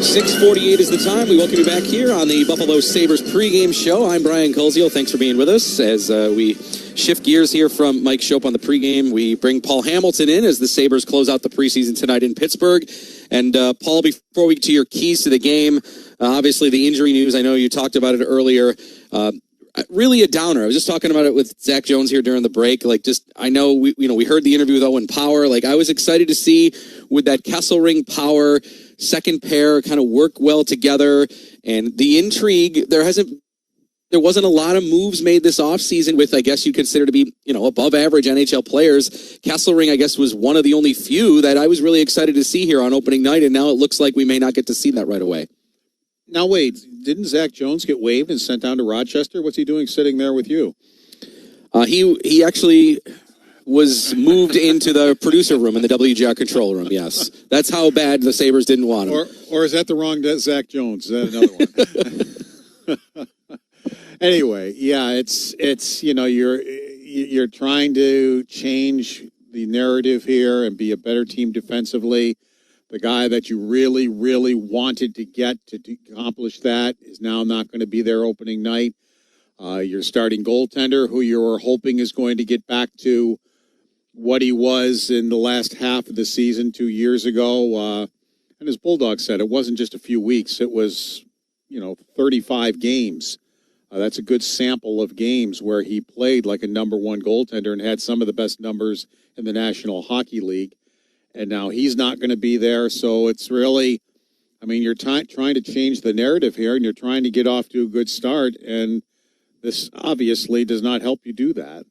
6:48 is the time. We welcome you back here on the Buffalo Sabres pregame show. I'm Brian Koziel. Thanks for being with us as we shift gears here from Mike Schopp on the pregame. We bring Paul Hamilton in as the Sabres close out the preseason tonight in Pittsburgh. And Paul, before we get to your keys to the game, obviously the injury news, I know you talked about it earlier. Really a downer. I was just talking about it with Zach Jones here during the break. I know we heard the interview with Owen Power. I was excited to see would that Kesselring Power second pair kind of work well together, and the intrigue. There wasn't a lot of moves made this offseason with, I guess you consider to be, above average NHL players. Kesselring, I guess, was one of the only few that I was really excited to see here on opening night, and now it looks like we may not get to see that right away. Now, wait, didn't Zach Jones get waived and sent down to Rochester? What's he doing sitting there with you? He actually was moved into the producer room in the WGR control room, yes. That's how bad the Sabres didn't want him. Or is that the wrong Zach Jones? Is that another one? Anyway, yeah, it's you're trying to change the narrative here and be a better team defensively. The guy that you really, really wanted to get to accomplish that is now not going to be there opening night. Your starting goaltender, who you were hoping is going to get back to what he was in the last half of the season 2 years ago. And as Bulldog said, it wasn't just a few weeks. It was, 35 games. That's a good sample of games where he played like a number one goaltender and had some of the best numbers in the National Hockey League. And now he's not going to be there. So it's really, you're trying to change the narrative here, and you're trying to get off to a good start. And this obviously does not help you do that.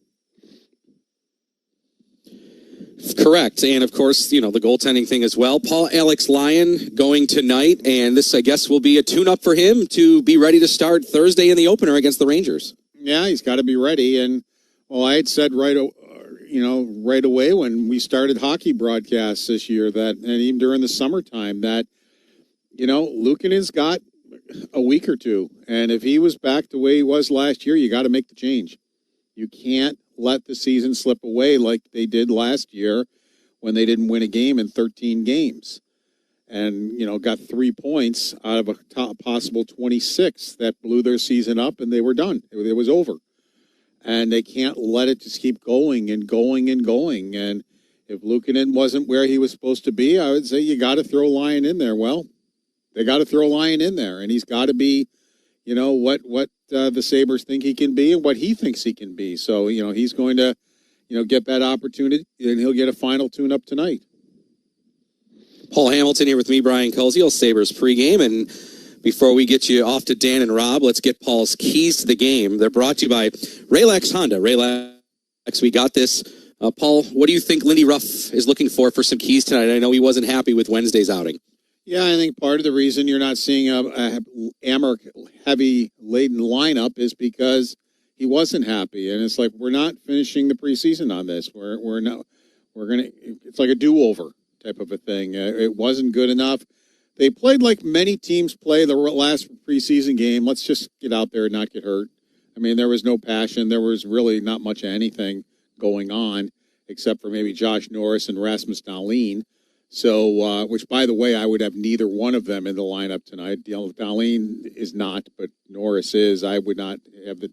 Correct. And, of course, the goaltending thing as well. Alex Lyon going tonight, and this, I guess, will be a tune-up for him to be ready to start Thursday in the opener against the Rangers. Yeah, he's got to be ready. And, I had said right away when we started hockey broadcasts this year and even during the summertime that, Luukkonen's got a week or two. And if he was back the way he was last year, you got to make the change. You can't let the season slip away like they did last year when they didn't win a game in 13 games and, got 3 points out of a possible 26 that blew their season up, and they were done. It was over. And they can't let it just keep going and going and going. And if Luukkonen wasn't where he was supposed to be, I would say you got to throw Lyon in there. Well, they got to throw Lyon in there, and he's got to be, what the Sabres think he can be and what he thinks he can be. So, he's going to, get that opportunity, and he'll get a final tune-up tonight. Paul Hamilton here with me, Brian Koziel, Sabres pregame. And before we get you off to Dan and Rob, let's get Paul's keys to the game. They're brought to you by Raylex Honda. Raylex, we got this. Paul, what do you think Lindy Ruff is looking for some keys tonight? I know he wasn't happy with Wednesday's outing. Yeah, I think part of the reason you're not seeing a Amherst-heavy laden lineup is because he wasn't happy, and it's like we're not finishing the preseason on this. It's like a do-over type of a thing. It wasn't good enough. They played like many teams play the last preseason game. Let's just get out there and not get hurt. There was no passion. There was really not much of anything going on except for maybe Josh Norris and Rasmus Dahlin. So, which, by the way, I would have neither one of them in the lineup tonight. Dahlin is not, but Norris is. I would not have the.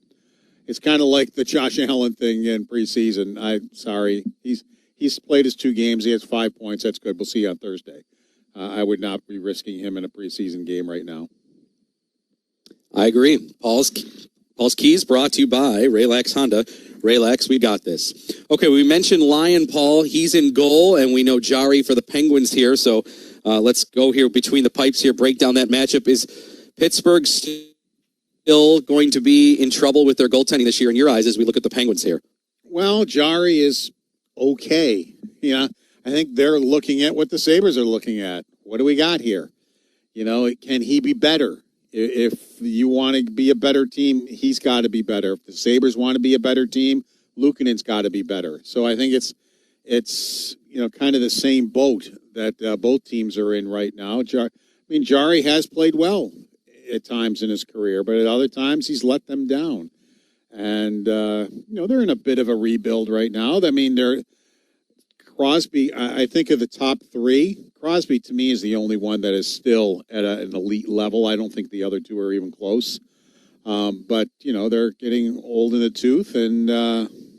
It's kind of like the Josh Allen thing in preseason. I'm sorry. He's played his 2 games. He has 5 points. That's good. We'll see you on Thursday. I would not be risking him in a preseason game right now. I agree. Paul's keys brought to you by Raylex Honda. Raylex, we got this. Okay, we mentioned Lyon, Paul. He's in goal, and we know Jari for the Penguins here. So let's go here between the pipes here, break down that matchup. Is Pittsburgh still going to be in trouble with their goaltending this year in your eyes as we look at the Penguins here? Well, Jari is okay. I think they're looking at what the Sabres are looking at. What do we got here? Can he be better? If you want to be a better team, he's got to be better. If the Sabres want to be a better team, Luukkonen's got to be better. So I think it's kind of the same boat that both teams are in right now. Jari has played well at times in his career, but at other times he's let them down. And, they're in a bit of a rebuild right now. They're Crosby, I think of the top three, Crosby to me is the only one that is still at an elite level. I don't think the other two are even close. But, they're getting old in the tooth, and,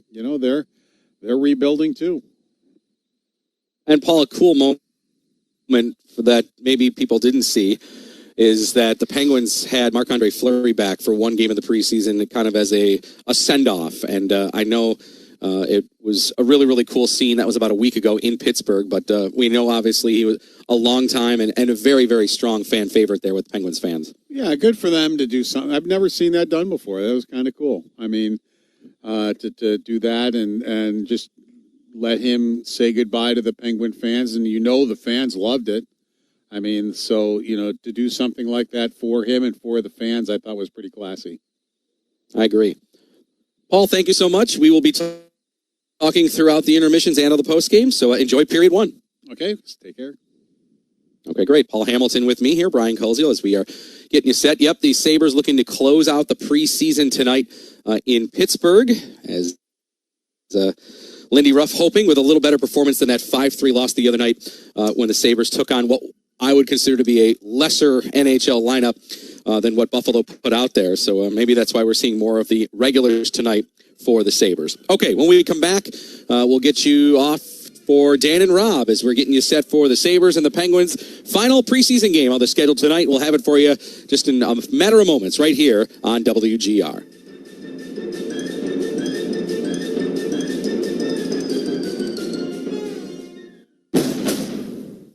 they're rebuilding too. And Paul, a cool moment that maybe people didn't see is that the Penguins had Marc-Andre Fleury back for one game of the preseason kind of as a send-off. And I know it was a really, really cool scene. That was about a week ago in Pittsburgh. But we know, obviously, he was a long time and a very, very strong fan favorite there with Penguins fans. Yeah, good for them to do something. I've never seen that done before. That was kind of cool. I mean, to do that and just let him say goodbye to the Penguin fans. And the fans loved it. I mean, so, to do something like that for him and for the fans, I thought was pretty classy. I agree. Paul, thank you so much. We will be talking throughout the intermissions and of the postgame, so enjoy period one. Okay, take care. Okay, great. Paul Hamilton with me here, Brian Koziel, as we are getting you set. Yep, the Sabres looking to close out the preseason tonight in Pittsburgh, as Lindy Ruff hoping with a little better performance than that 5-3 loss the other night when the Sabres took on what I would consider to be a lesser NHL lineup than what Buffalo put out there. So maybe that's why we're seeing more of the regulars tonight for the Sabres. Okay, when we come back, we'll get you off for Dan and Rob as we're getting you set for the Sabres and the Penguins' final preseason game on the schedule tonight. We'll have it for you just in a matter of moments right here on WGR.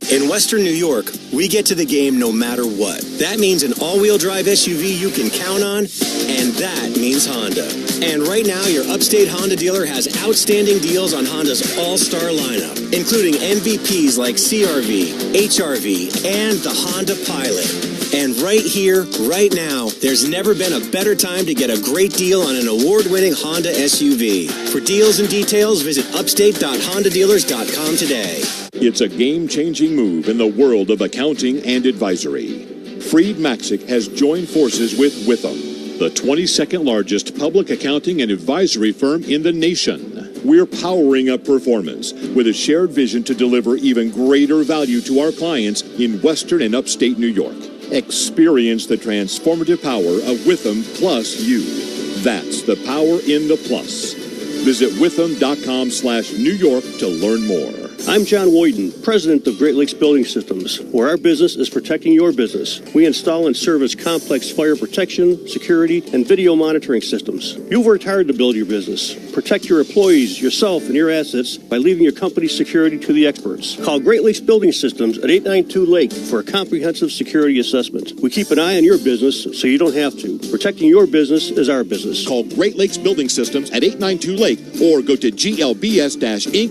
In Western New York, we get to the game no matter what. That means an all-wheel drive SUV you can count on, and that means Honda. And right now, your Upstate Honda dealer has outstanding deals on Honda's all-star lineup, including MVPs like CR-V, HR-V, and the Honda Pilot. And right here, right now, there's never been a better time to get a great deal on an award-winning Honda SUV. For deals and details, visit upstate.hondadealers.com today. It's a game-changing move in the world of accounting and advisory. Freed Maxick has joined forces with Witham, the 22nd largest public accounting and advisory firm in the nation. We're powering up performance with a shared vision to deliver even greater value to our clients in Western and Upstate New York. Experience the transformative power of Witham plus you. That's the power in the plus. Visit witham.com/New York to learn more. I'm John Woyden, president of Great Lakes Building Systems, where our business is protecting your business. We install and service complex fire protection, security, and video monitoring systems. You've worked hard to build your business. Protect your employees, yourself, and your assets by leaving your company's security to the experts. Call Great Lakes Building Systems at 892 Lake for a comprehensive security assessment. We keep an eye on your business so you don't have to. Protecting your business is our business. Call Great Lakes Building Systems at 892 Lake or go to glbs-inc.com.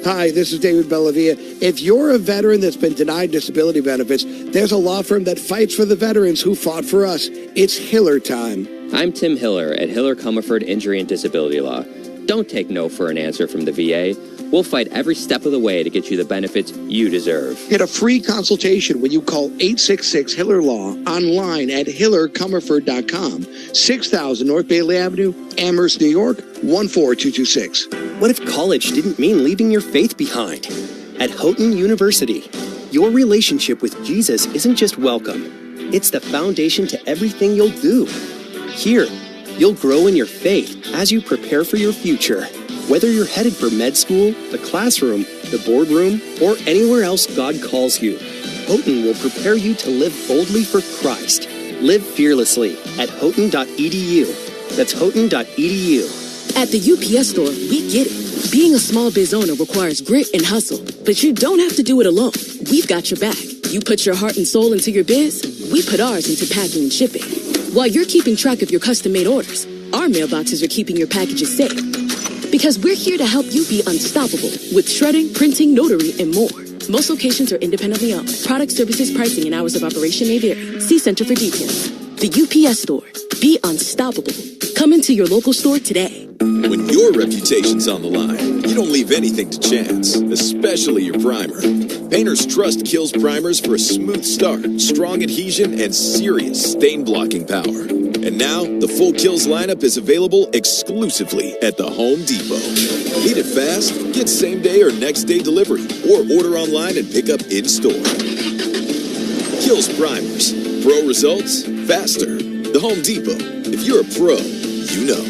Hi, this is David Bellavia. If you're a veteran that's been denied disability benefits, there's a law firm that fights for the veterans who fought for us. It's Hiller time. I'm Tim Hiller at Hiller Comerford Injury and Disability Law. Don't take no for an answer from the VA. We'll fight every step of the way to get you the benefits you deserve. Get a free consultation when you call 866-HILLER-LAW online at hillercomerford.com. 6000 North Bailey Avenue, Amherst, New York, 14226. What if college didn't mean leaving your faith behind? At Houghton University, your relationship with Jesus isn't just welcome. It's the foundation to everything you'll do. Here, you'll grow in your faith as you prepare for your future. Whether you're headed for med school, the classroom, the boardroom, or anywhere else God calls you, Houghton will prepare you to live boldly for Christ. Live fearlessly at houghton.edu. That's houghton.edu. At the UPS store, we get it. Being a small biz owner requires grit and hustle, but you don't have to do it alone. We've got your back. You put your heart and soul into your biz, we put ours into packing and shipping. While you're keeping track of your custom-made orders, our mailboxes are keeping your packages safe. Because we're here to help you be unstoppable with shredding, printing, notary, and more. Most locations are independently owned. Product, services, pricing, and hours of operation may vary. See Center for details. The UPS store. Be unstoppable. Come into your local store today. When your reputation's on the line, you don't leave anything to chance, especially your primer. Painters trust Kills primers for a smooth start, strong adhesion, and serious stain blocking power. And now, the full Kills lineup is available exclusively at the Home Depot. Need it fast? Get same-day or next-day delivery, or order online and pick up in-store. Kills primers. Pro results, faster. The Home Depot. If you're a pro, you know.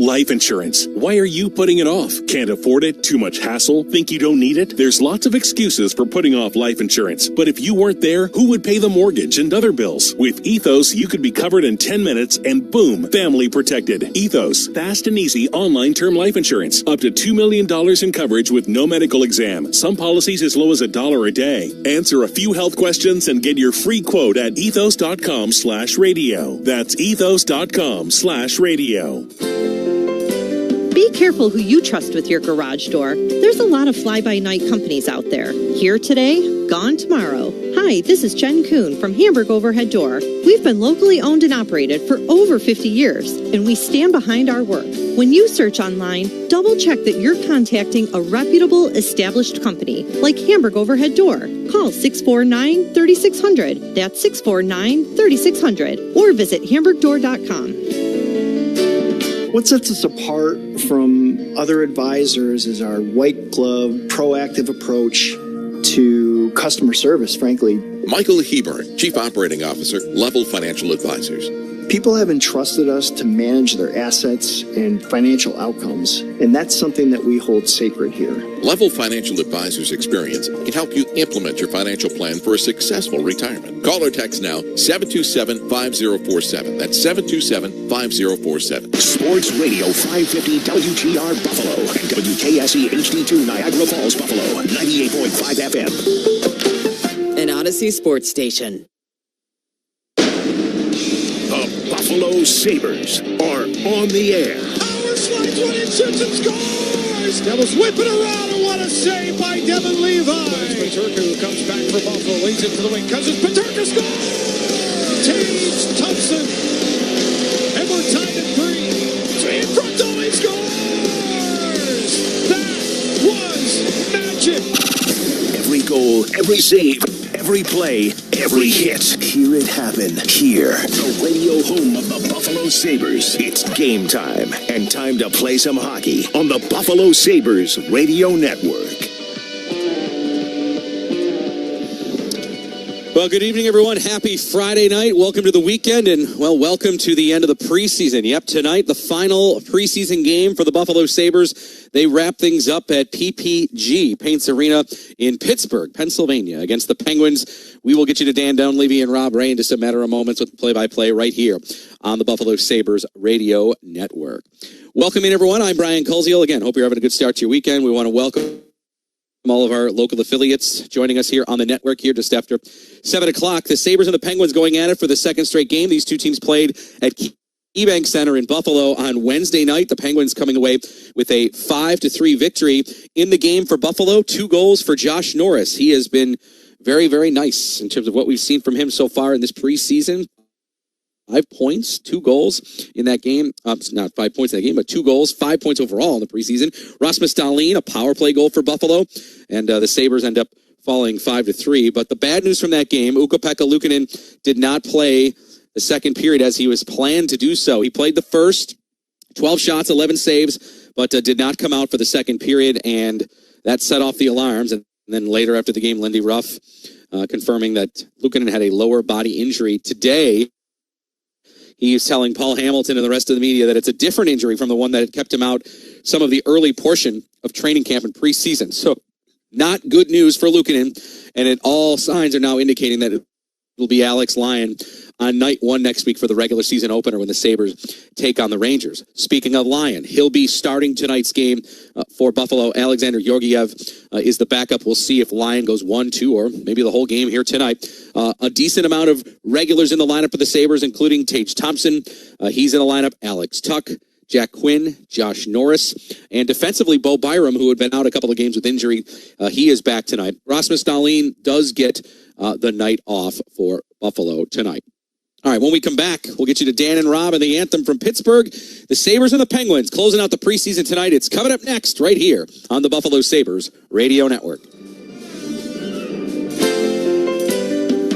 Life insurance. Why are you putting it off? Can't afford it? Too much hassle? Think you don't need it? There's lots of excuses for putting off life insurance. But if you weren't there, who would pay the mortgage and other bills? With Ethos, you could be covered in 10 minutes and boom, family protected. Ethos, fast and easy online term life insurance. Up to $2 million in coverage with no medical exam. Some policies as low as $1 a day. Answer a few health questions and get your free quote at ethos.com/radio. That's ethos.com/radio. Be careful who you trust with your garage door. There's a lot of fly-by-night companies out there. Here today, gone tomorrow. Hi, this is Jen Kuhn from Hamburg Overhead Door. We've been locally owned and operated for over 50 years, and we stand behind our work. When you search online, double-check that you're contacting a reputable, established company like Hamburg Overhead Door. Call 649-3600. That's 649-3600. Or visit hamburgdoor.com. What sets us apart from other advisors is our white glove, proactive approach to customer service, frankly. Michael Hebert, Chief Operating Officer, Level Financial Advisors. People have entrusted us to manage their assets and financial outcomes, and that's something that we hold sacred here. Level Financial Advisors experience can help you implement your financial plan for a successful retirement. Call or text now 727-5047. That's 727-5047. Sports Radio 550 WGR Buffalo and WKSE HD2 Niagara Falls Buffalo 98.5 FM. An Odyssey sports station. The Buffalo Sabres are on the air. Howard slides one in, shoots and scores! Devils whip it around, and what a save by Devin Levi! It's Peterka who comes back for Buffalo, leads it to the wing, Cousins, Peterka scores! Tage Thompson, and we're tied at 3. In front, he scores! That was magic! Every goal, every save, every play, every hit. Hear it happen here. The radio home of the Buffalo Sabres. It's game time and time to play some hockey on the Buffalo Sabres Radio Network. Well, good evening, everyone. Happy Friday night. Welcome to the weekend, and, well, welcome to the end of the preseason. Yep, tonight, the final preseason game for the Buffalo Sabres. They wrap things up at PPG, Paints Arena in Pittsburgh, Pennsylvania, against the Penguins. We will get you to Dan Dunleavy and Rob Ray in just a matter of moments with play-by-play right here on the Buffalo Sabres Radio Network. Welcome in, everyone. I'm Brian Kulziel. Again, hope you're having a good start to your weekend. We want to welcome all of our local affiliates joining us here on the network here just after 7 o'clock. The Sabres and the Penguins going at it for the second straight game. These two teams played at KeyBank Center in Buffalo on Wednesday night. The Penguins coming away with a 5-3 victory in the game for Buffalo. 2 goals for Josh Norris. He has been very, very nice in terms of what we've seen from him so far in this preseason. 5 points, 2 goals in that game. Not 5 points in that game, but 2 goals, 5 points overall in the preseason. Rasmus Dahlin, a power play goal for Buffalo. And the Sabres end up falling 5-3. But the bad news from that game, Ukko-Pekka Luukkonen did not play the second period as he was planned to do so. He played the first, 12 shots, 11 saves, but did not come out for the second period. And that set off the alarms. And then later after the game, Lindy Ruff confirming that Luukkonen had a lower body injury today. He's telling Paul Hamilton and the rest of the media that it's a different injury from the one that had kept him out some of the early portion of training camp and preseason. So not good news for Luukkonen, and all signs are now indicating that it will be Alex Lyon on night 1 next week for the regular season opener when the Sabres take on the Rangers. Speaking of Lyon, he'll be starting tonight's game for Buffalo. Alexander Georgiev is the backup. We'll see if Lyon goes 1, 2, or maybe the whole game here tonight. A decent amount of regulars in the lineup for the Sabres, including Tage Thompson. He's in the lineup. Alex Tuck, Jack Quinn, Josh Norris, and defensively Bo Byram, who had been out a couple of games with injury. He is back tonight. Rasmus Dahlin does get the night off for Buffalo tonight. All right, when we come back, we'll get you to Dan and Rob and the anthem from Pittsburgh. The Sabres and the Penguins closing out the preseason tonight. It's coming up next right here on the Buffalo Sabres Radio Network.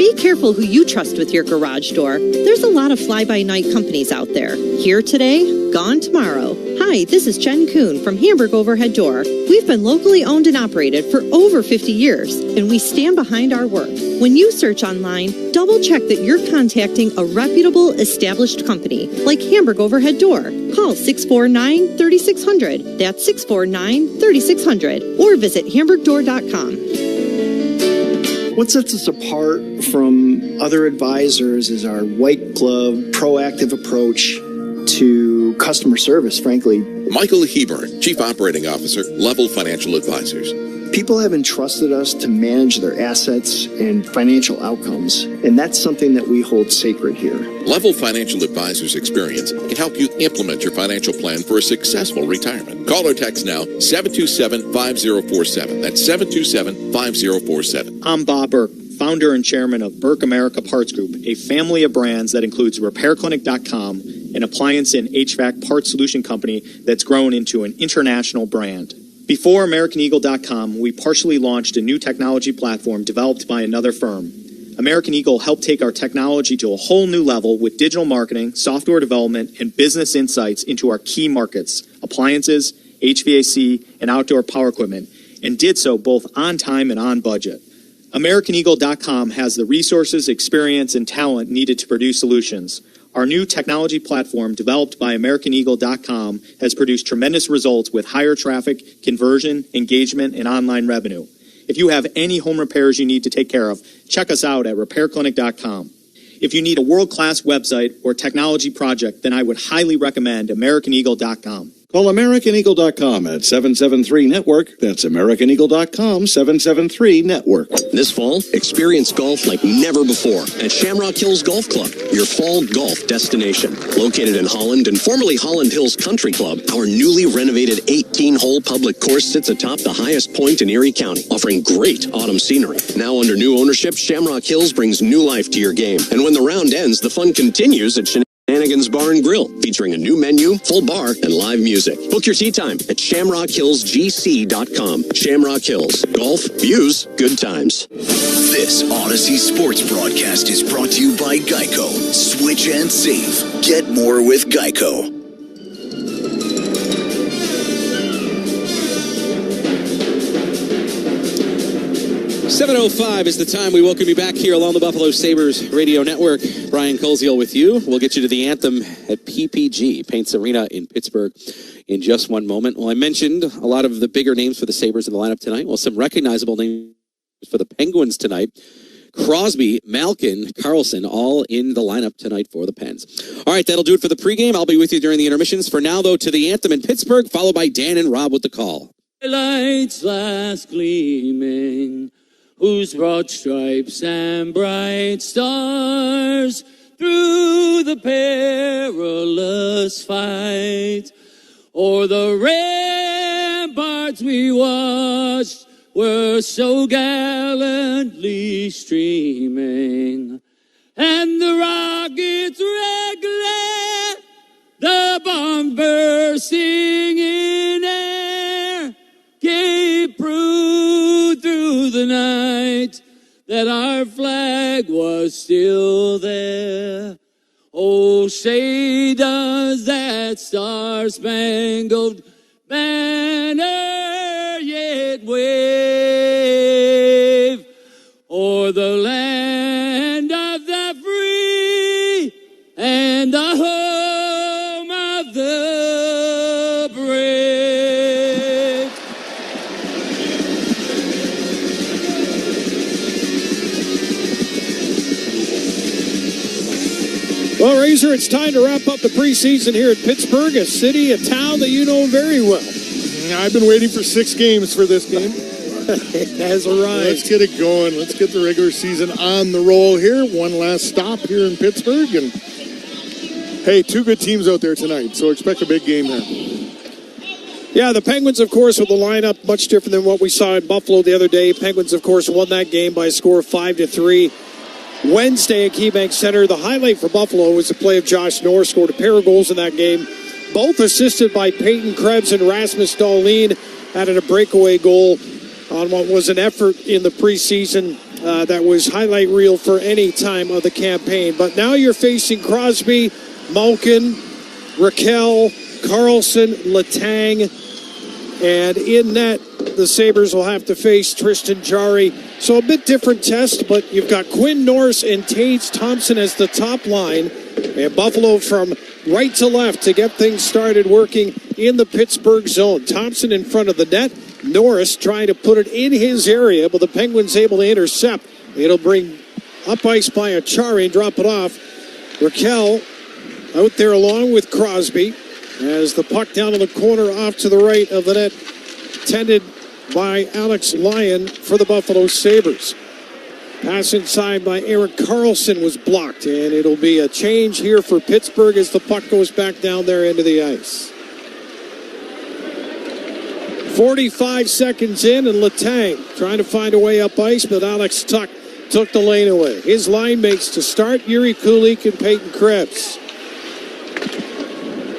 Be careful who you trust with your garage door. There's a lot of fly-by-night companies out there. Here today, gone tomorrow. Hi, this is Jen Kuhn from Hamburg Overhead Door. We've been locally owned and operated for over 50 years, and we stand behind our work. When you search online, double-check that you're contacting a reputable, established company like Hamburg Overhead Door. Call 649-3600. That's 649-3600. Or visit hamburgdoor.com. What sets us apart from other advisors is our white glove, proactive approach to customer service, frankly. Michael Hebern, Chief Operating Officer, Level Financial Advisors. People have entrusted us to manage their assets and financial outcomes, and that's something that we hold sacred here. Level Financial Advisors experience can help you implement your financial plan for a successful retirement. Call or text now 727-5047. That's 727-5047. I'm Bob Burke, founder and chairman of Burke America Parts Group, a family of brands that includes RepairClinic.com, an appliance and HVAC parts solution company that's grown into an international brand. Before AmericanEagle.com, we partially launched a new technology platform developed by another firm. American Eagle helped take our technology to a whole new level with digital marketing, software development, and business insights into our key markets, appliances, HVAC, and outdoor power equipment, and did so both on time and on budget. AmericanEagle.com has the resources, experience, and talent needed to produce solutions. Our new technology platform, developed by AmericanEagle.com, has produced tremendous results with higher traffic, conversion, engagement, and online revenue. If you have any home repairs you need to take care of, check us out at RepairClinic.com. If you need a world-class website or technology project, then I would highly recommend AmericanEagle.com. Call AmericanEagle.com at 773-NETWORK. That's AmericanEagle.com, 773-NETWORK. This fall, experience golf like never before at Shamrock Hills Golf Club, your fall golf destination. Located in Holland and formerly Holland Hills Country Club, our newly renovated 18-hole public course sits atop the highest point in Erie County, offering great autumn scenery. Now under new ownership, Shamrock Hills brings new life to your game. And when the round ends, the fun continues at Shenanigans Bar and Grill, featuring a new menu, full bar, and live music. Book your tee time at ShamrockHillsGC.com. Shamrock Hills. Golf, views, good times. This Odyssey Sports broadcast is brought to you by Geico. Switch and save. Get more with Geico. 7:05 is the time. We welcome you back here along the Buffalo Sabres radio network. Brian Koziel with you. We'll get you to the anthem at PPG, Paints Arena in Pittsburgh, in just one moment. Well, I mentioned a lot of the bigger names for the Sabres in the lineup tonight. Well, some recognizable names for the Penguins tonight. Crosby, Malkin, Carlson, all in the lineup tonight for the Pens. All right, that'll do it for the pregame. I'll be with you during the intermissions. For now, though, to the anthem in Pittsburgh, followed by Dan and Rob with the call. Lights last gleaming, whose broad stripes and bright stars through the perilous fight o'er the ramparts we watched were so gallantly streaming, and the rockets red glare, the bombs bursting in air, gave proof through the night that our flag was still there. Oh, say does that star-spangled banner yet wave o'er the land of the free and the home of the brave. Well, Razor, it's time to wrap up the preseason here at Pittsburgh, a city, a town that you know very well. I've been waiting for 6 games for this game. It has arrived. Let's get it going. Let's get the regular season on the roll here. One last stop here in Pittsburgh. And, hey, 2 good teams out there tonight, so expect a big game there. Yeah, the Penguins, of course, with the lineup much different than what we saw in Buffalo the other day. Penguins, of course, won that game by a score of 5-3. Wednesday at KeyBank Center, the highlight for Buffalo was the play of Josh Norris, scored a pair of goals in that game, both assisted by Peyton Krebs and Rasmus Dahlin, added a breakaway goal on what was an effort in the preseason that was highlight reel for any time of the campaign. But now you're facing Crosby, Malkin, Raquel, Carlson, Letang, and in net, the Sabres will have to face Tristan Jarry. So a bit different test, but you've got Quinn Norris and Tage Thompson as the top line, and Buffalo from right to left to get things started working in the Pittsburgh zone. Thompson in front of the net, Norris trying to put it in his area, but the Penguins able to intercept. It'll bring up ice by Achari and drop it off. Raquel out there along with Crosby as the puck down in the corner off to the right of the net, tended by Alex Lyon for the Buffalo Sabres. Pass inside by Erik Karlsson was blocked, and it'll be a change here for Pittsburgh as the puck goes back down there into the ice. 45 seconds in, and Letang trying to find a way up ice, but Alex Tuch took the lane away. His line mates to start, Yuri Kulik and Peyton Krebs.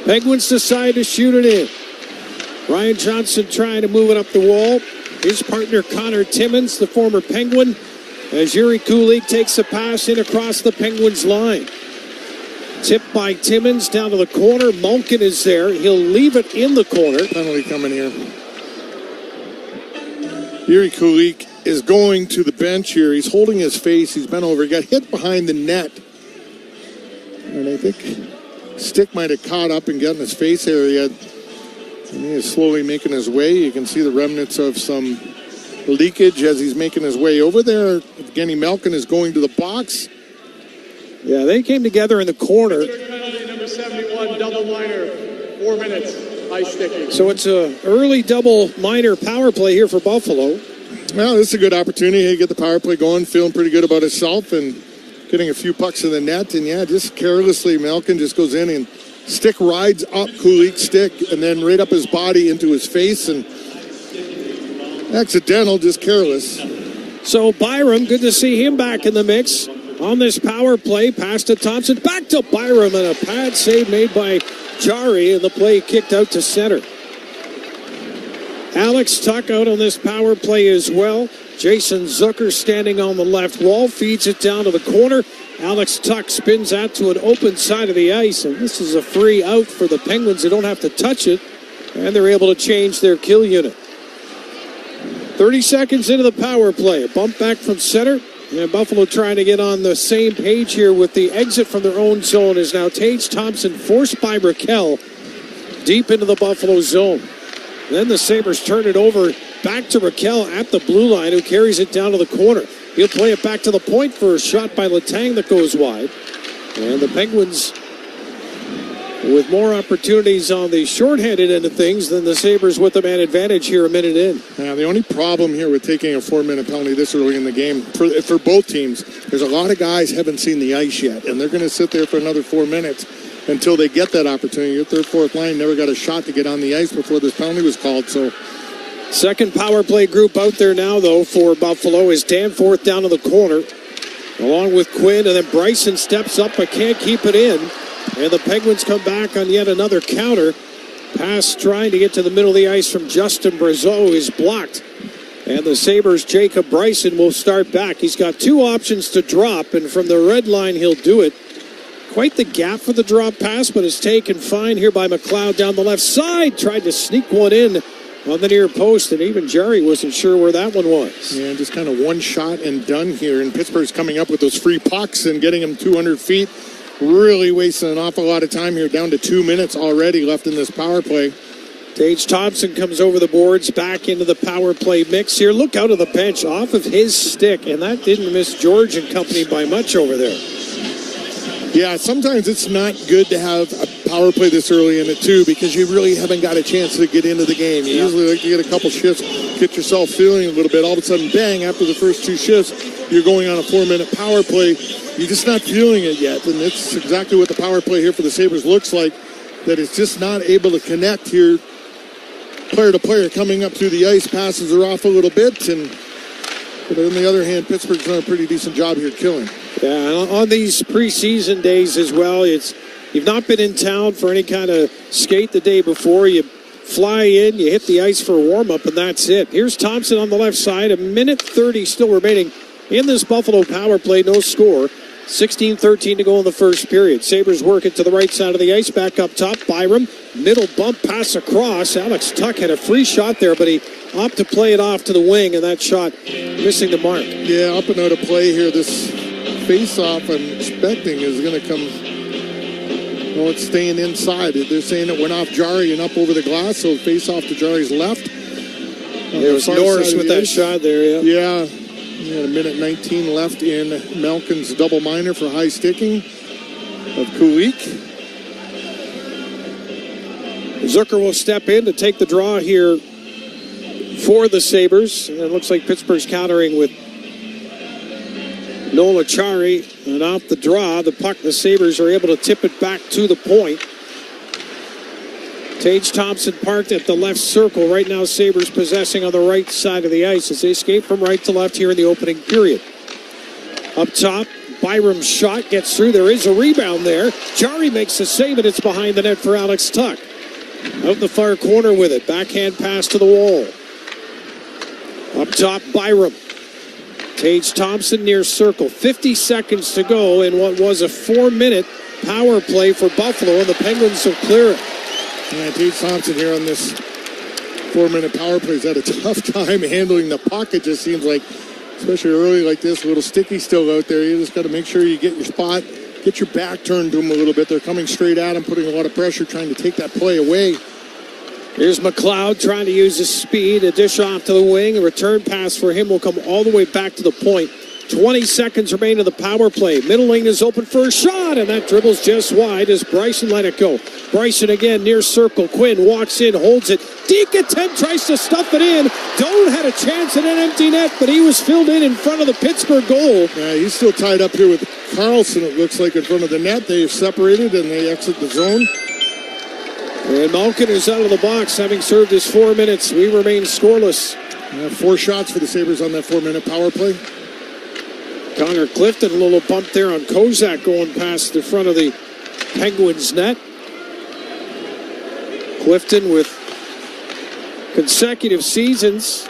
Penguins decide to shoot it in. Ryan Johnson trying to move it up the wall. His partner Connor Timmins, the former Penguin, as Yuri Kulik takes a pass in across the Penguins line. Tipped by Timmins down to the corner. Malkin is there. He'll leave it in the corner. Penalty coming here. Yuri Kulik is going to the bench here. He's holding his face. He's bent over. He got hit behind the net. And I think stick might have caught up and gotten his face area. And he is slowly making his way. You can see the remnants of some leakage as he's making his way over there. Evgeny Malkin is going to the box. Yeah, they came together in the corner. Number 71, double minor, 4 minutes, ice sticking. So it's an early double minor power play here for Buffalo. Well, this is a good opportunity to get the power play going, feeling pretty good about himself and getting a few pucks in the net. And yeah, just carelessly, Malkin just goes in and stick rides up Kulik's stick and then right up his body into his face, and accidental, just careless. So Byram, good to see him back in the mix on this power play. Pass to Thompson, back to Byram, and a pad save made by Jarry, and the play kicked out to center. Alex Tuch out on this power play as well. Jason Zucker standing on the left wall, feeds it down to the corner. Alex Tuch spins that to an open side of the ice, and this is a free out for the Penguins. They don't have to touch it, and they're able to change their kill unit. 30 seconds into the power play. A bump back from center, and Buffalo trying to get on the same page here with the exit from their own zone is now Tage Thompson, forced by Raquel deep into the Buffalo zone. Then the Sabres turn it over back to Raquel at the blue line, who carries it down to the corner. He'll play it back to the point for a shot by Letang that goes wide. And the Penguins with more opportunities on the shorthanded end of things than the Sabres with the man advantage here a minute in. Yeah, the only problem here with taking a 4-minute penalty this early in the game, for both teams, there's a lot of guys haven't seen the ice yet, and they're going to sit there for another 4 minutes until they get that opportunity. Your third, fourth line never got a shot to get on the ice before this penalty was called. So, second power play group out there now, though, for Buffalo is Danforth down to the corner, along with Quinn, and then Bryson steps up but can't keep it in. And the Penguins come back on yet another counter. Pass trying to get to the middle of the ice from Justin Brazeau is blocked. And the Sabres' Jacob Bryson will start back. He's got two options to drop, and from the red line he'll do it. Quite the gap for the drop pass, but it's taken fine here by McLeod down the left side. Tried to sneak one in on the near post, and even Jerry wasn't sure where that one was. Yeah, just kind of one shot and done here. And Pittsburgh's coming up with those free pucks and getting them 200 feet. Really wasting an awful lot of time here, down to 2 minutes already left in this power play. Tage Thompson comes over the boards, back into the power play mix here. Look out of the bench off of his stick, and that didn't miss George and company by much over there. Yeah, sometimes it's not good to have a power play this early in it, too, because you really haven't got a chance to get into the game. You usually like to get a couple shifts, get yourself feeling a little bit. All of a sudden, bang, after the first two shifts, you're going on a 4-minute power play. You're just not feeling it yet, and that's exactly what the power play here for the Sabres looks like, that it's just not able to connect here. Player to player coming up through the ice, passes are off a little bit, but on the other hand, Pittsburgh's done a pretty decent job here killing. Yeah, on these preseason days as well, you've not been in town for any kind of skate the day before. You fly in, you hit the ice for a warm-up, and that's it. Here's Thompson on the left side, a minute 30 still remaining in this Buffalo power play. No score. 16-13 to go in the first period. Sabres work it to the right side of the ice. Back up top. Byram. Middle bump pass across. Alex Tuck had a free shot there, but he opted to play it off to the wing, and that shot missing the mark. Yeah, up and out of play here. This face-off I'm expecting is going to come. Well, it's staying inside. They're saying it went off Jari and up over the glass, so face-off to Jari's left. There was Norris with that shot there, yeah. A minute 19 left in Malkin's double minor for high sticking of Kulik. Zucker will step in to take the draw here for the Sabres. And it looks like Pittsburgh's countering with Nola Chari. And off the draw, the puck, the Sabres are able to tip it back to the point. Tage Thompson parked at the left circle. Right now, Sabres possessing on the right side of the ice as they skate from right to left here in the opening period. Up top, Byram's shot gets through. There is a rebound there. Jari makes the save, and it's behind the net for Alex Tuck. Out the far corner with it. Backhand pass to the wall. Up top, Byram. Tage Thompson near circle. 50 seconds to go in what was a 4-minute power play for Buffalo, and the Penguins will clear it. Yeah, Tage Thompson here on this 4-minute power play has had a tough time handling the puck. It just seems like, especially early like this, a little sticky still out there. You just got to make sure you get your spot, get your back turned to them a little bit. They're coming straight at him, putting a lot of pressure, trying to take that play away. Here's McLeod trying to use his speed. A dish off to the wing. A return pass for him will come all the way back to the point. 20 seconds remain of the power play. Middle lane is open for a shot, and that dribbles just wide as Bryson let it go. Bryson again near circle. Quinn walks in, holds it. Deke attempt, tries to stuff it in. Doan had a chance at an empty net, but he was filled in front of the Pittsburgh goal. Yeah, he's still tied up here with Carlson, it looks like, in front of the net. They've separated, and they exit the zone. And Malkin is out of the box, having served his 4 minutes. We remain scoreless. 4 shots for the Sabres on that 4-minute power play. Connor Clifton, a little bump there on Kozak going past the front of the Penguins net. Clifton with consecutive seasons.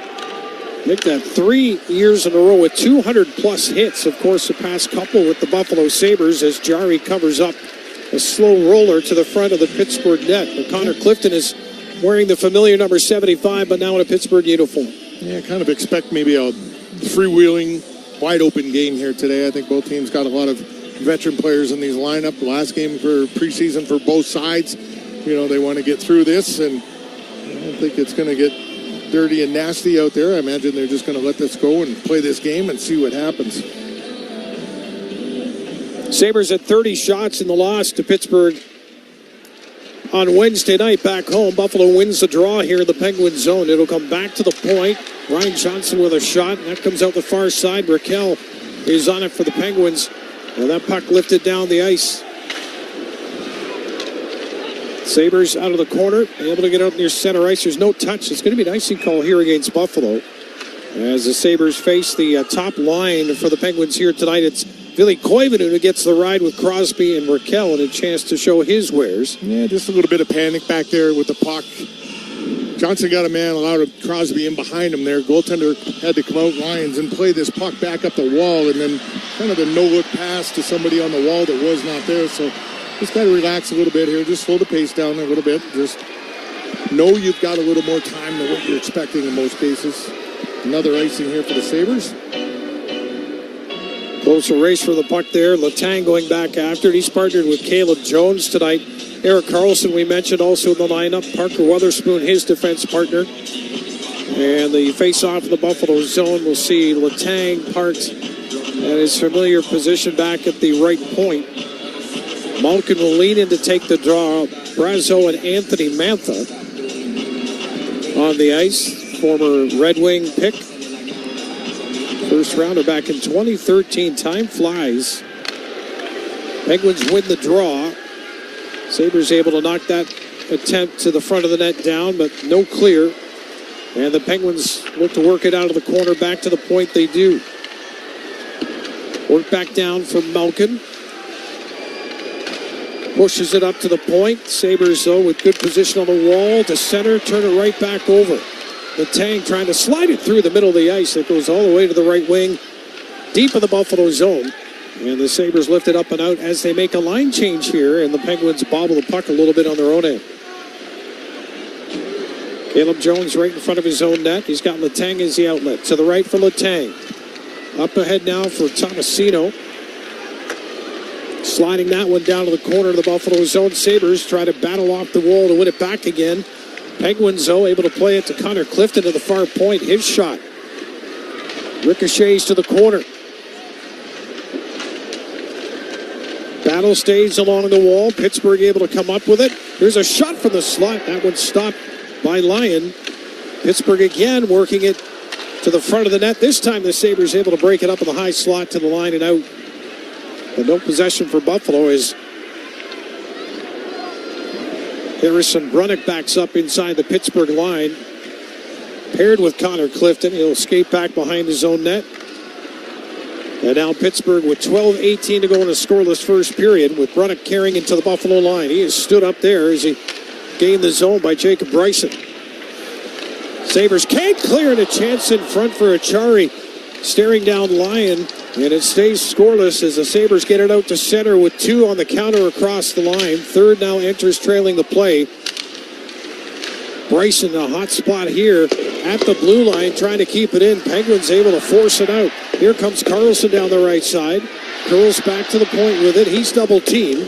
Make that 3 years in a row with 200-plus hits. Of course, the past couple with the Buffalo Sabres as Jari covers up a slow roller to the front of the Pittsburgh net. But Connor Clifton is wearing the familiar number 75, but now in a Pittsburgh uniform. Yeah, kind of expect maybe a freewheeling, wide-open game here today. I think both teams got a lot of veteran players in these lineup. The last game for preseason for both sides. You know, they want to get through this, and I don't think it's going to get dirty and nasty out there. I imagine they're just going to let this go and play this game and see what happens. Sabres at 30 shots in the loss to Pittsburgh on Wednesday night back home. Buffalo wins the draw here in the Penguin zone. It'll come back to the point. Ryan Johnson with a shot, and that comes out the far side. Raquel is on it for the Penguins. And that puck lifted down the ice. Sabres out of the corner, able to get out near center ice. There's no touch. It's going to be an icing call here against Buffalo. As the Sabres face the top line for the Penguins here tonight, it's Ville Koivunen who gets the ride with Crosby and Raquel and a chance to show his wares. Yeah, just a little bit of panic back there with the puck. Johnson got a man, allowed Crosby in behind him there. Goaltender had to come out, Lyons, and play this puck back up the wall, and then kind of a no-look pass to somebody on the wall that was not there. So just got to relax a little bit here. Just slow the pace down a little bit. Just know you've got a little more time than what you're expecting in most cases. Another icing here for the Sabres. Closer race for the puck there. Letang going back after it. He's partnered with Caleb Jones tonight. Erik Karlsson, we mentioned, also in the lineup. Parker Weatherspoon, his defense partner. And the face-off in the Buffalo zone, we'll see Letang parked at his familiar position back at the right point. Malkin will lean in to take the draw. Brazo and Anthony Mantha on the ice. Former Red Wing pick. First rounder back in 2013. Time flies. Penguins win the draw. Sabres able to knock that attempt to the front of the net down, but no clear. And the Penguins look to work it out of the corner back to the point they do. Work back down for Malkin. Pushes it up to the point. Sabres, though, with good position on the wall to center, turn it right back over. The Tang trying to slide it through the middle of the ice. It goes all the way to the right wing. deep in the Buffalo zone. And the Sabres lift it up and out as they make a line change here, and the Penguins bobble the puck a little bit on their own end. Caleb Jones right in front of his own net. He's got Letang as the outlet. To the right for Letang. Up ahead now for Tomasino. Sliding that one down to the corner of the Buffalo zone. Sabres try to battle off the wall to win it back again. Penguins, though, able to play it to Connor Clifton to the far point. His shot ricochets to the corner. Battle stays along the wall. Pittsburgh able to come up with it. Here's a shot from the slot. That one stopped by Lyon. Pittsburgh again working it to the front of the net. This time the Sabres able to break it up in the high slot to the line and out. But no possession for Buffalo as Harrison Brunick backs up inside the Pittsburgh line. Paired with Connor Clifton. He'll skate back behind his own net. And now Pittsburgh with 12:18 to go in a scoreless first period with Brunick carrying into the Buffalo line. He has stood up there as he gained the zone by Jacob Bryson. Sabres can't clear it. A chance in front for Achari. Staring down Lyon. And it stays scoreless as the Sabres get it out to center with 2 on the counter across the line. Third now enters trailing the play. Bryson, a hot spot here at the blue line, trying to keep it in. Penguins able to force it out. Here comes Carlson down the right side. Curls back to the point with it. He's double teamed.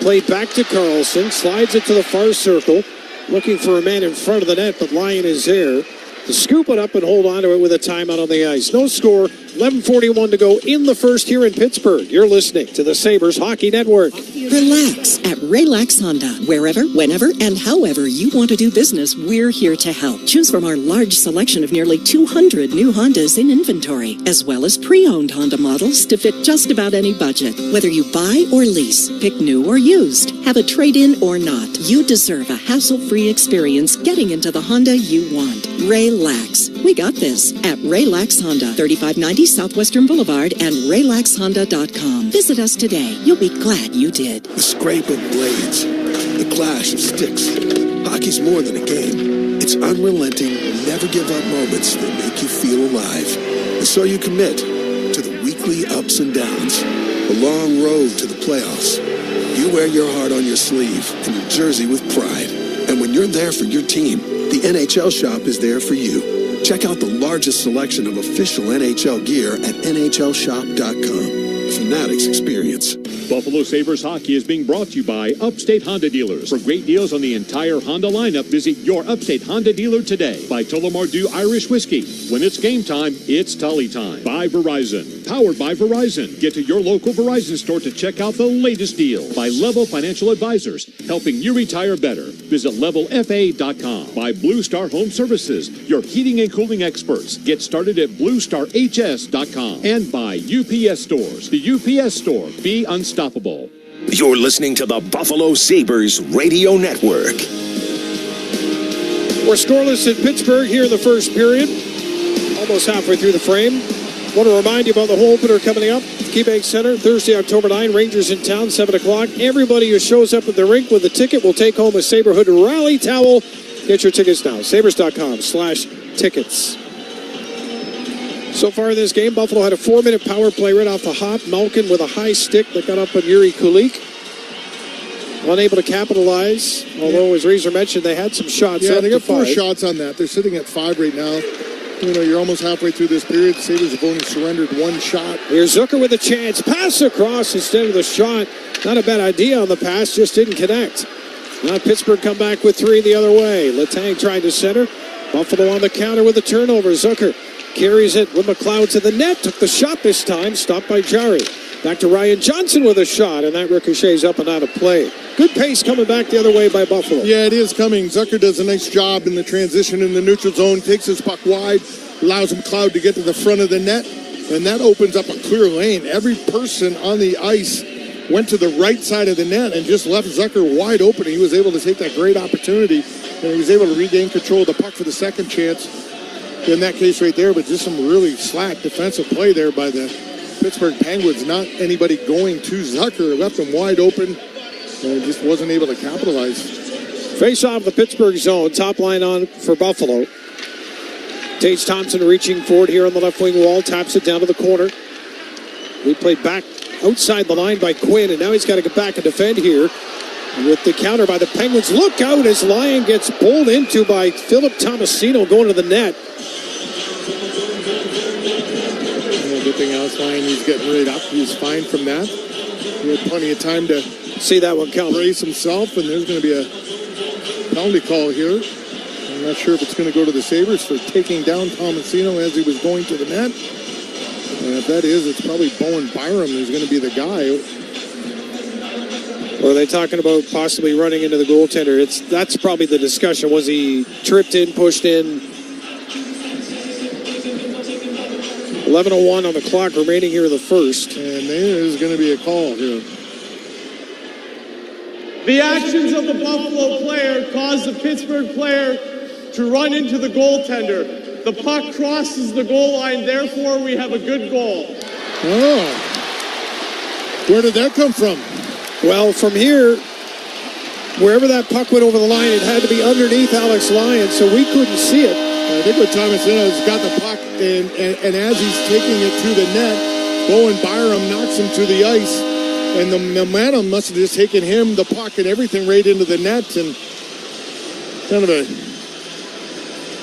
Played back to Carlson. Slides it to the far circle. Looking for a man in front of the net, but Lyon is there to scoop it up and hold on to it with a timeout on the ice. No score. 11:41 to go in the first here in Pittsburgh. You're listening to the Sabres Hockey Network. Relax at Relax Honda. Wherever, whenever, and however you want to do business, we're here to help. Choose from our large selection of nearly 200 new Hondas in inventory, as well as pre-owned Honda models to fit just about any budget. Whether you buy or lease, pick new or used, have a trade-in or not, you deserve a hassle-free experience getting into the Honda you want. Relax. We got this at Relax Honda, 3590 Southwestern Boulevard and RelaxHonda.com. Visit us today. You'll be glad you did. The scrape of blades, the clash of sticks. Hockey's more than a game. It's unrelenting, never give up moments that make you feel alive. And so you commit to the weekly ups and downs, the long road to the playoffs. You wear your heart on your sleeve and your jersey with pride. And when you're there for your team, the NHL Shop is there for you. Check out the largest selection of official NHL gear at NHLShop.com. Fanatics experience. Buffalo Sabres hockey is being brought to you by Upstate Honda Dealers. For great deals on the entire Honda lineup, visit your Upstate Honda dealer today. By Tullamore Dew Irish Whiskey. When it's game time, it's Tully time. By Verizon. Powered by Verizon. Get to your local Verizon store to check out the latest deal. By Level Financial Advisors. Helping you retire better. Visit levelfa.com. By Blue Star Home Services. Your heating and cooling experts. Get started at bluestarhs.com. And by UPS Stores. The UPS Store. Be unstoppable. You're listening to the Buffalo Sabres Radio Network. We're scoreless in Pittsburgh here in the first period. Almost halfway through the frame. Want to remind you about the home opener coming up. KeyBank Center, Thursday, October 9. Rangers in town, 7 o'clock. Everybody who shows up at the rink with a ticket will take home a Saberhood rally towel. Get your tickets now. Sabres.com/tickets. So far in this game, Buffalo had a 4-minute power play right off the hop. Malkin with a high stick that got up on Yuri Kulik. Unable to capitalize, although, as Razor mentioned, they had some shots. Yeah, they got 4 5 shots on that. They're sitting at 5 right now. You know, you're almost halfway through this period. The Sabres have only surrendered 1 shot. Here's Zucker with a chance. Pass across instead of the shot. Not a bad idea on the pass, just didn't connect. Now Pittsburgh come back with 3 the other way. Letang tried to center. Buffalo on the counter with a turnover. Zucker carries it with McLeod to the net. Took the shot this time. Stopped by Jari. Back to Ryan Johnson with a shot, and that ricochets up and out of play. Good pace coming back the other way by Buffalo. Yeah, it is coming. Zucker does a nice job in the transition in the neutral zone. Takes his puck wide. Allows McLeod to get to the front of the net. And that opens up a clear lane. Every person on the ice went to the right side of the net and just left Zucker wide open. He was able to take that great opportunity. And he was able to regain control of the puck for the second chance. In that case right there, but just some really slack defensive play there by the Pittsburgh Penguins. Not anybody going to Zucker. Left him wide open and just wasn't able to capitalize. Face off the Pittsburgh zone. Top line on for Buffalo. Tage Thompson reaching forward here on the left wing wall. Taps it down to the corner. We played back outside the line by Quinn, and now he's got to get back and defend here with the counter by the Penguins. Look out as Lyon gets bowled into by Philip Tomasino going to the net. Good thing Alex Lyon, he's getting right up. He was fine from that. He had plenty of time to see that one count. Brace himself, and there's going to be a penalty call here. I'm not sure if it's going to go to the Sabres for taking down Tomasino as he was going to the net. And if that is, it's probably Bowen Byram who's going to be the guy. Or are they talking about possibly running into the goaltender? That's probably the discussion. Was he tripped in, pushed in? 11:01 on the clock remaining here in the first. And there is going to be a call here. The actions of the Buffalo player caused the Pittsburgh player to run into the goaltender. The puck crosses the goal line, therefore we have a good goal. Oh. Where did that come from? Well, from here, wherever that puck went over the line, it had to be underneath Alex Lyon, so we couldn't see it. I think when Tomasino's got the puck, and as he's taking it to the net, Bowen Byram knocks him to the ice, and the momentum must have just taken him, the puck, and everything right into the net, and kind of a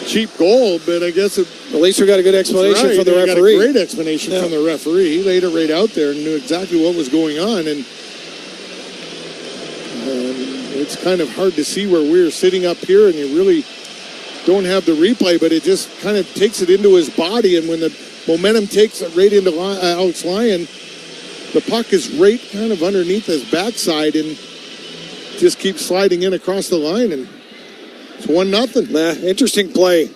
cheap goal, but I guess at least we got a good explanation from the referee. Got a great explanation from the referee. He laid it right out there and knew exactly what was going on, and it's kind of hard to see where we're sitting up here, and you really don't have the replay, but it just kind of takes it into his body, and when the momentum takes it right into Alex Lyon, the puck is right kind of underneath his backside and just keeps sliding in across the line, and it's 1-0. Interesting play.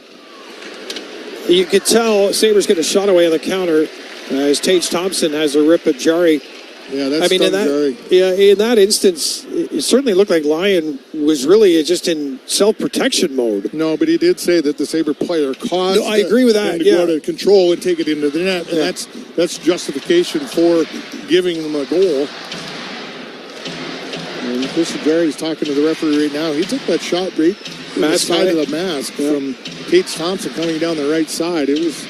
You could tell Sabres get a shot away on the counter as Tage Thompson has a rip at Jarry. Yeah, that's in that instance, it certainly looked like Lyon was really just in self-protection mode. No, but he did say that the Sabre player caused I agree with that. him to go out of control and take it into the net, and that's justification for giving them a goal. And Christian Jarry's talking to the referee right now. He took that shot right from the side of the mask from Tage Thompson coming down the right side. It was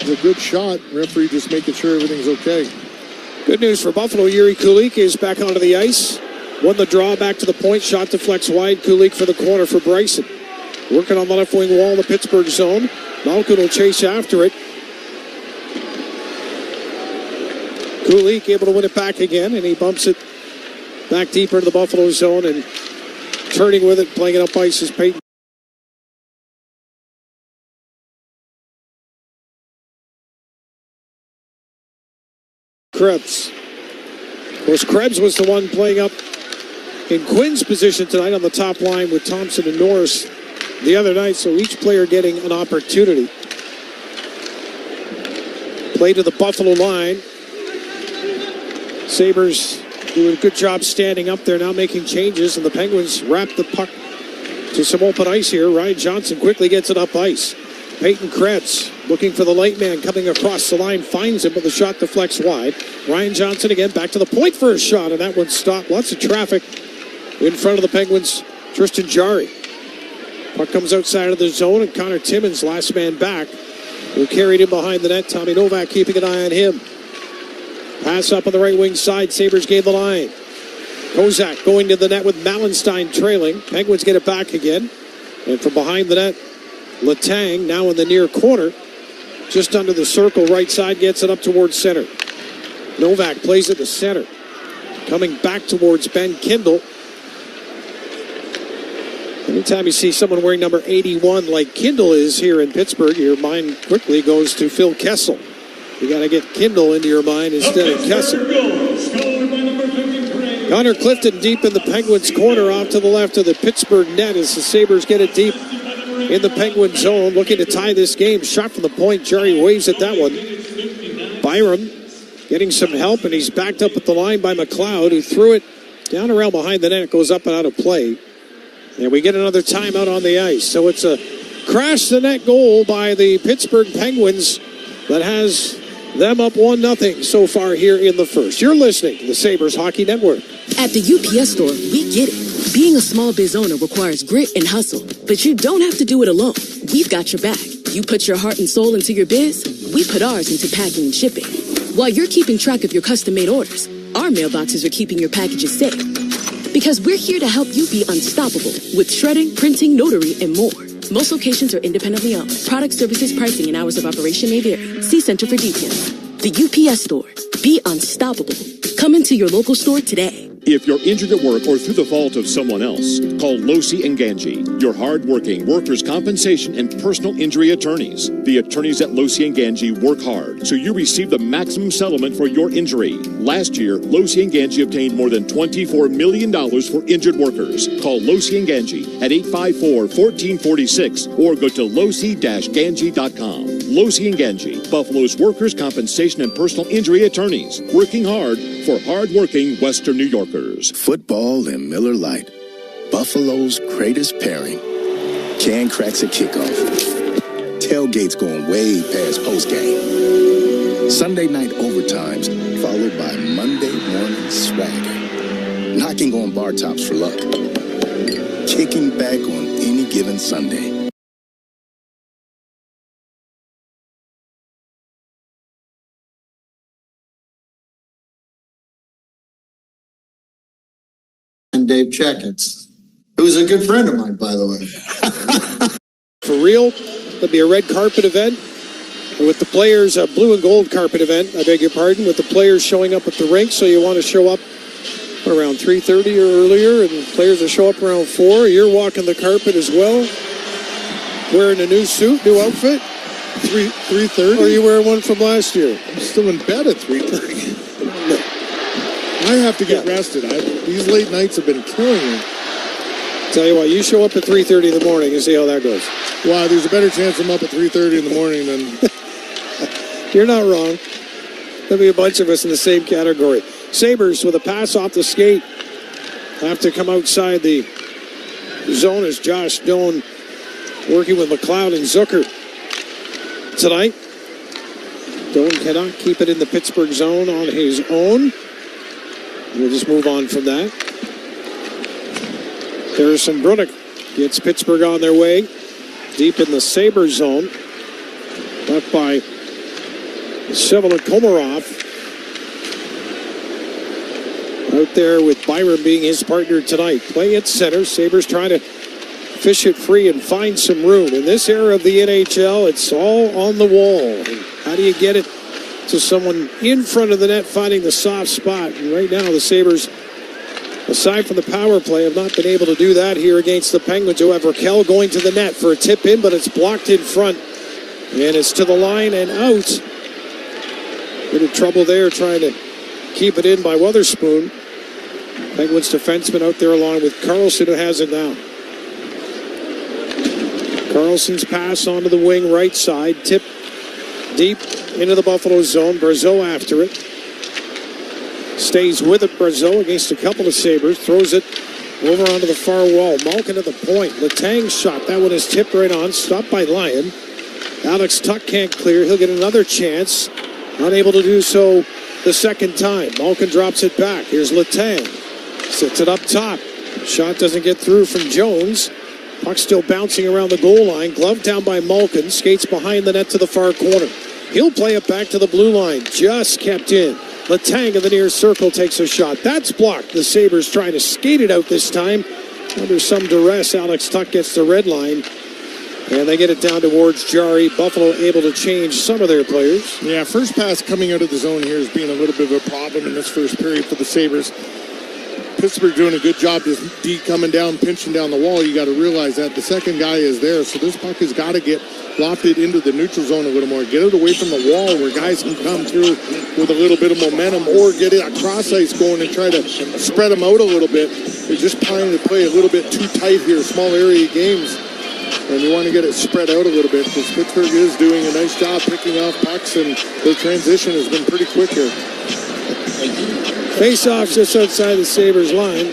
a good shot. Referee just making sure everything's okay. Good news for Buffalo. Yuri Kulik is back onto the ice. Won the draw back to the point. Shot deflects wide. Kulik for the corner for Bryson. Working on the left wing wall in the Pittsburgh zone. Malkin will chase after it. Kulik able to win it back again, and he bumps it back deeper into the Buffalo zone, and turning with it, playing it up ice is Peyton. Krebs. Of course, Krebs was the one playing up in Quinn's position tonight on the top line with Thompson and Norris the other night, so each player getting an opportunity. Play to the Buffalo line. Sabres doing a good job standing up there, now making changes, and the Penguins wrap the puck to some open ice here. Ryan Johnson quickly gets it up ice. Peyton Krebs looking for the light man coming across the line, finds him, but the shot deflects wide. Ryan Johnson again back to the point for a shot, and that one stopped. Lots of traffic in front of the Penguins. Tristan Jarry. Puck comes outside of the zone, and Connor Timmins, last man back, who carried him behind the net. Tommy Novak keeping an eye on him. Pass up on the right wing side. Sabres gain the line. Kozak going to the net with Malenstein trailing. Penguins get it back again. And from behind the net, Letang now in the near corner. Just under the circle, right side, gets it up towards center. Novak plays it to center. Coming back towards Ben Kindle. Anytime you see someone wearing number 81 like Kindle is here in Pittsburgh, your mind quickly goes to Phil Kessel. You got to get Kindle into your mind instead of Kessel. Connor Clifton deep in the Penguins' corner off to the left of the Pittsburgh net as the Sabres get it deep in the Penguin zone, looking to tie this game. Shot from the point. Jerry waves at that one. Byram getting some help, and he's backed up at the line by McLeod, who threw it down around behind the net. It goes up and out of play. And we get another timeout on the ice. So it's a crash the net goal by the Pittsburgh Penguins that has them up 1-0 so far here in the first. You're listening to the Sabres Hockey Network. At the UPS store, we get it. Being a small biz owner requires grit and hustle, but you don't have to do it alone. We've got your back. You put your heart and soul into your biz, we put ours into packing and shipping. While you're keeping track of your custom-made orders, our mailboxes are keeping your packages safe. Because we're here to help you be unstoppable with shredding, printing, notary, and more. Most locations are independently owned. Product, services, pricing, and hours of operation may vary. See Center for details. The UPS Store. Be unstoppable. Come into your local store today. If you're injured at work or through the fault of someone else, call Losi and Ganji, your hard-working workers' compensation and personal injury attorneys. The attorneys at Losi and Ganji work hard, so you receive the maximum settlement for your injury. Last year, Losi and Ganji obtained more than $24 million for injured workers. Call Losi and Ganji at 854-1446 or go to losi-ganji.com. Losi and Ganji, Buffalo's workers' compensation and personal injury attorneys, working hard for hard-working Western New Yorkers. Football and Miller Lite. Buffalo's greatest pairing. Can cracks at kickoff. Tailgates going way past postgame. Sunday night overtimes, followed by Monday morning swagger. Knocking on bar tops for luck. Kicking back on any given Sunday. And Dave Checkets, who's a good friend of mine, by the way. For real, there'll be a red carpet event. And with the players, a blue and gold carpet event, I beg your pardon, with the players showing up at the rink. So you want to show up around 3:30 or earlier, and players will show up around 4. You're walking the carpet as well, wearing a new suit, new outfit. 3:30? Or are you wearing one from last year? I'm still in bed at 3:30. I have to get rested. These late nights have been killing me. Tell you what, you show up at 3:30 in the morning and see how that goes. Wow, there's a better chance I'm up at 3:30 in the morning than... You're not wrong. There'll be a bunch of us in the same category. Sabres with a pass off the skate. Have to come outside the zone as Josh Doan working with McLeod and Zucker tonight. Doan cannot keep it in the Pittsburgh zone on his own. We'll just move on from that. Harrison Brunick gets Pittsburgh on their way. Deep in the Sabres zone. Left by Sevilla Komarov. Out there with Byram being his partner tonight. Play at center. Sabres trying to fish it free and find some room. In this era of the NHL, it's all on the wall. How do you get it to someone in front of the net finding the soft spot? And right now the Sabres, aside from the power play, have not been able to do that here against the Penguins, who have Raquel going to the net for a tip in, but it's blocked in front. And it's to the line and out. Bit of trouble there trying to keep it in by Weatherspoon. Penguins defenseman out there along with Carlson, who has it now. Carlson's pass onto the wing right side, tip deep into the Buffalo zone. Brazeau after it. Stays with it, Brazeau, against a couple of Sabres. Throws it over onto the far wall. Malkin at the point. Letang's shot. That one is tipped right on. Stopped by Lyon. Alex Tuck can't clear. He'll get another chance. Unable to do so the second time. Malkin drops it back. Here's Letang. Sets it up top. Shot doesn't get through from Jones. Puck still bouncing around the goal line. Glove down by Malkin. Skates behind the net to the far corner. He'll play it back to the blue line. Just kept in. Letang in the near circle takes a shot. That's blocked. The Sabres trying to skate it out this time. Under some duress, Alex Tuck gets the red line. And they get it down towards Jari. Buffalo able to change some of their players. Yeah, first pass coming out of the zone here has been a little bit of a problem in this first period for the Sabres. Pittsburgh doing a good job just coming down, pinching down the wall. You got to realize that the second guy is there, so this puck has got to get lofted into the neutral zone a little more. Get it away from the wall where guys can come through with a little bit of momentum, or get it across ice going and try to spread them out a little bit. They're just trying to play a little bit too tight here, small area games, and you want to get it spread out a little bit because Pittsburgh is doing a nice job picking off pucks, and their transition has been pretty quick here. Face-off just outside the Sabres line.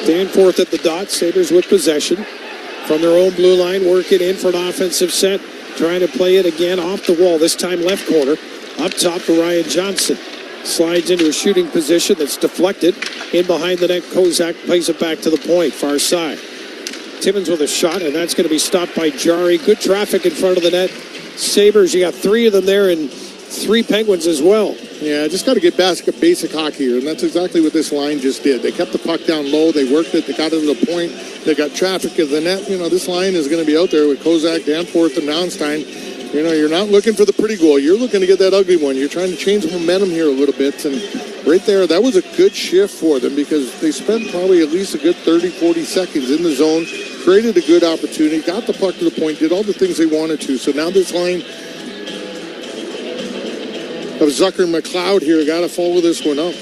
Danforth at the dot. Sabres with possession. From their own blue line, work it in for an offensive set. Trying to play it again off the wall, this time left corner. Up top to Ryan Johnson. Slides into a shooting position that's deflected. In behind the net, Kozak plays it back to the point, far side. Timmins with a shot, and that's going to be stopped by Jari. Good traffic in front of the net. Sabres, you got 3 of them there in 3 Penguins as well. Yeah, just got to get basic hockey here, and that's exactly what this line just did. They kept the puck down low. They worked it. They got it to the point. They got traffic at the net. You know, this line is going to be out there with Kozak, Danforth, and Downstein. You know, you're not looking for the pretty goal. You're looking to get that ugly one. You're trying to change momentum here a little bit. And right there, that was a good shift for them because they spent probably at least a good 30, 40 seconds in the zone, created a good opportunity, got the puck to the point, did all the things they wanted to. So now this line of Zucker and McLeod here got to follow this one up.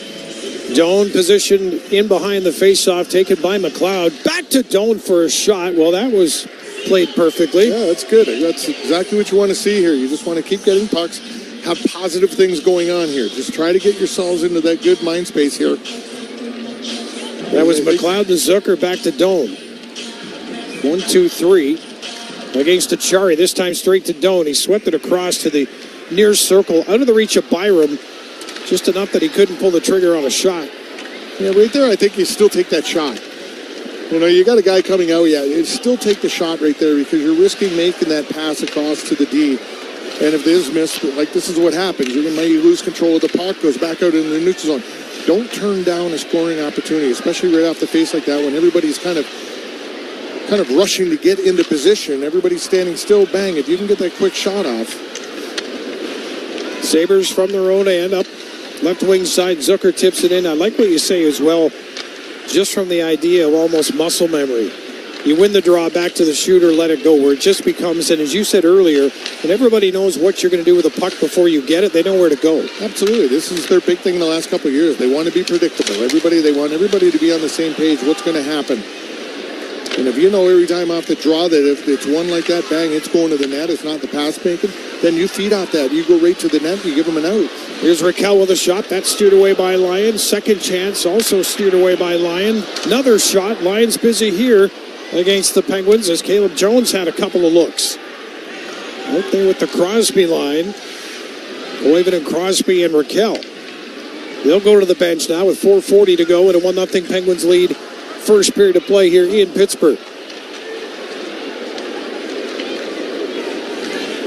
Doan positioned in behind the faceoff, taken by McLeod. Back to Doan for a shot. Well, that was played perfectly. Yeah, that's good. That's exactly what you want to see here. You just want to keep getting pucks, have positive things going on here. Just try to get yourselves into that good mind space here. That was McLeod to Zucker, back to Doan. 1, 2, 3 against Achari. This time straight to Doan. He swept it across to the near circle, out of the reach of Byram. Just enough that he couldn't pull the trigger on a shot. Yeah, right there, I think you still take that shot. You know, you got a guy coming out, you still take the shot right there because you're risking making that pass across to the D. And if it is missed, like this is what happens. You're going to lose control of the puck, goes back out in the neutral zone. Don't turn down a scoring opportunity, especially right off the face like that when everybody's kind of rushing to get into position. Everybody's standing still. Bang, if you can get that quick shot off. Sabres from their own end, up left wing side. Zucker tips it in. I like what you say as well, just from the idea of almost muscle memory. You win the draw, back to the shooter, let it go, where it just becomes, and as you said earlier, when everybody knows what you're going to do with the puck before you get it, they know where to go. Absolutely. This is their big thing in the last couple of years. They want to be predictable. They want everybody to be on the same page. What's going to happen? And if you know every time off the draw that if it's one like that, bang, it's going to the net, it's not the pass making, then you feed off that. You go right to the net, you give them an out. Here's Raquel with a shot. That's steered away by Lyon. Second chance, also steered away by Lyon. Another shot. Lyon's busy here against the Penguins as Caleb Jones had a couple of looks. Out there with the Crosby line. Koivu and Crosby and Raquel. They'll go to the bench now with 4:40 to go and a 1-0 Penguins lead. First period of play here in Pittsburgh.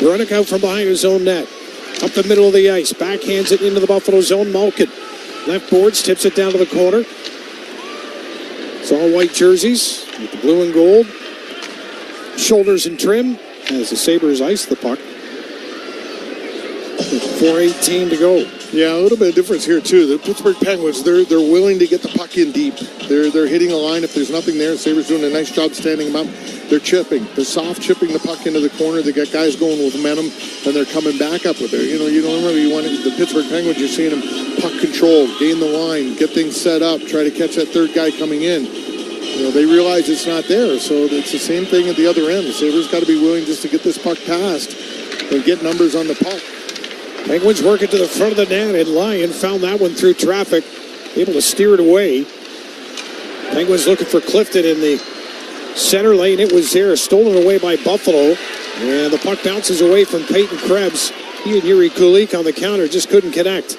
Running out from behind his own net. Up the middle of the ice. Backhands it into the Buffalo zone. Malkin. Left boards. Tips it down to the corner. It's all white jerseys with the blue and gold. Shoulders and trim as the Sabres ice the puck. 4:18 to go. Yeah, a little bit of difference here too. The Pittsburgh Penguins, they're willing to get the puck in deep. They're hitting a line if there's nothing there. Sabres doing a nice job standing them up. They're chipping. They're soft chipping the puck into the corner. They got guys going with momentum, and they're coming back up with it. You know, remember you want the Pittsburgh Penguins. You're seeing them puck control, gain the line, get things set up, try to catch that third guy coming in. You know, they realize it's not there, so it's the same thing at the other end. The Sabres got to be willing just to get this puck past and get numbers on the puck. Penguins working to the front of the net, and Lyon found that one through traffic, able to steer it away. Penguins looking for Clifton in the center lane. It was there, stolen away by Buffalo, and the puck bounces away from Peyton Krebs. He and Yuri Kulik on the counter just couldn't connect.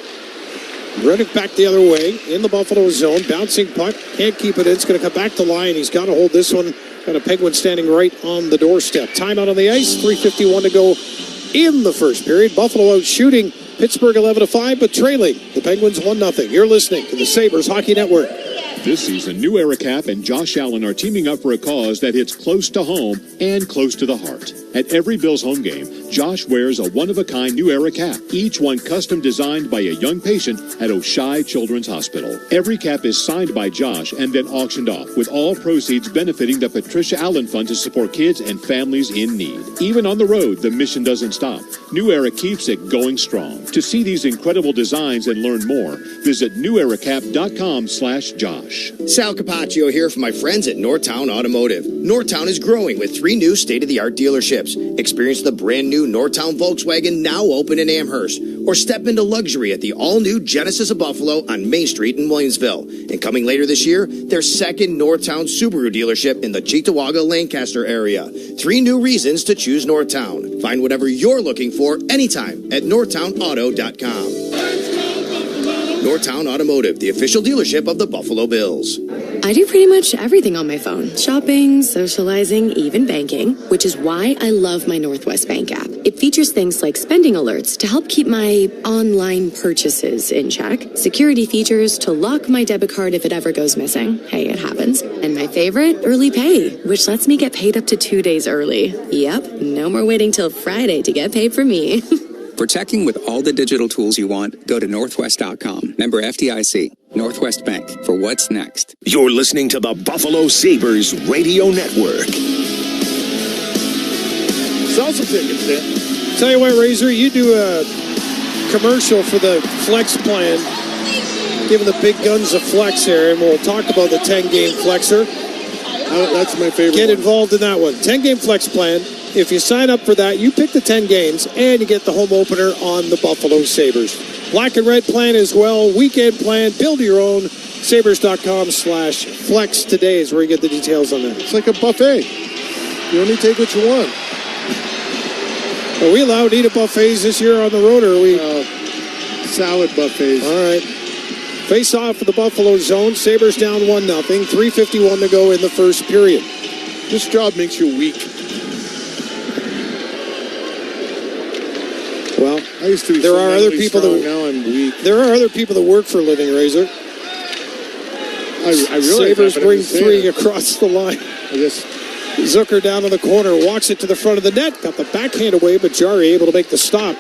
Running back the other way in the Buffalo zone, bouncing puck, can't keep it in. It's going to come back to Lyon. He's got to hold this one. Got a Penguin standing right on the doorstep. Timeout on the ice, 3:51 to go in the first period. Buffalo out shooting Pittsburgh 11-5, but trailing the Penguins 1-0. You're listening to the Sabres Hockey Network. This season, New Era Cap and Josh Allen are teaming up for a cause that hits close to home and close to the heart. At every Bills home game, Josh wears a one-of-a-kind New Era cap, each one custom designed by a young patient at Oshai Children's Hospital. Every cap is signed by Josh and then auctioned off, with all proceeds benefiting the Patricia Allen Fund to support kids and families in need. Even on the road, the mission doesn't stop. New Era keeps it going strong. To see these incredible designs and learn more, visit neweracap.com/Josh. Sal Capaccio here from my friends at Northtown Automotive. Northtown is growing with 3 new state-of-the-art dealerships. Experience the brand new Northtown Volkswagen now open in Amherst, or step into luxury at the all-new Genesis of Buffalo on Main Street in Williamsville. And coming later this year, their second Northtown Subaru dealership in the Cheektowaga-Lancaster area. 3 new reasons to choose Northtown. Find whatever you're looking for anytime at northtownauto.com. Northtown Automotive, the official dealership of the Buffalo Bills. I do pretty much everything on my phone. Shopping, socializing, even banking, which is why I love my Northwest Bank app. It features things like spending alerts to help keep my online purchases in check, security features to lock my debit card if it ever goes missing. Hey, it happens. And my favorite, early pay, which lets me get paid up to 2 days early. Yep, no more waiting till Friday to get paid for me. For checking with all the digital tools you want, go to northwest.com. Member FDIC. Northwest Bank. For what's next. You're listening to the Buffalo Sabres Radio Network. Sell some tickets, Dan. Tell you what, Razor, you do a commercial for the Flex plan, giving the big guns a flex here, and we'll talk about the 10-game flexer. That's my favorite. Get involved in that one. 10-game flex plan. If you sign up for that, you pick the 10 games, and you get the home opener on the Buffalo Sabres. Black and red plan as well. Weekend plan. Build your own. Sabres.com/flex today is where you get the details on that. It's like a buffet. You only take what you want. Are we allowed to eat at buffets this year on the road, or are we? Salad buffets. All right. Face off for the Buffalo zone. Sabres down 1-0. 3:51 to go in the first period. This job makes you weak. Well, I used to be there are other people strong, that now I'm weak. There are other people that work for a living, Razor. I realize Sabres that, but bring I'm saying 3 it. across the line. Zucker down in the corner, walks it to the front of the net, got the backhand away, but Jari able to make the stop.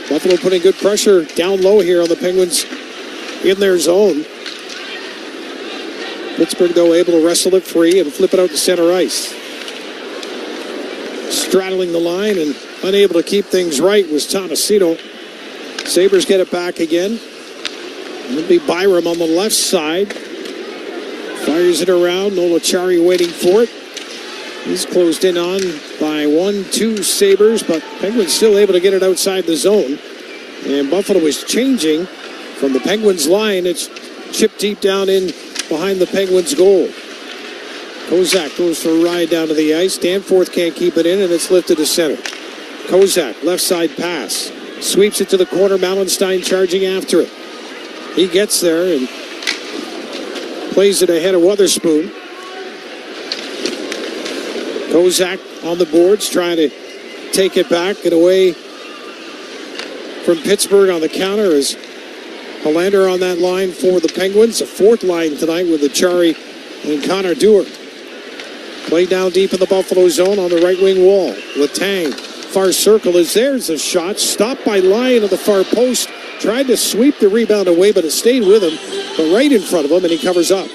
Buffalo putting good pressure down low here on the Penguins in their zone. Pittsburgh, though, able to wrestle it free and flip it out to center ice. Straddling the line and unable to keep things right was Tomasino. Sabres get it back again. It'll be Byram on the left side. Fires it around. Nola Chari waiting for it. He's closed in on by 1-2 Sabres, but Penguins still able to get it outside the zone. And Buffalo is changing from the Penguins line. It's chipped deep down in behind the Penguins goal. Kozak goes for a ride down to the ice. Danforth can't keep it in, and it's lifted to center. Kozak, left side pass. Sweeps it to the corner. Mallenstein charging after it. He gets there and plays it ahead of Weatherspoon. Kozak on the boards, trying to take it back and away from Pittsburgh on the counter as Hollander on that line for the Penguins. A fourth line tonight with Achari and Connor Dewar. Play down deep in the Buffalo zone on the right wing wall. Letang, far circle is there's a shot. Stopped by Lyon at the far post. Tried to sweep the rebound away, but it stayed with him. But right in front of him, and he covers up.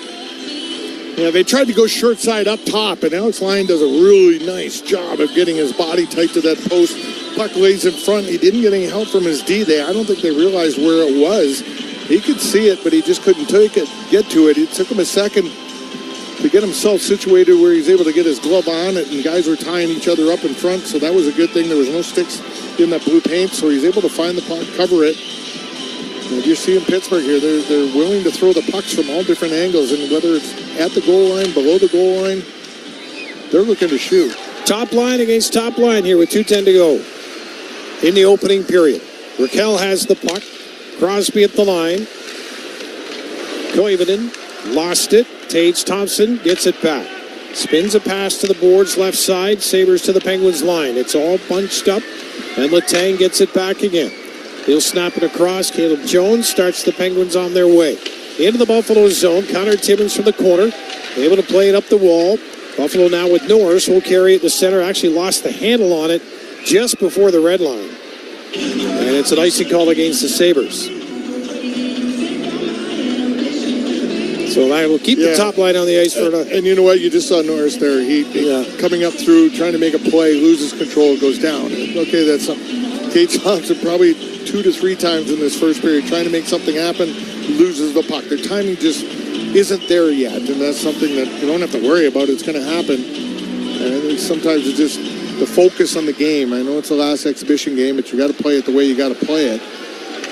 Yeah, they tried to go short side up top, and Alex Lyon does a really nice job of getting his body tight to that post. Puck lays in front. He didn't get any help from his D there. I don't think they realized where it was. He could see it, but he just couldn't get to it. It took him a second to get himself situated where he's able to get his glove on it, and guys were tying each other up in front, so that was a good thing. There was no sticks in that blue paint, so he's able to find the puck, cover it. And you see in Pittsburgh here, they're willing to throw the pucks from all different angles, and whether it's at the goal line, below the goal line, they're looking to shoot. Top line against top line here with 2:10 to go in the opening period. Raquel has the puck. Crosby at the line. Koivunen lost it. Tage Thompson gets it back. Spins a pass to the boards left side. Sabres to the Penguins line. It's all bunched up, and Letang gets it back again. He'll snap it across. Caleb Jones starts the Penguins on their way. Into the Buffalo zone. Connor Timmins from the corner. Able to play it up the wall. Buffalo now with Norris. Will carry it to center. Actually lost the handle on it just before the red line. And it's an icing call against the Sabres. So I will keep the top line on the ice for and you know what? You just saw Norris there. He coming up through, trying to make a play, loses control, goes down. Okay, that's something. Kate Johnson probably 2 to 3 times in this first period trying to make something happen, loses the puck. Their timing just isn't there yet, and that's something that you don't have to worry about. It's going to happen. And I think sometimes it's just the focus on the game. I know it's the last exhibition game, but you got to play it the way you got to play it,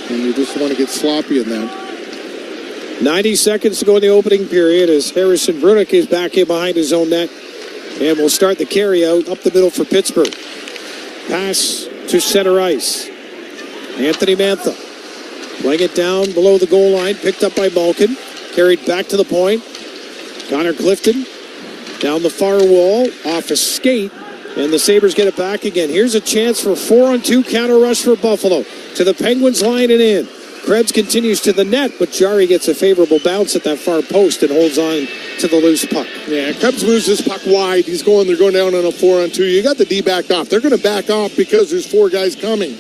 and you just want to get sloppy in that. 90 seconds to go in the opening period as Harrison Brunick is back in behind his own net, and will start the carry out up the middle for Pittsburgh. Pass to center ice. Anthony Mantha playing it down below the goal line, picked up by Malkin, carried back to the point. Connor Clifton down the far wall, off a skate, and the Sabres get it back again. Here's a chance for 4-on-2 counter rush for Buffalo. To the Penguins line and in. Krebs continues to the net, but Jari gets a favorable bounce at that far post and holds on to the loose puck. Yeah, Krebs moves this puck wide. They're going down on a 4-on-2. You got the D backed off. They're going to back off because there's 4 guys coming.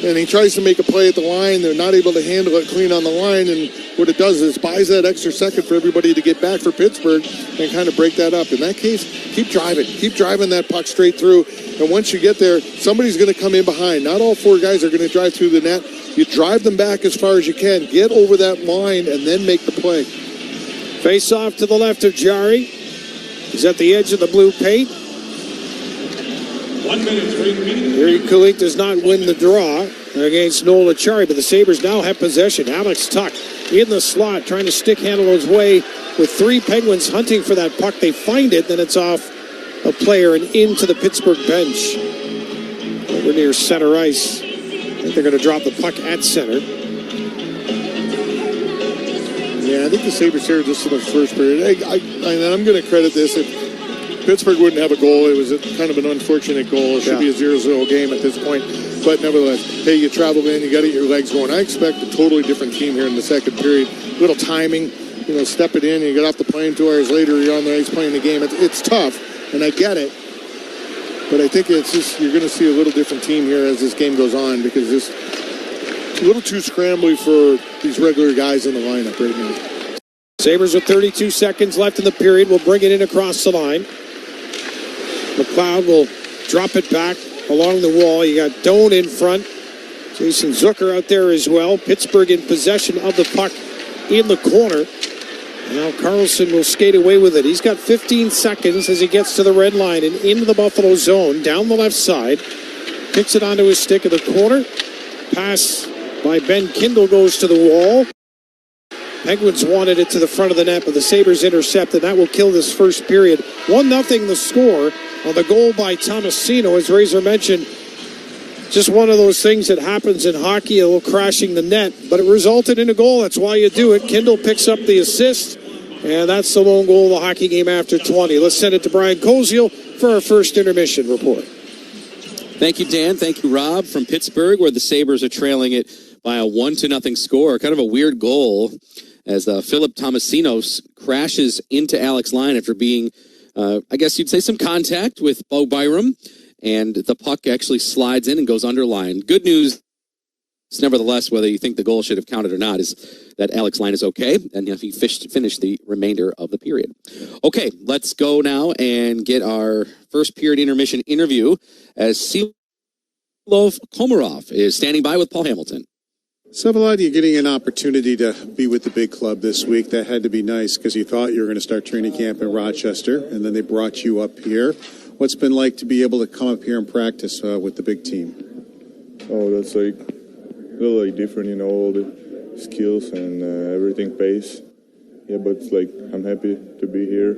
And he tries to make a play at the line. They're not able to handle it clean on the line. And what it does is buys that extra second for everybody to get back for Pittsburgh and kind of break that up. In that case, keep driving. Keep driving that puck straight through. And once you get there, somebody's going to come in behind. Not all 4 guys are going to drive through the net. You drive them back as far as you can. Get over that line and then make the play. Face off to the left of Jari. He's at the edge of the blue paint. 1 minute remaining. Yuri Kulik does not win the draw against Noel Acciari, but the Sabres now have possession. Alex Tuck in the slot, trying to stick handle his way with 3 Penguins hunting for that puck. They find it, then it's off a player and into the Pittsburgh bench. Over near center ice. I think they're going to drop the puck at center. Yeah, I think the Sabres here just in the first period. I'm going to credit this. If Pittsburgh wouldn't have a goal, it was kind of an unfortunate goal. It should be a 0-0 game at this point. But nevertheless, hey, you traveled in, you got to get your legs going. I expect a totally different team here in the second period. Little timing, step it in, you get off the plane 2 hours later, you're on the ice playing the game. It's tough, and I get it. But I think it's just you're going to see a little different team here as this game goes on because it's a little too scrambly for these regular guys in the lineup right now. Sabres with 32 seconds left in the period will bring it in across the line. McLeod will drop it back along the wall. You got Doan in front. Jason Zucker out there as well. Pittsburgh in possession of the puck in the corner. Now Carlson will skate away with it. He's got 15 seconds as he gets to the red line and into the Buffalo zone, down the left side. Kicks it onto his stick in the corner. Pass by Ben Kindle goes to the wall. Penguins wanted it to the front of the net, but the Sabres intercept, and that will kill this first period. 1-0 the score on the goal by Tomasino. As Razor mentioned, just one of those things that happens in hockey, a little crashing the net, but it resulted in a goal. That's why you do it. Kindle picks up the assist, and that's the lone goal of the hockey game after 20. Let's send it to Brian Koziel for our first intermission report. Thank you, Dan. Thank you, Rob, from Pittsburgh, where the Sabres are trailing it by a 1-0 score. Kind of a weird goal as Philip Tomasino crashes into Alex Line after being, I guess you'd say, some contact with Bo Byram, and the puck actually slides in and goes underline. Good news, nevertheless, whether you think the goal should have counted or not, is that Alex Line is okay, and he finished the remainder of the period. Okay, let's go now and get our first period intermission interview as Silov Komarov is standing by with Paul Hamilton. Savalad, you're getting an opportunity to be with the big club this week. That had to be nice because you thought you were going to start training camp in Rochester, and then they brought you up here. What's been like to be able to come up here and practice with the big team? Oh, that's like a little different, all the skills and everything pace. Yeah, but it's like I'm happy to be here,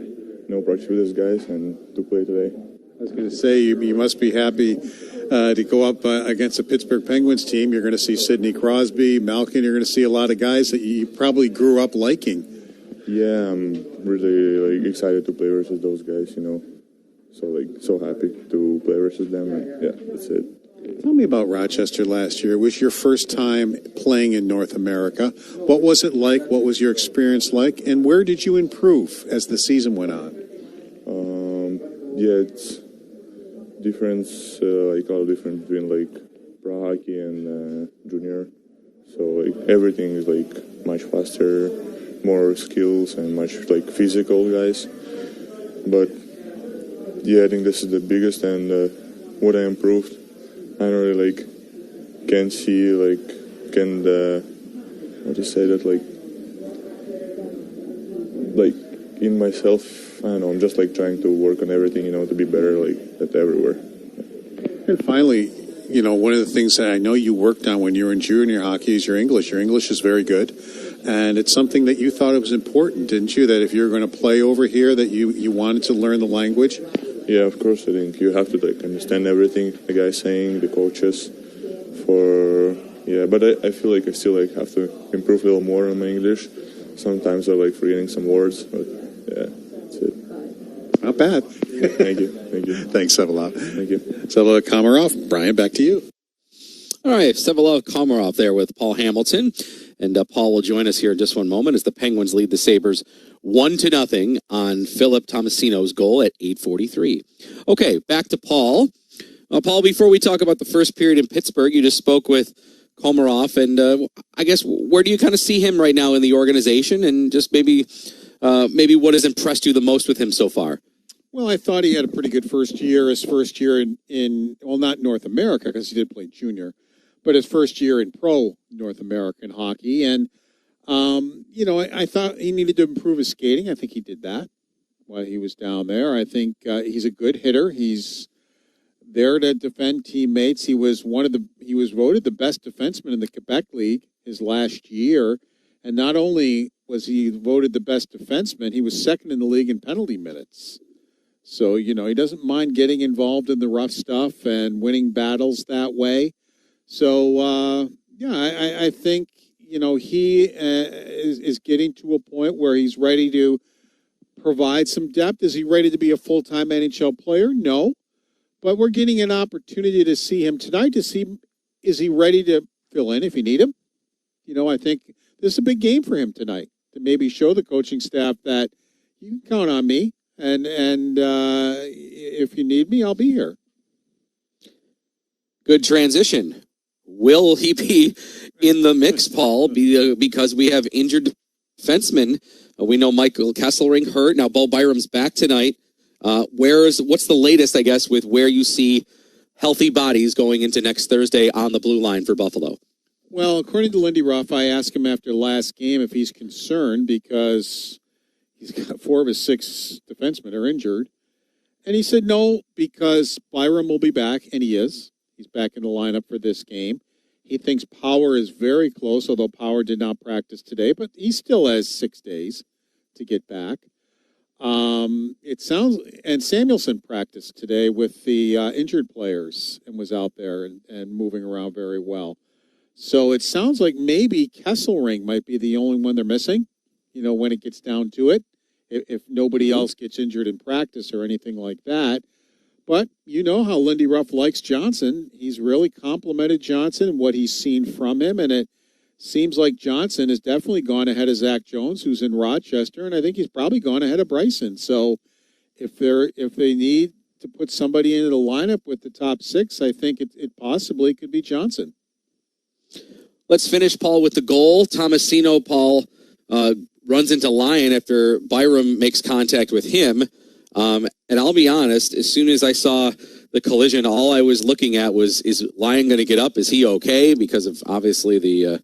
practice with these guys and to play today. I was going to say, you must be happy to go up against the Pittsburgh Penguins team. You're going to see Sidney Crosby, Malkin. You're going to see a lot of guys that you probably grew up liking. Yeah, I'm really excited to play versus those guys, So happy to play versus them. And, yeah, that's it. Tell me about Rochester last year. It was your first time playing in North America. What was it like? What was your experience like? And where did you improve as the season went on? Yeah, it's difference, all different between pro hockey and junior. So everything is much faster, more skills and much physical guys. But yeah, I think this is the biggest and what I improved. I don't really can see in myself. I don't know, I'm just trying to work on everything, to be better at everywhere. And finally, one of the things that I know you worked on when you were in junior hockey is your English. Your English is very good, and it's something that you thought it was important, didn't you? That if you're going to play over here, that you wanted to learn the language. Yeah, of course. I think you have to understand everything the guy's saying, the coaches. But I feel I still have to improve a little more on my English. Sometimes I forgetting some words, but yeah. That's it. Not bad. Thank you. Thank you. Thanks, Sevalov. Thank you. Sevalov Komarov. Brian, back to you. All right, Sevalov Komarov there with Paul Hamilton. And Paul will join us here in just one moment as the Penguins lead the Sabres 1-0 on Philip Tomasino's goal at 8:43. Okay, back to Paul. Paul, before we talk about the first period in Pittsburgh, you just spoke with Komarov, and I guess where do you kind of see him right now in the organization, and just maybe what has impressed you the most with him so far? Well, I thought he had a pretty good first year. His first year in not North America, because he did play junior, but his first year in pro North American hockey. And, I thought he needed to improve his skating. I think he did that while he was down there. I think he's a good hitter. He's there to defend teammates. He was voted the best defenseman in the Quebec League his last year. And not only was he voted the best defenseman, he was second in the league in penalty minutes. So, he doesn't mind getting involved in the rough stuff and winning battles that way. So, I think, he is getting to a point where he's ready to provide some depth. Is he ready to be a full-time NHL player? No. But we're getting an opportunity to see him tonight, to see, is he ready to fill in if you need him? I think this is a big game for him tonight, to maybe show the coaching staff that you can count on me. And if you need me, I'll be here. Good transition. Will he be in the mix, Paul? Because we have injured defensemen. We know Michael Kesselring hurt. Now Bo Byram's back tonight. What's the latest, I guess, with where you see healthy bodies going into next Thursday on the blue line for Buffalo? Well, according to Lindy Ruff, I asked him after last game if he's concerned because he's got 4 of his 6 defensemen are injured. And he said no, because Byram will be back, and he is. He's back in the lineup for this game. He thinks Power is very close, although Power did not practice today, but he still has 6 days to get back. And Samuelson practiced today with the injured players and was out there and moving around very well. So it sounds like maybe Kesselring might be the only one they're missing, when it gets down to it, if nobody else gets injured in practice or anything like that. But you know how Lindy Ruff likes Johnson. He's really complimented Johnson and what he's seen from him, and it seems like Johnson has definitely gone ahead of Zach Jones, who's in Rochester, and I think he's probably gone ahead of Bryson. So if they need to put somebody into the lineup with the top 6, I think it possibly could be Johnson. Let's finish, Paul, with the goal. Tomasino, Paul, runs into Lyon after Byram makes contact with him. And I'll be honest, as soon as I saw the collision, all I was looking at was, is Lyon going to get up? Is he okay? Because of, obviously, the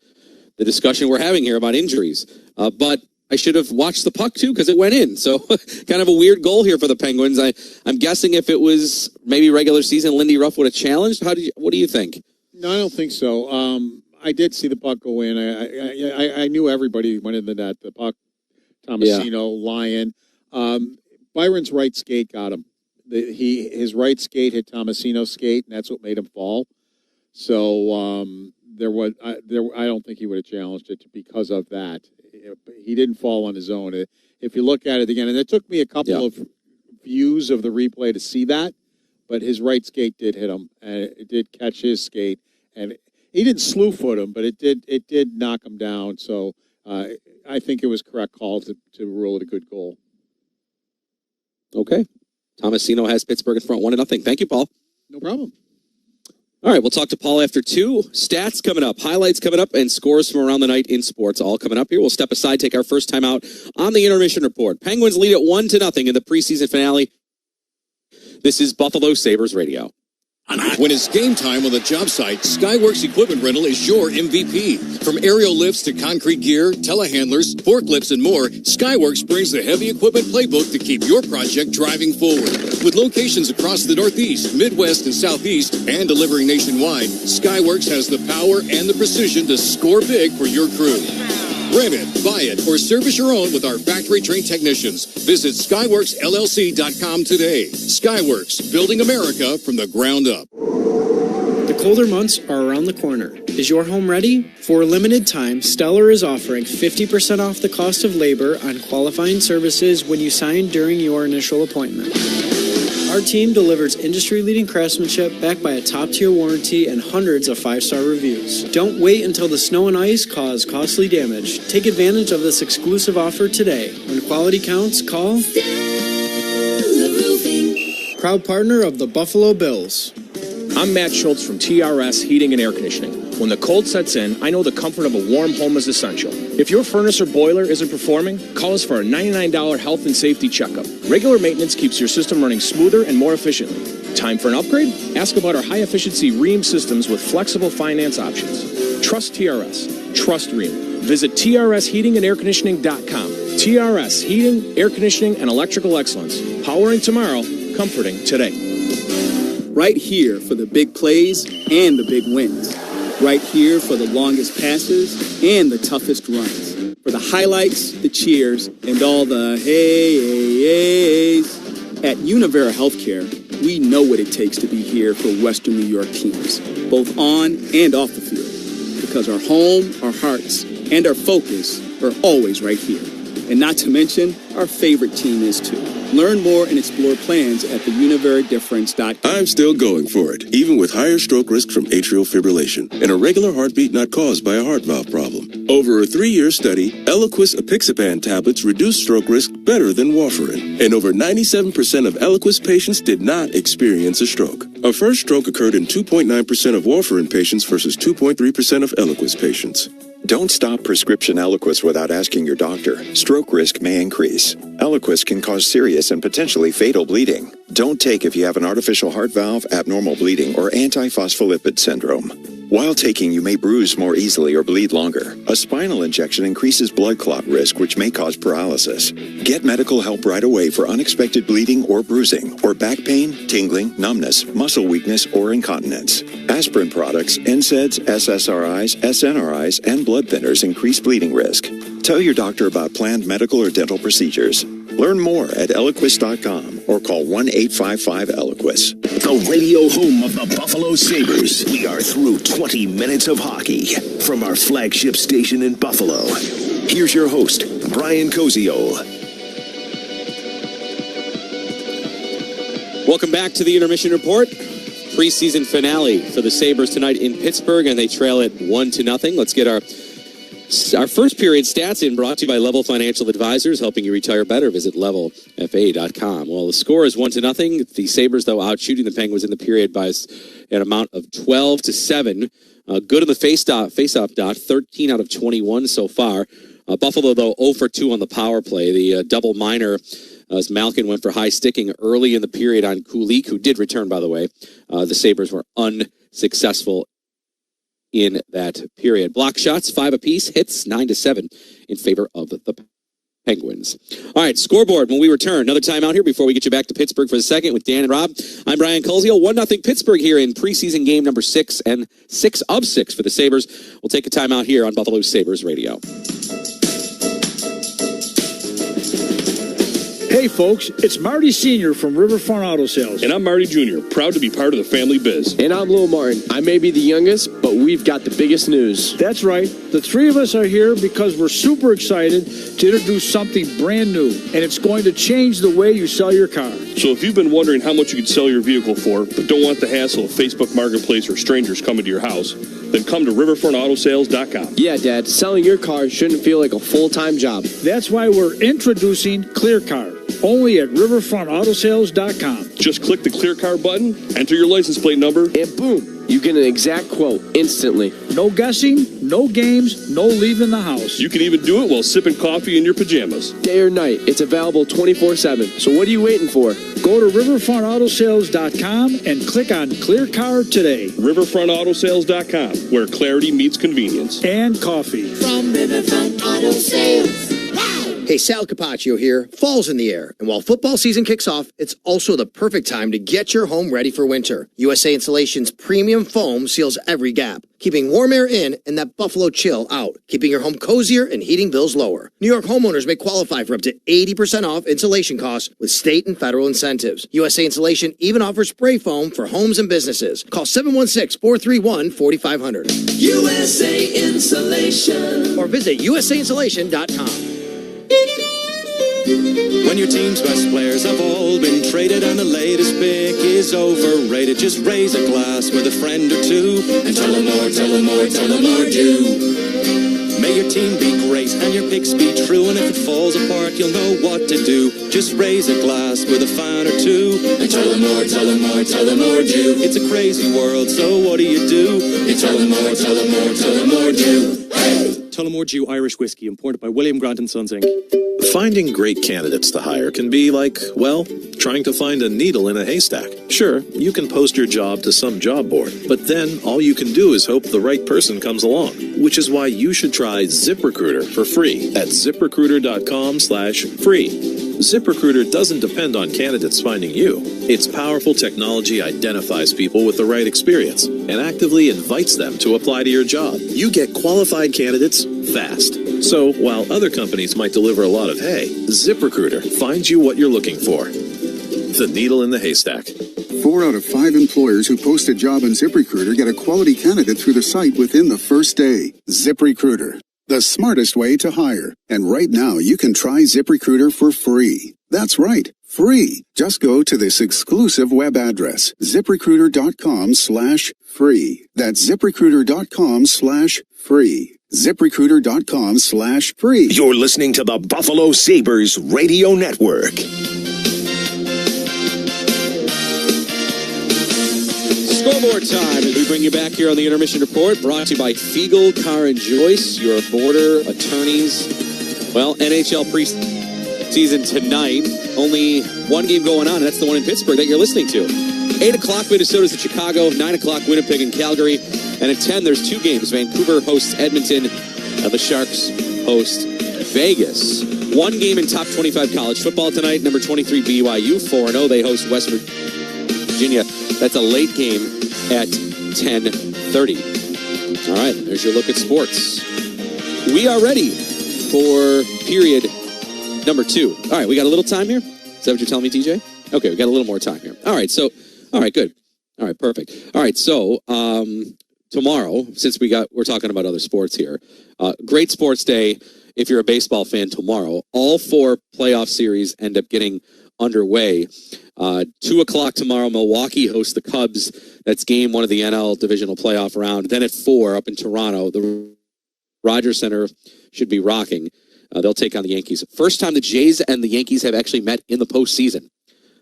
discussion we're having here about injuries. But I should have watched the puck, too, because it went in. So kind of a weird goal here for the Penguins. I'm guessing if it was maybe regular season, Lindy Ruff would have challenged. What do you think? No, I don't think so. I did see the puck go in. I knew everybody went in the net. The puck, Tomasino, Lyon. Byron's right skate got him. His right skate hit Tomasino's skate, and that's what made him fall. So I don't think he would have challenged it because of that. He didn't fall on his own. If you look at it again, and it took me a couple of views of the replay to see that, but his right skate did hit him, and it did catch his skate, and he didn't slew foot him, but it did knock him down. So I think it was correct call to rule it a good goal. Okay. Tomasino has Pittsburgh in front 1-0. Thank you, Paul. No problem. All right, we'll talk to Paul after 2. Stats coming up, highlights coming up, and scores from around the night in sports all coming up here. We'll step aside, take our first time out on the intermission report. Penguins lead at 1-0 in the preseason finale. This is Buffalo Sabres Radio. When it's game time on the job site, Skyworks Equipment Rental is your MVP. From aerial lifts to concrete gear, telehandlers, forklifts, and more, Skyworks brings the heavy equipment playbook to keep your project driving forward. With locations across the Northeast, Midwest, and Southeast, and delivering nationwide, Skyworks has the power and the precision to score big for your crew. Rent it, buy it, or service your own with our factory-trained technicians. Visit SkyworksLLC.com today. Skyworks, building America from the ground up. The colder months are around the corner. Is your home ready? For a limited time, Stellar is offering 50% off the cost of labor on qualifying services when you sign during your initial appointment. Our team delivers industry-leading craftsmanship backed by a top-tier warranty and hundreds of 5-star reviews. Don't wait until the snow and ice cause costly damage. Take advantage of this exclusive offer today. When quality counts, call Stellar Roofing. Proud partner of the Buffalo Bills. I'm Matt Schultz from TRS Heating and Air Conditioning. When the cold sets in, I know the comfort of a warm home is essential. If your furnace or boiler isn't performing, call us for a $99 health and safety checkup. Regular maintenance keeps your system running smoother and more efficiently. Time for an upgrade? Ask about our high-efficiency Rheem systems with flexible finance options. Trust TRS. Trust Rheem. Visit TRSHeatingandAirConditioning.com. TRS Heating, Air Conditioning, and Electrical Excellence. Powering tomorrow, comforting today. Right here for the big plays and the big wins. Right here for the longest passes and the toughest runs. For the highlights, the cheers, and all the hey-hey-heys. At Univera Healthcare, we know what it takes to be here for Western New York teams, both on and off the field. Because our home, our hearts, and our focus are always right here. And not to mention, our favorite team is too. Learn more and explore plans at theuniveradifference.com. I'm still going for it, even with higher stroke risk from atrial fibrillation and a regular heartbeat not caused by a heart valve problem. Over a 3-year study, Eliquis apixaban tablets reduced stroke risk better than warfarin. And over 97% of Eliquis patients did not experience a stroke. A first stroke occurred in 2.9% of warfarin patients versus 2.3% of Eliquis patients. Don't stop prescription Eliquis without asking your doctor. Stroke risk may increase. Eliquis can cause serious and potentially fatal bleeding. Don't take if you have an artificial heart valve, abnormal bleeding, or antiphospholipid syndrome. While taking, you may bruise more easily or bleed longer. A spinal injection increases blood clot risk, which may cause paralysis. Get medical help right away for unexpected bleeding or bruising, or back pain, tingling, numbness, muscle weakness, or incontinence. Aspirin products, NSAIDs, SSRIs, SNRIs, and blood thinners increase bleeding risk. Tell your doctor about planned medical or dental procedures. Learn more at Eliquis.com or call 1-855-ELIQUIS. The radio home of the Buffalo Sabres. We are through 20 minutes of hockey from our flagship station in Buffalo. Here's your host, Brian Cozio. Welcome back to the Intermission Report. Preseason finale for the Sabres tonight in Pittsburgh, and they trail it 1-0. Let's get our first period stats in, brought to you by Level Financial Advisors, helping you retire better. Visit levelfa.com. Well, the score is 1-0. The Sabres, though, out shooting the Penguins in the period by an amount of 12-7. Good on the face-off dot, 13 out of 21 so far. Buffalo, though, 0 for 2 on the power play. The double minor as Malkin went for high sticking early in the period on Kulik, who did return, by the way. The Sabres were unsuccessful in that period. Block shots, 5 apiece, hits 9-7 in favor of the Penguins. All right, scoreboard when we return. Another time out here before we get you back to Pittsburgh for the second with Dan and Rob. I'm Brian Colzio. 1-0 Pittsburgh here in preseason game number 6 and 6 of 6 for the Sabres. We'll take a time out here on Buffalo Sabres Radio. Hey folks, it's Marty Sr. from Riverfront Auto Sales. And I'm Marty Jr., proud to be part of the family biz. And I'm Lil Martin. I may be the youngest, but we've got the biggest news. That's right. The three of us are here because we're super excited to introduce something brand new, and it's going to change the way you sell your car. So if you've been wondering how much you could sell your vehicle for, but don't want the hassle of Facebook Marketplace or strangers coming to your house, then come to riverfrontautosales.com. Yeah, Dad, selling your car shouldn't feel like a full-time job. That's why we're introducing Clear Car, only at riverfrontautosales.com. Just click the Clear Car button, enter your license plate number, and boom, you get an exact quote instantly. No guessing, no games, no leaving the house. You can even do it while sipping coffee in your pajamas. Day or night, it's available 24/7. So what are you waiting for? Go to riverfrontautosales.com and click on Clear Car today. riverfrontautosales.com, where clarity meets convenience. And coffee. From Riverfront Auto Sales. Wow! Hey, Sal Capaccio here. Fall's in the air, and while football season kicks off, it's also the perfect time to get your home ready for winter. USA Insulation's premium foam seals every gap, keeping warm air in and that Buffalo chill out, keeping your home cozier and heating bills lower. New York homeowners may qualify for up to 80% off insulation costs with state and federal incentives. USA Insulation even offers spray foam for homes and businesses. Call 716-431-4500. USA Insulation. Or visit usainsulation.com. When your team's best players have all been traded and the latest pick is overrated, just raise a glass with a friend or two and tell them more, tell them more, tell them more do. May your team be great and your picks be true, and if it falls apart, you'll know what to do. Just raise a glass with a fan or two and tell them more, tell them more, tell them more do. It's a crazy world, so what do? You tell them more, tell them more, tell them more do. Hey! Tullamore Dew Irish Whiskey, imported by William Grant & Sons, Inc. Finding great candidates to hire can be like, well, trying to find a needle in a haystack. Sure, you can post your job to some job board, but then all you can do is hope the right person comes along, which is why you should try ZipRecruiter for free at ZipRecruiter.com/free. ZipRecruiter doesn't depend on candidates finding you. Its powerful technology identifies people with the right experience and actively invites them to apply to your job. You get qualified candidates fast. So while other companies might deliver a lot of hay, ZipRecruiter finds you what you're looking for. The needle in the haystack. 4 out of 5 employers who post a job on ZipRecruiter get a quality candidate through the site within the first day. ZipRecruiter, the smartest way to hire. And right now, you can try ZipRecruiter for free. That's right, free. Just go to this exclusive web address, ZipRecruiter.com/free. That's ZipRecruiter.com/free. ZipRecruiter.com/free. You're listening to the Buffalo Sabres Radio Network. Scoreboard time as we bring you back here on the Intermission Report, brought to you by Fiegel, Carr & Joyce, your border attorneys. Well, NHL Preseason tonight. Only one game going on, and that's the one in Pittsburgh that you're listening to. 8 o'clock, Minnesota's at Chicago. 9 o'clock, Winnipeg and Calgary. And at 10, there's 2 games. Vancouver hosts Edmonton. The Sharks host Vegas. 1 game in top 25 college football tonight. Number 23, BYU, 4-0. They host West Virginia. That's a late game at 10:30. All right, there's your look at sports. We are ready for period number 2. All right, we got a little time here? Is that what you're telling me, TJ? Okay, we got a little more time here. All right, good. All right, perfect. All right, so tomorrow, since we're talking about other sports here, great sports day if you're a baseball fan tomorrow. All 4 playoff series end up getting underway. 2 o'clock tomorrow, Milwaukee hosts the Cubs. That's game 1 of the NL Divisional Playoff round. Then at 4 up in Toronto, the Rogers Center should be rocking. They'll take on the Yankees. First time the Jays and the Yankees have actually met in the postseason.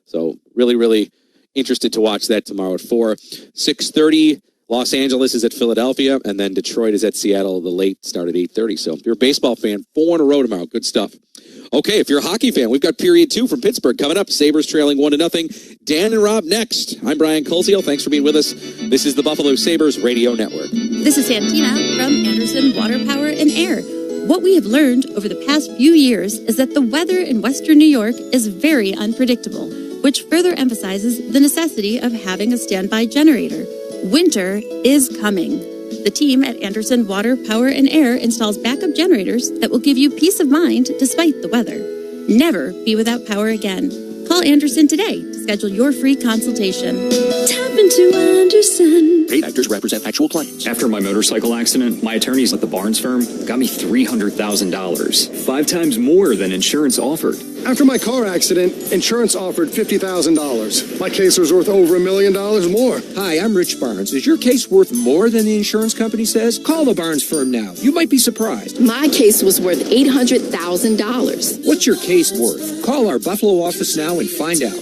So really, really interested to watch that tomorrow at 4. 6:30, Los Angeles is at Philadelphia, and then Detroit is at Seattle. The late start at 8:30. So if you're a baseball fan, 4 in a row tomorrow. Good stuff. Okay, if you're a hockey fan, we've got period 2 from Pittsburgh coming up. Sabres trailing 1-0. Dan and Rob next. I'm Brian Colziel. Thanks for being with us. This is the Buffalo Sabres Radio Network. This is Santina from Anderson Water, Power, and Air. What we have learned over the past few years is that the weather in Western New York is very unpredictable, which further emphasizes the necessity of having a standby generator. Winter is coming. The team at Anderson Water, Power, and Air installs backup generators that will give you peace of mind despite the weather. Never be without power again. Call Anderson today to schedule your free consultation. Tap into Anderson. Paid actors represent actual claims. After my motorcycle accident, my attorneys at the Barnes firm got me $300,000. 5 times more than insurance offered. After my car accident, insurance offered $50,000. My case was worth over $1 million more. Hi, I'm Rich Barnes. Is your case worth more than the insurance company says? Call the Barnes firm now. You might be surprised. My case was worth $800,000. What's your case worth? Call our Buffalo office now and find out.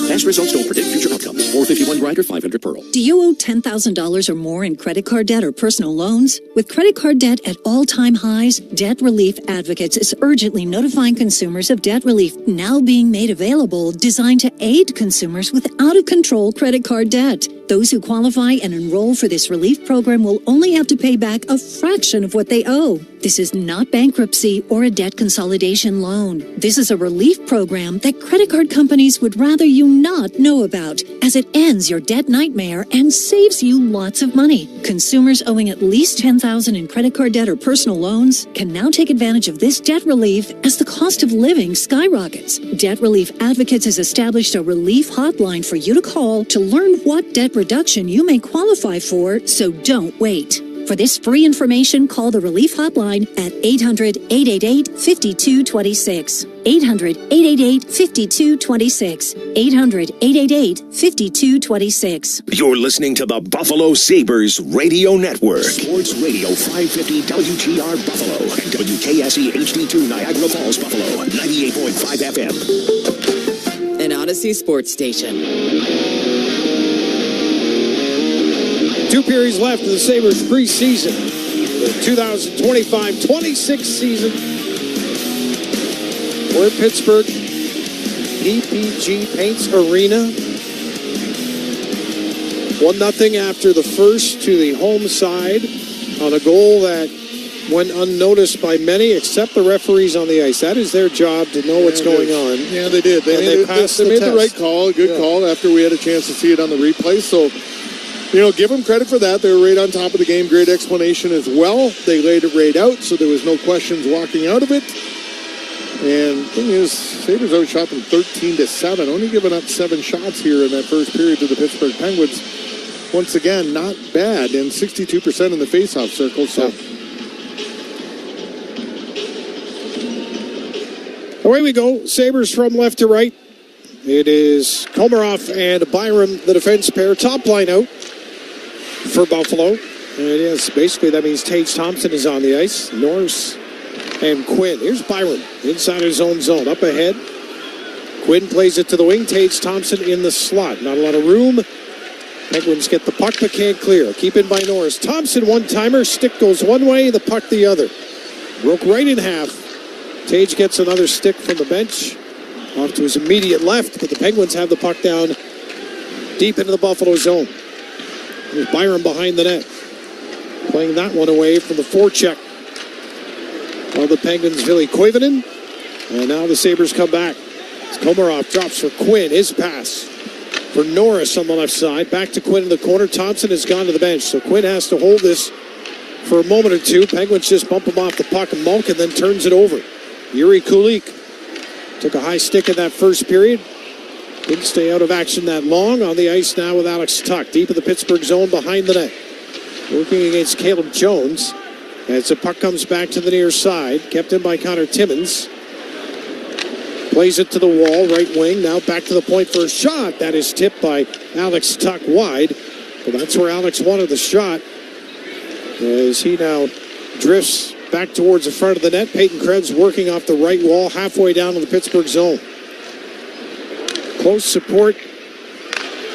Past results don't predict future outcomes. 451 Grinder, 500 Pearl. Do you owe $10,000 or more in credit card debt or personal loans? With credit card debt at all-time highs, Debt Relief Advocates is urgently notifying consumers of debt relief now being made available, designed to aid consumers with out-of-control credit card debt. Those who qualify and enroll for this relief program will only have to pay back a fraction of what they owe. This is not bankruptcy or a debt consolidation loan. This is a relief program that credit card companies would rather you not know about, as it ends your debt nightmare and saves you lots of money. Consumers owing at least $10,000 in credit card debt or personal loans can now take advantage of this debt relief as the cost of living skyrockets. Debt Relief Advocates has established a relief hotline for you to call to learn what debt reduction you may qualify for, so don't wait. For this free information, call the Relief Hotline at 800-888-5226. 800-888-5226. 800-888-5226. You're listening to the Buffalo Sabres Radio Network. Sports Radio 550 WGR Buffalo and WKSE HD2 Niagara Falls, Buffalo, 98.5 FM. An Odyssey sports station. 2 periods left in the Sabres preseason. The 2025-26 season. We're at Pittsburgh. PPG Paints Arena. 1-0 after the first to the home side on a goal that went unnoticed by many except the referees on the ice. That is their job to know what's going on. Yeah, they did. They made the right call, a good call after we had a chance to see it on the replay. So, give them credit for that. They were right on top of the game. Great explanation as well. They laid it right out, so there was no questions walking out of it. And the thing is, Sabres outshot them 13-7, only giving up 7 shots here in that first period to the Pittsburgh Penguins. Once again, not bad, and 62% in the faceoff circle. So away we go. Sabres from left to right. It is Komarov and Byram, the defense pair. Top line out for Buffalo. And yes, basically that means Tage Thompson is on the ice. Norris and Quinn. Here's Byram inside his own zone. Up ahead. Quinn plays it to the wing. Tage Thompson in the slot. Not a lot of room. Penguins get the puck but can't clear. Keep in by Norris. Thompson one-timer. Stick goes one way, the puck the other. Broke right in half. Tage gets another stick from the bench. Off to his immediate left, but the Penguins have the puck down deep into the Buffalo zone. There's Byram behind the net. Playing that one away from the forecheck of the Penguins, Ville Koivunen. And now the Sabres come back. Komarov drops for Quinn. His pass for Norris on the left side. Back to Quinn in the corner. Thompson has gone to the bench, so Quinn has to hold this for a moment or two. Penguins just bump him off the puck, and Malkin then turns it over. Yuri Kulik took a high stick in that first period. Didn't stay out of action that long. On the ice now with Alex Tuck, deep in the Pittsburgh zone behind the net. Working against Caleb Jones. As the puck comes back to the near side, kept in by Connor Timmins. Plays it to the wall, right wing. Now back to the point for a shot. That is tipped by Alex Tuck wide. But that's where Alex wanted the shot. As he now drifts back towards the front of the net. Peyton Krebs working off the right wall, halfway down to the Pittsburgh zone. Close support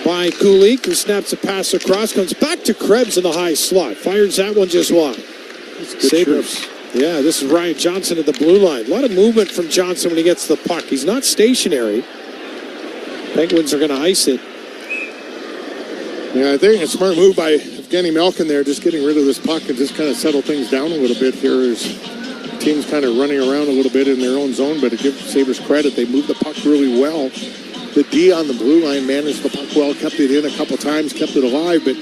by Kulik, who snaps a pass across, comes back to Krebs in the high slot. Fires that one just wide. Sabres. Yeah, this is Ryan Johnson at the blue line. A lot of movement from Johnson when he gets the puck. He's not stationary. Penguins are going to ice it. Yeah, I think it's a smart move by Evgeny Malkin there, just getting rid of this puck and just kind of settle things down a little bit here as the team's kind of running around a little bit in their own zone. But to give Sabres credit, they moved the puck really well. The D on the blue line managed the puck well, kept it in a couple times, kept it alive, but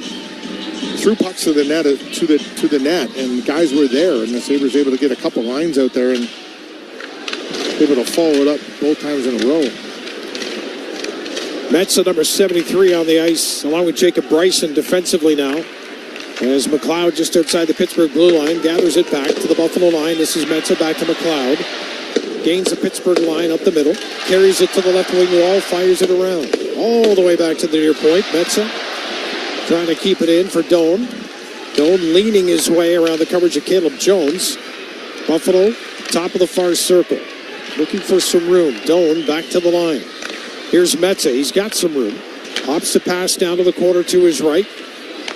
threw pucks to the net, and guys were there, and the Sabres able to get a couple lines out there and able to follow it up both times in a row. Metsa, number 73 on the ice, along with Jacob Bryson defensively now. As McLeod just outside the Pittsburgh blue line, gathers it back to the Buffalo line. This is Metsa back to McLeod. Gains the Pittsburgh line up the middle. Carries it to the left wing wall, fires it around. All the way back to the near point. Metsa trying to keep it in for Doan. Doan leaning his way around the coverage of Caleb Jones. Buffalo, top of the far circle. Looking for some room. Doan back to the line. Here's Metsa. He's got some room. Opts the pass down to the corner to his right.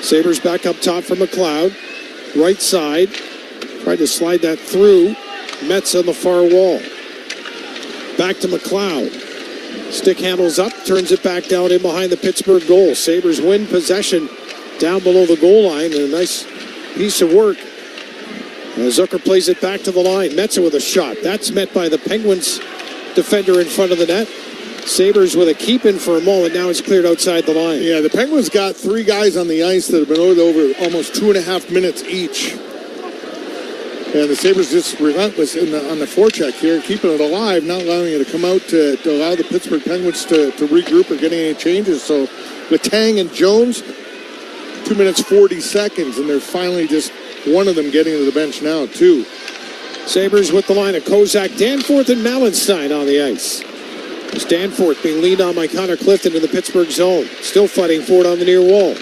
Sabres back up top for McLeod. Right side. Tried to slide that through. Metsa on the far wall. Back to McLeod. Stick handles up, turns it back down in behind the Pittsburgh goal. Sabres win possession down below the goal line, and a nice piece of work. Zucker plays it back to the line. Metza with a shot. That's met by the Penguins defender in front of the net. Sabres with a keep-in for a moment. Now it's cleared outside the line. Yeah, the Penguins got 3 guys on the ice that have been over almost 2.5 minutes each. And the Sabres just relentless on the forecheck here, keeping it alive, not allowing it to come out to allow the Pittsburgh Penguins to regroup or getting any changes. So Letang and Jones, 2 minutes 40 seconds, and they're finally just one of them getting to the bench now, too. Sabres with the line of Kozak, Danforth, and Mallenstein on the ice. It's Danforth being leaned on by Connor Clifton in the Pittsburgh zone. Still fighting for it on the near wall.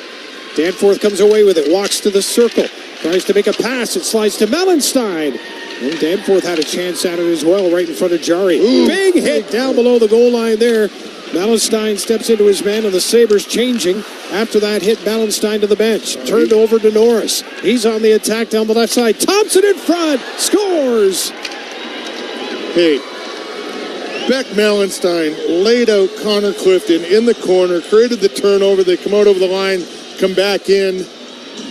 Danforth comes away with it, walks to the circle. Tries to make a pass. It slides to Mallenstein. And Danforth had a chance at it as well, right in front of Jarry. Big hit down below the goal line there. Mallenstein steps into his man, and the Sabres changing. After that hit, Mallenstein to the bench. Turned over to Norris. He's on the attack down the left side. Thompson in front. Scores! Hey, Beck Mallenstein laid out Connor Clifton in the corner, created the turnover. They come out over the line, come back in.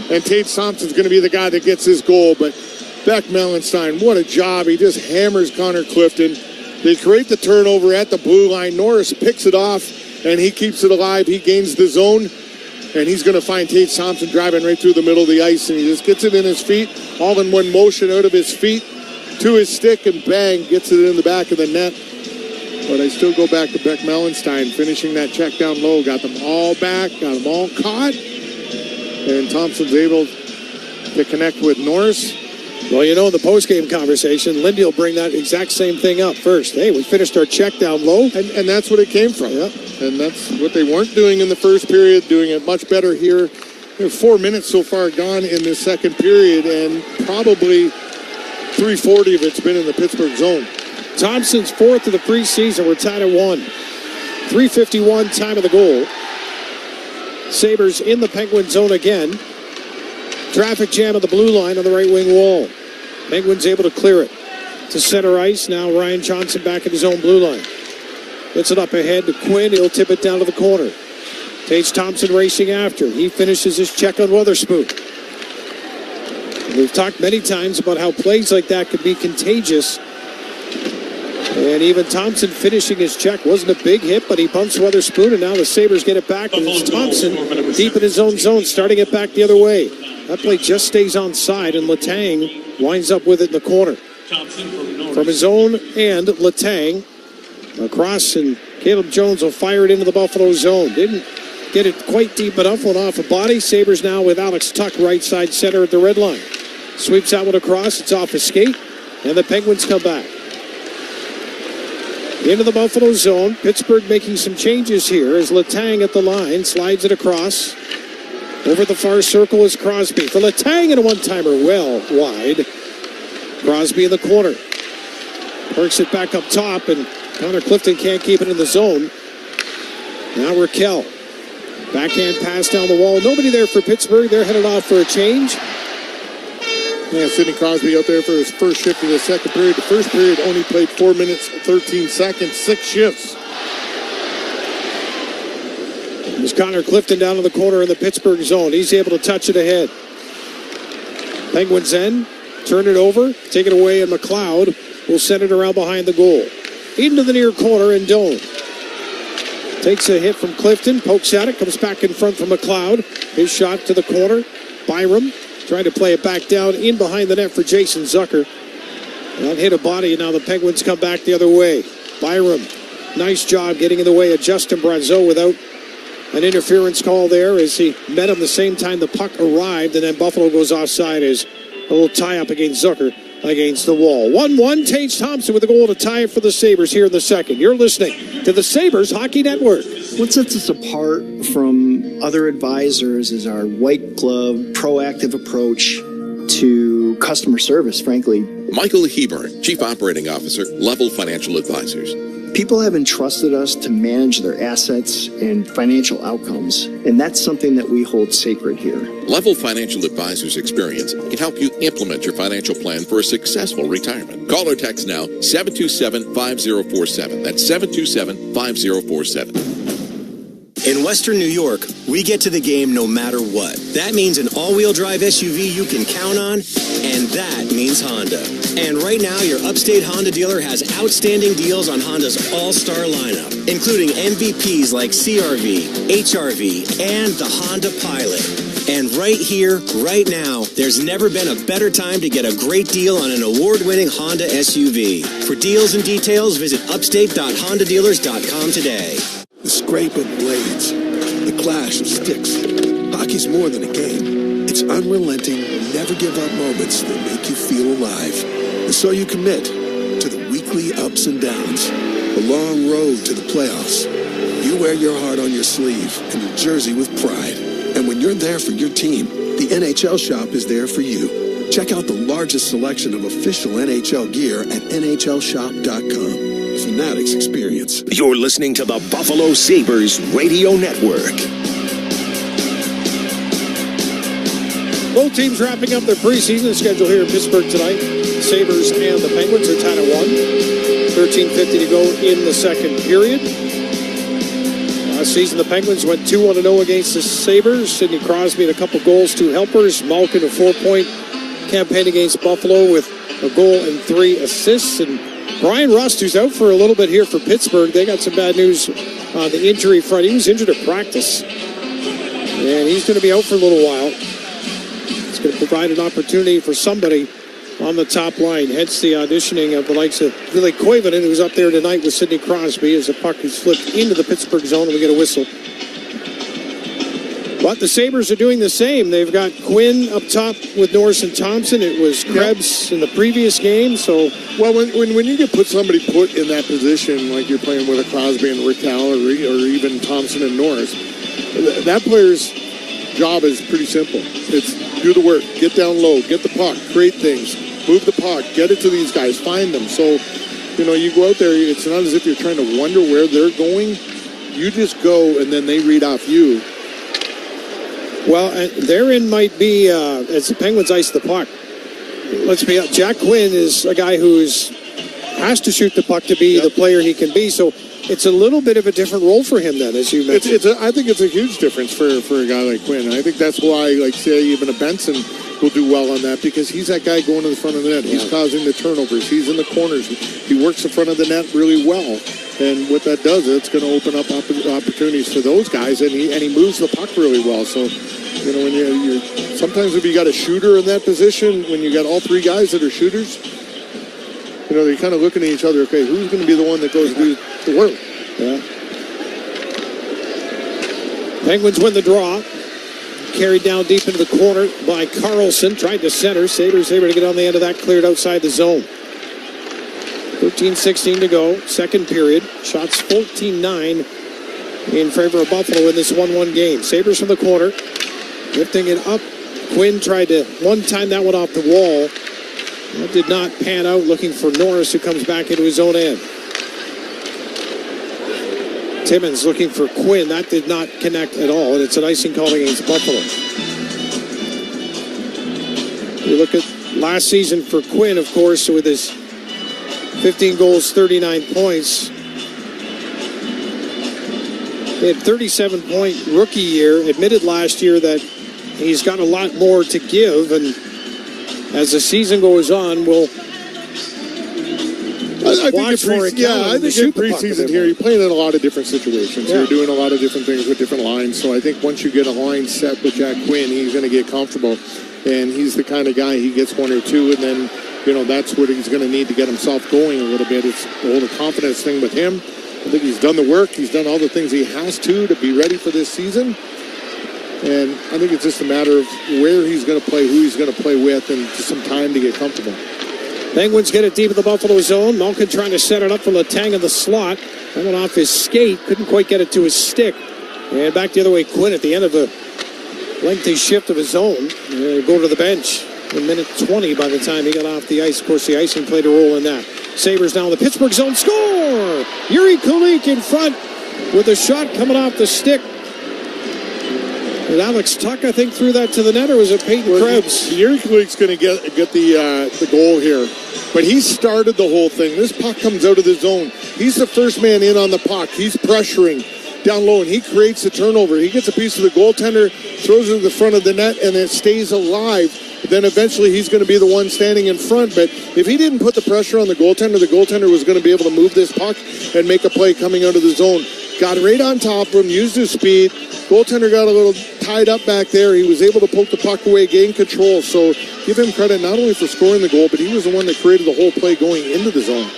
And Tate Thompson's going to be the guy that gets his goal. But Beck Mallenstein, what a job. He just hammers Connor Clifton. They create the turnover at the blue line. Norris picks it off, and he keeps it alive. He gains the zone, and he's going to find Tate Thompson driving right through the middle of the ice. And he just gets it in his feet, all in one motion out of his feet to his stick, and bang, gets it in the back of the net. But I still go back to Beck Mallenstein, finishing that check down low. Got them all back, got them all caught. And Thompson's able to connect with Norris. Well, you know, in the post-game conversation, Lindy will bring that exact same thing up first. Hey, we finished our check down low. And that's what it came from. Yeah. And that's what they weren't doing in the first period, doing it much better here. 4 minutes so far gone in this second period, and probably 340 of it's been in the Pittsburgh zone. Thompson's 4th of the preseason. We're tied at 1. 3:51 time of the goal. Sabres in the Penguin zone again. Traffic jam on the blue line on the right wing wall. Penguins able to clear it to center ice. Now Ryan Johnson back at his own blue line. Gets it up ahead to Quinn. He'll tip it down to the corner. Tate Thompson racing after. He finishes his check on Weatherspoon. We've talked many times about how plays like that could be contagious. And even Thompson finishing his check wasn't a big hit, but he bumps Weatherspoon, and now the Sabres get it back. And it's Thompson deep in his own zone, starting it back the other way. That play just stays on side, and Letang winds up with it in the corner. From his own end, Letang across, and Caleb Jones will fire it into the Buffalo zone. Didn't get it quite deep enough, went off a body. Sabres now with Alex Tuck right side center at the red line. Sweeps that one across, it's off a skate, and the Penguins come back. Into the Buffalo zone. Pittsburgh making some changes here as Letang at the line slides it across. Over the far circle is Crosby. For Letang and a one-timer well wide. Crosby in the corner. Perks it back up top, and Connor Clifton can't keep it in the zone. Now Raquel. Backhand pass down the wall. Nobody there for Pittsburgh. They're headed off for a change. Yeah, Sidney Crosby out there for his first shift of the second period. The first period only played 4 minutes, 13 seconds, 6 shifts. There's Connor Clifton down in the corner in the Pittsburgh zone. He's able to touch it ahead. Penguins end, turn it over, take it away, and McLeod will send it around behind the goal. Into the near corner, and Doan takes a hit from Clifton, pokes at it, comes back in front from McLeod. His shot to the corner. Byram trying to play it back down in behind the net for Jason Zucker. That hit a body, and now the Penguins come back the other way. Byram, nice job getting in the way of Justin Brazeau without an interference call there as he met him the same time the puck arrived, and then Buffalo goes offside as a little tie-up against Zucker against the wall. 1-1, Tate Thompson with a goal to tie it for the Sabres here in the second. You're listening to the Sabres Hockey Network. What sets us apart from other advisors is our white glove, proactive approach to customer service, frankly. Michael Hebert, Chief Operating Officer, Level Financial Advisors. People have entrusted us to manage their assets and financial outcomes, and that's something that we hold sacred here. Level Financial Advisors experience can help you implement your financial plan for a successful retirement. Call or text now 727-5047. That's 727-5047. In Western New York, we get to the game no matter what. That means an all-wheel drive SUV you can count on, and that means Honda. And right now, your Upstate Honda dealer has outstanding deals on Honda's all-star lineup, including MVPs like CR-V, HR-V, and the Honda Pilot. And right here, right now, there's never been a better time to get a great deal on an award-winning Honda SUV. For deals and details, visit upstate.hondadealers.com today. The scrape of blades, the clash of sticks. Hockey's more than a game. It's unrelenting, never give up moments that make you feel alive. And so you commit to the weekly ups and downs, the long road to the playoffs. You wear your heart on your sleeve and your jersey with pride. And when you're there for your team, the NHL Shop is there for you. Check out the largest selection of official NHL gear at NHLShop.com. Fanatics experience. You're listening to the Buffalo Sabres Radio Network. Both teams wrapping up their preseason schedule here in Pittsburgh tonight. Sabres and the Penguins are tied at 1. 13:50 to go in the second period. Last season, the Penguins went 2-1-0 against the Sabres. Sidney Crosby had a couple goals, 2 helpers. Malkin, a 4-point campaign against Buffalo with a goal and 3 assists. And Brian Rust, who's out for a little bit here for Pittsburgh, they got some bad news on the injury front. He was injured at practice, and he's going to be out for a little while. It's going to provide an opportunity for somebody on the top line, hence the auditioning of the likes of Ville Koivunen, who's up there tonight with Sidney Crosby as the puck is flipped into the Pittsburgh zone and we get a whistle. But the Sabres are doing the same. They've got Quinn up top with Norris and Thompson. It was Krebs in the previous game. So, well, when you get somebody put in that position, like you're playing with a Crosby and Raquel or even Thompson and Norris, that player's job is pretty simple. It's do the work, get down low, get the puck, create things, move the puck, get it to these guys, find them. So, you go out there, it's not as if you're trying to wonder where they're going. You just go, and then they read off you. Well, therein might be, as the Penguins ice the puck, let's be honest, Jack Quinn is a guy who has to shoot the puck to be the player he can be. So it's a little bit of a different role for him then, as you mentioned. I think it's a huge difference for a guy like Quinn. I think that's why, like, say, even a Benson will do well on that, because he's that guy going to the front of the net. He's causing the turnovers. He's in the corners. He works the front of the net really well. And what that does, it's going to open up opportunities for those guys, and he moves the puck really well. So, when you're sometimes if you got a shooter in that position, when you got all 3 guys that are shooters, they're kind of looking at each other. Okay, who's going to be the one that goes do the work? Yeah. Penguins win the draw. Carried down deep into the corner by Carlson. Tried to center. Sabres able to get on the end of that. Cleared outside the zone. 13:16 to go. Second period. Shots 14-9 in favor of Buffalo in this 1-1 game. Sabres from the corner. Lifting it up. Quinn tried to one-time that one off the wall. That did not pan out. Looking for Norris, who comes back into his own end. Timmins looking for Quinn. That did not connect at all, and it's an icing call against Buffalo. You look at last season for Quinn, of course, with his 15 goals, 39 points. He had 37-point rookie year. Admitted last year that he's got a lot more to give, and as the season goes on, we'll watch for it. I think in preseason here, you're playing in a lot of different situations. Yeah. You're doing a lot of different things with different lines. So I think once you get a line set with Jack Quinn, he's going to get comfortable. And he's the kind of guy, he gets 1 or 2, and then, that's what he's going to need to get himself going a little bit. It's the whole confidence thing with him. I think he's done the work. He's done all the things he has to be ready for this season. And I think it's just a matter of where he's going to play, who he's going to play with, and just some time to get comfortable. Penguins get it deep in the Buffalo zone. Malkin trying to set it up from the tang of the slot. That went off his skate. Couldn't quite get it to his stick. And back the other way, Quinn at the end of a lengthy shift of his own. Go to the bench. A minute 20 by the time he got off the ice. Of course, the icing played a role in that. Sabres now in the Pittsburgh zone. Score! score. Yuri Kulik in front with a shot coming off the stick. And Alex Tuck, I think, threw that to the net, or was it Peyton Krebs? Yuri Kulik's going to get the goal here. But he started the whole thing. This puck comes out of the zone. He's the first man in on the puck. He's pressuring down low, and he creates the turnover. He gets a piece of the goaltender, throws it to the front of the net, and it stays alive. Then eventually he's going to be the one standing in front. But if he didn't put the pressure on the goaltender was going to be able to move this puck and make a play coming out of the zone. Got right on top of him, used his speed. Goaltender got a little tied up back there. He was able to poke the puck away, gain control. So give him credit not only for scoring the goal, but he was the one that created the whole play going into the zone.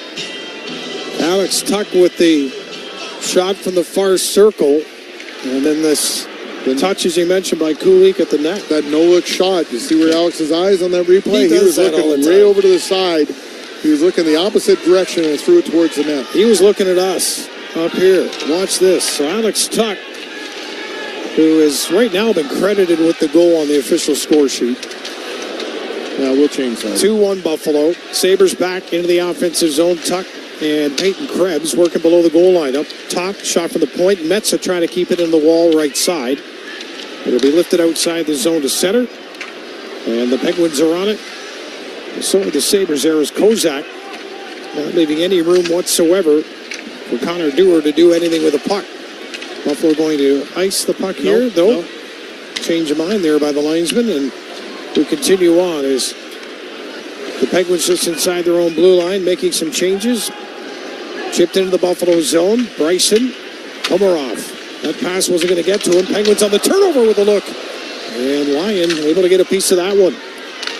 Alex Tuck with the shot from the far circle. And then this touch, as you mentioned, by Kulik at the net. That no-look shot. You see where Alex's eyes on that replay? He was looking way over to the side. He was looking the opposite direction and threw it towards the net. He was looking at us up here. Watch this. So Alex Tuck, who has right now been credited with the goal on the official score sheet. Yeah, we'll change that. 2-1 Buffalo. Sabres back into the offensive zone. Tuck and Peyton Krebs working below the goal line. Up top, shot from the point. Metsa trying to keep it in the wall right side. It'll be lifted outside the zone to center. And the Penguins are on it. So the Sabres there is Kozak. Not leaving any room whatsoever for Connor Dewar to do anything with the puck. Buffalo going to ice the puck here. No. Change of mind there by the linesman. And we continue on as the Penguins just inside their own blue line, making some changes. Chipped into the Buffalo zone. Bryson, Komarov. That pass wasn't going to get to him. Penguins on the turnover with a look. And Lyon able to get a piece of that one.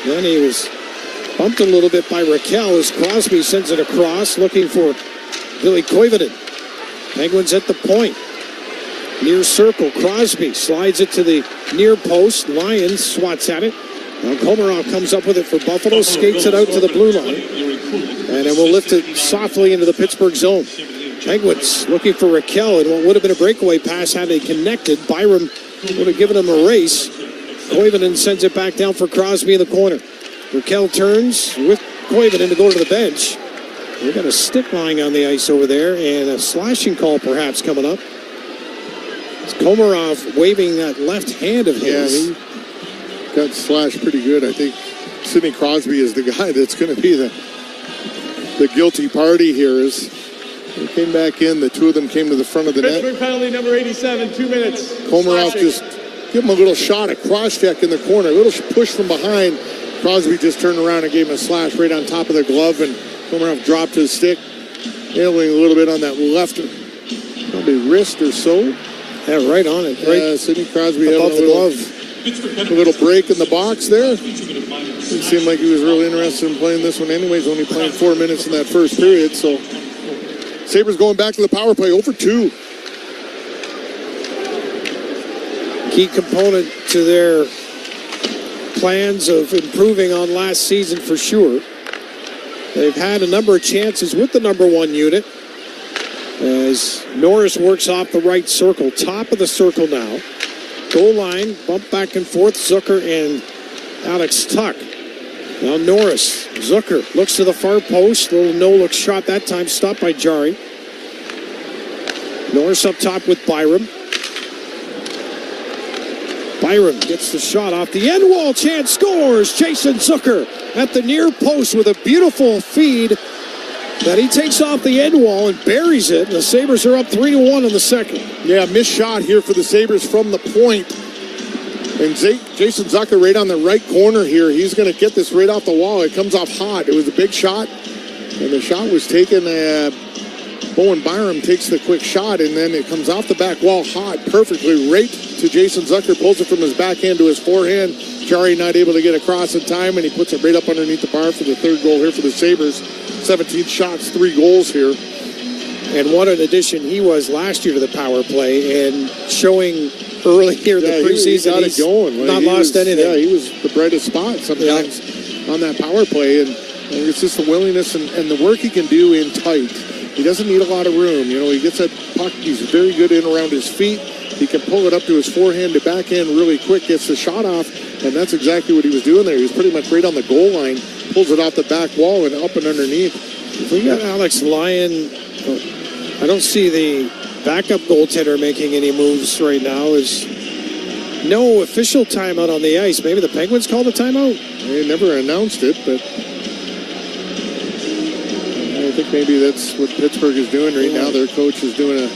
Then he was bumped a little bit by Raquel as Crosby sends it across, looking for Billy Koivunen. Penguins at the point. Near circle. Crosby slides it to the near post. Lyon swats at it. Now Komarov comes up with it for Buffalo, skates it out to the blue line. And then we'll lift it softly into the Pittsburgh zone. Penguins looking for Raquel, and what would have been a breakaway pass had they connected. Byram would have given him a race. Koivunen sends it back down for Crosby in the corner. Raquel turns with Koivunen to go to the bench. We got a stick lying on the ice over there, and a slashing call perhaps coming up. It's Komarov waving that left hand of his. Yeah, he got slashed pretty good. I think Sidney Crosby is the guy that's going to be the guilty party here. As he came back in, the two of them came to the front of the net. Pittsburgh penalty number 87, 2 minutes. Komarov just give him a little shot, a cross check in the corner, a little push from behind. Crosby just turned around and gave him a slash right on top of the glove, and Komarov dropped his stick, nailing a little bit on that left, probably wrist or so. Yeah, right on it. Right Sidney Crosby had a little break in the box there. It seemed like he was really interested in playing this one anyways, only playing 4 minutes in that first period. So Sabres going back to the power play, 0-for-2. Key component to their plans of improving on last season for sure. They've had a number of chances with the number one unit as Norris works off the right circle, top of the circle now. Goal line, bump back and forth, Zucker and Alex Tuck. Now Norris, Zucker looks to the far post, little no-look shot that time, stopped by Jari. Norris up top with Byram. Byram gets the shot off the end wall, chance scores. Jason Zucker at the near post with a beautiful feed that he takes off the end wall and buries it. The Sabres are up 3-1 in the second. Yeah, missed shot here for the Sabres from the point. And Jason Zucker right on the right corner here. He's going to get this right off the wall. It comes off hot. It was a big shot. And the shot was taken. Bowen Byram takes the quick shot, and then it comes off the back wall hot perfectly right to Jason Zucker. Pulls it from his backhand to his forehand. Jari not able to get across in time, and he puts it right up underneath the bar for the third goal here for the Sabres. 17 shots, 3 goals here. And what an addition he was last year to the power play, and showing early here in the preseason, he got it going. Not lost anything. Yeah, he was the brightest spot sometimes on that power play, and it's just the willingness and the work he can do in tight. He doesn't need a lot of room. You know, he gets that puck. He's very good in around his feet. He can pull it up to his forehand to backhand really quick, gets the shot off, and that's exactly what he was doing there. He was pretty much right on the goal line, pulls it off the back wall and up and underneath. If we got Alex Lyon I don't see the backup goaltender making any moves right now. There's no official timeout on the ice. Maybe the Penguins called a timeout? They never announced it, but I think maybe that's what Pittsburgh is doing right now. Their coach is doing a...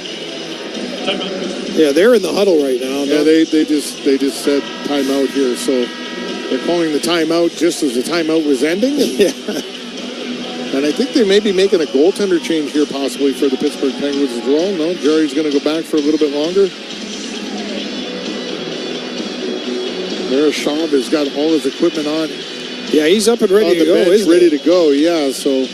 Yeah, they're in the huddle right now. Yeah, they just said timeout here, so they're calling the timeout just as the timeout was ending. And I think they may be making a goaltender change here possibly for the Pittsburgh Penguins as well. No, Jerry's going to go back for a little bit longer. Mirashov has got all his equipment on. Yeah, he's up and ready to go, isn't he? Ready to go, yeah, so...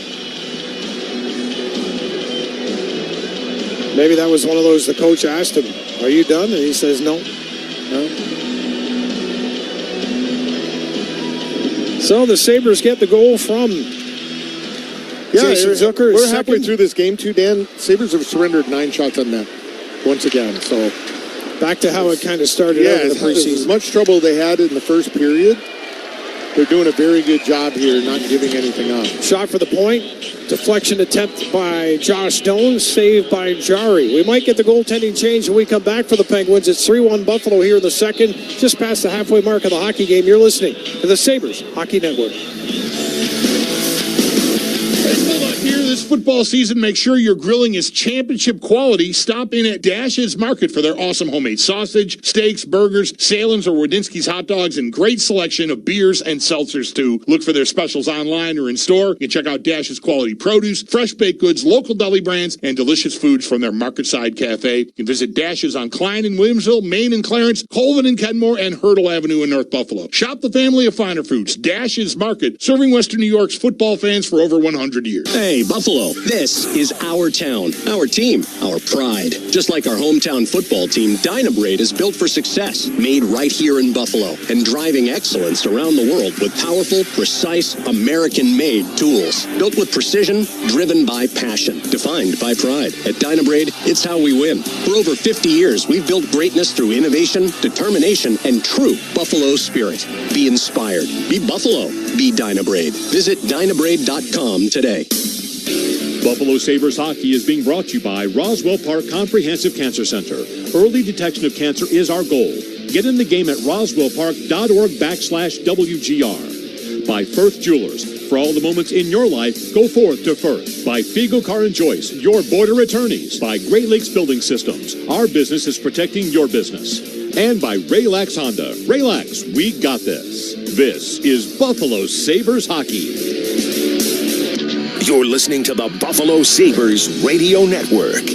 Maybe that was one of those, the coach asked him, are you done? And he says no. So the Sabres get the goal from Jason Zucker. We're halfway through this game too, Dan. Sabres have surrendered 9 shots on net once again. So back to how it kind of started out in the preseason. As much trouble they had in the first period, they're doing a very good job here, not giving anything up. Shot for the point. Deflection attempt by Josh Doan, saved by Jari. We might get the goaltending change when we come back for the Penguins. It's 3-1 Buffalo here in the second, just past the halfway mark of the hockey game. You're listening to the Sabres Hockey Network. Here this football season, make sure your grilling is championship quality. Stop in at Dash's Market for their awesome homemade sausage, steaks, burgers, Salem's or Wadinsky's hot dogs, and great selection of beers and seltzers too. Look for their specials online or in store. You can check out Dash's quality produce, fresh baked goods, local deli brands, and delicious foods from their Marketside Cafe. You can visit Dash's on Klein in Williamsville, Maine and Clarence, Colvin and Kenmore, and Hurdle Avenue in North Buffalo. Shop the family of finer foods. Dash's Market, serving Western New York's football fans for over 100 years. Hey, Buffalo, this is our town, our team, our pride. Just like our hometown football team, Dynabrade is built for success, made right here in Buffalo, and driving excellence around the world with powerful, precise, American-made tools. Built with precision, driven by passion, defined by pride. At Dynabrade, it's how we win. For over 50 years, we've built greatness through innovation, determination, and true Buffalo spirit. Be inspired. Be Buffalo. Be Dynabrade. Visit Dynabrade.com today. Buffalo Sabres hockey is being brought to you by Roswell Park Comprehensive Cancer Center. Early detection of cancer is our goal. Get in the game at roswellpark.org/WGR. By Firth Jewelers. For all the moments in your life, go forth to Firth. By Fiegel Car and Joyce, your border attorneys. By Great Lakes Building Systems. Our business is protecting your business. And by Raylax Honda. Raylax, we got this. This is Buffalo Sabres hockey. You're listening to the Buffalo Sabres Radio Network.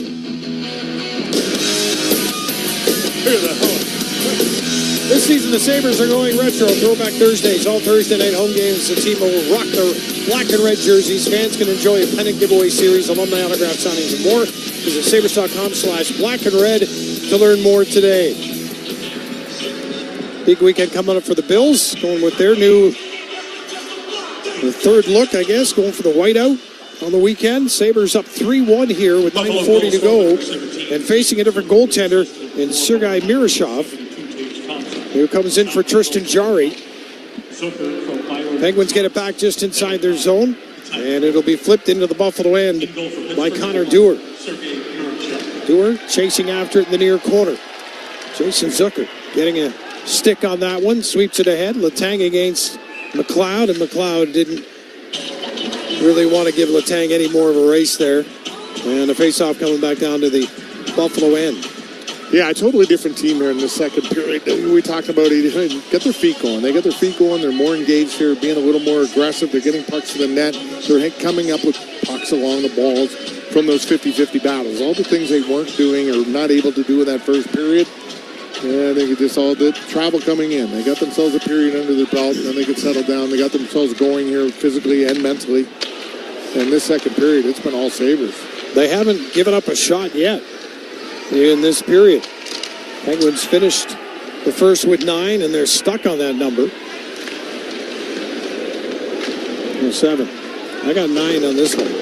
This season, the Sabres are going retro. Throwback Thursdays. All Thursday night home games. The team will rock their black and red jerseys. Fans can enjoy a pennant giveaway series, alumni autograph signings, and more. Visit Sabres.com/black and red to learn more today. Big weekend coming up for the Bills. Going with their new... the third look, I guess, going for the whiteout on the weekend. Sabres up 3-1 here with 9:40 to go and facing a different goaltender in Sergei Mirashov, who comes in for Tristan Jari. Penguins get it back just inside their zone, and it'll be flipped into the Buffalo end by Connor Dewar. Dewar chasing after it in the near corner. Jason Zucker getting a stick on that one, sweeps it ahead. Letang against McLeod, and McLeod didn't really want to give Letang any more of a race there. And the face-off coming back down to the Buffalo end. Yeah, a totally different team here in the second period. We talked about it. Get their feet going. They get their feet going. They're more engaged here, being a little more aggressive. They're getting pucks to the net. They're coming up with pucks along the balls from those 50-50 battles. All the things they weren't doing or not able to do in that first period. Yeah, they could just all the travel coming in. They got themselves a period under their belt, and then they could settle down. They got themselves going here physically and mentally. And this second period, it's been all Sabres. They haven't given up a shot yet in this period. Penguins finished the first with 9, and they're stuck on that number. 7. I got 9 on this one.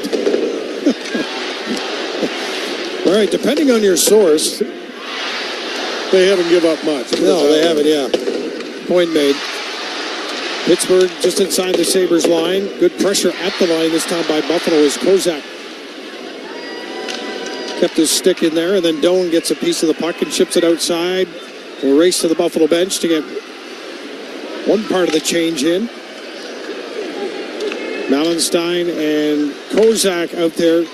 All right, depending on your source... They haven't given up much. No, they haven't, yeah. Point made. Pittsburgh just inside the Sabres line. Good pressure at the line this time by Buffalo as Kozak kept his stick in there, and then Doan gets a piece of the puck and chips it outside. We'll race to the Buffalo bench to get one part of the change in. Malenstein and Kozak out there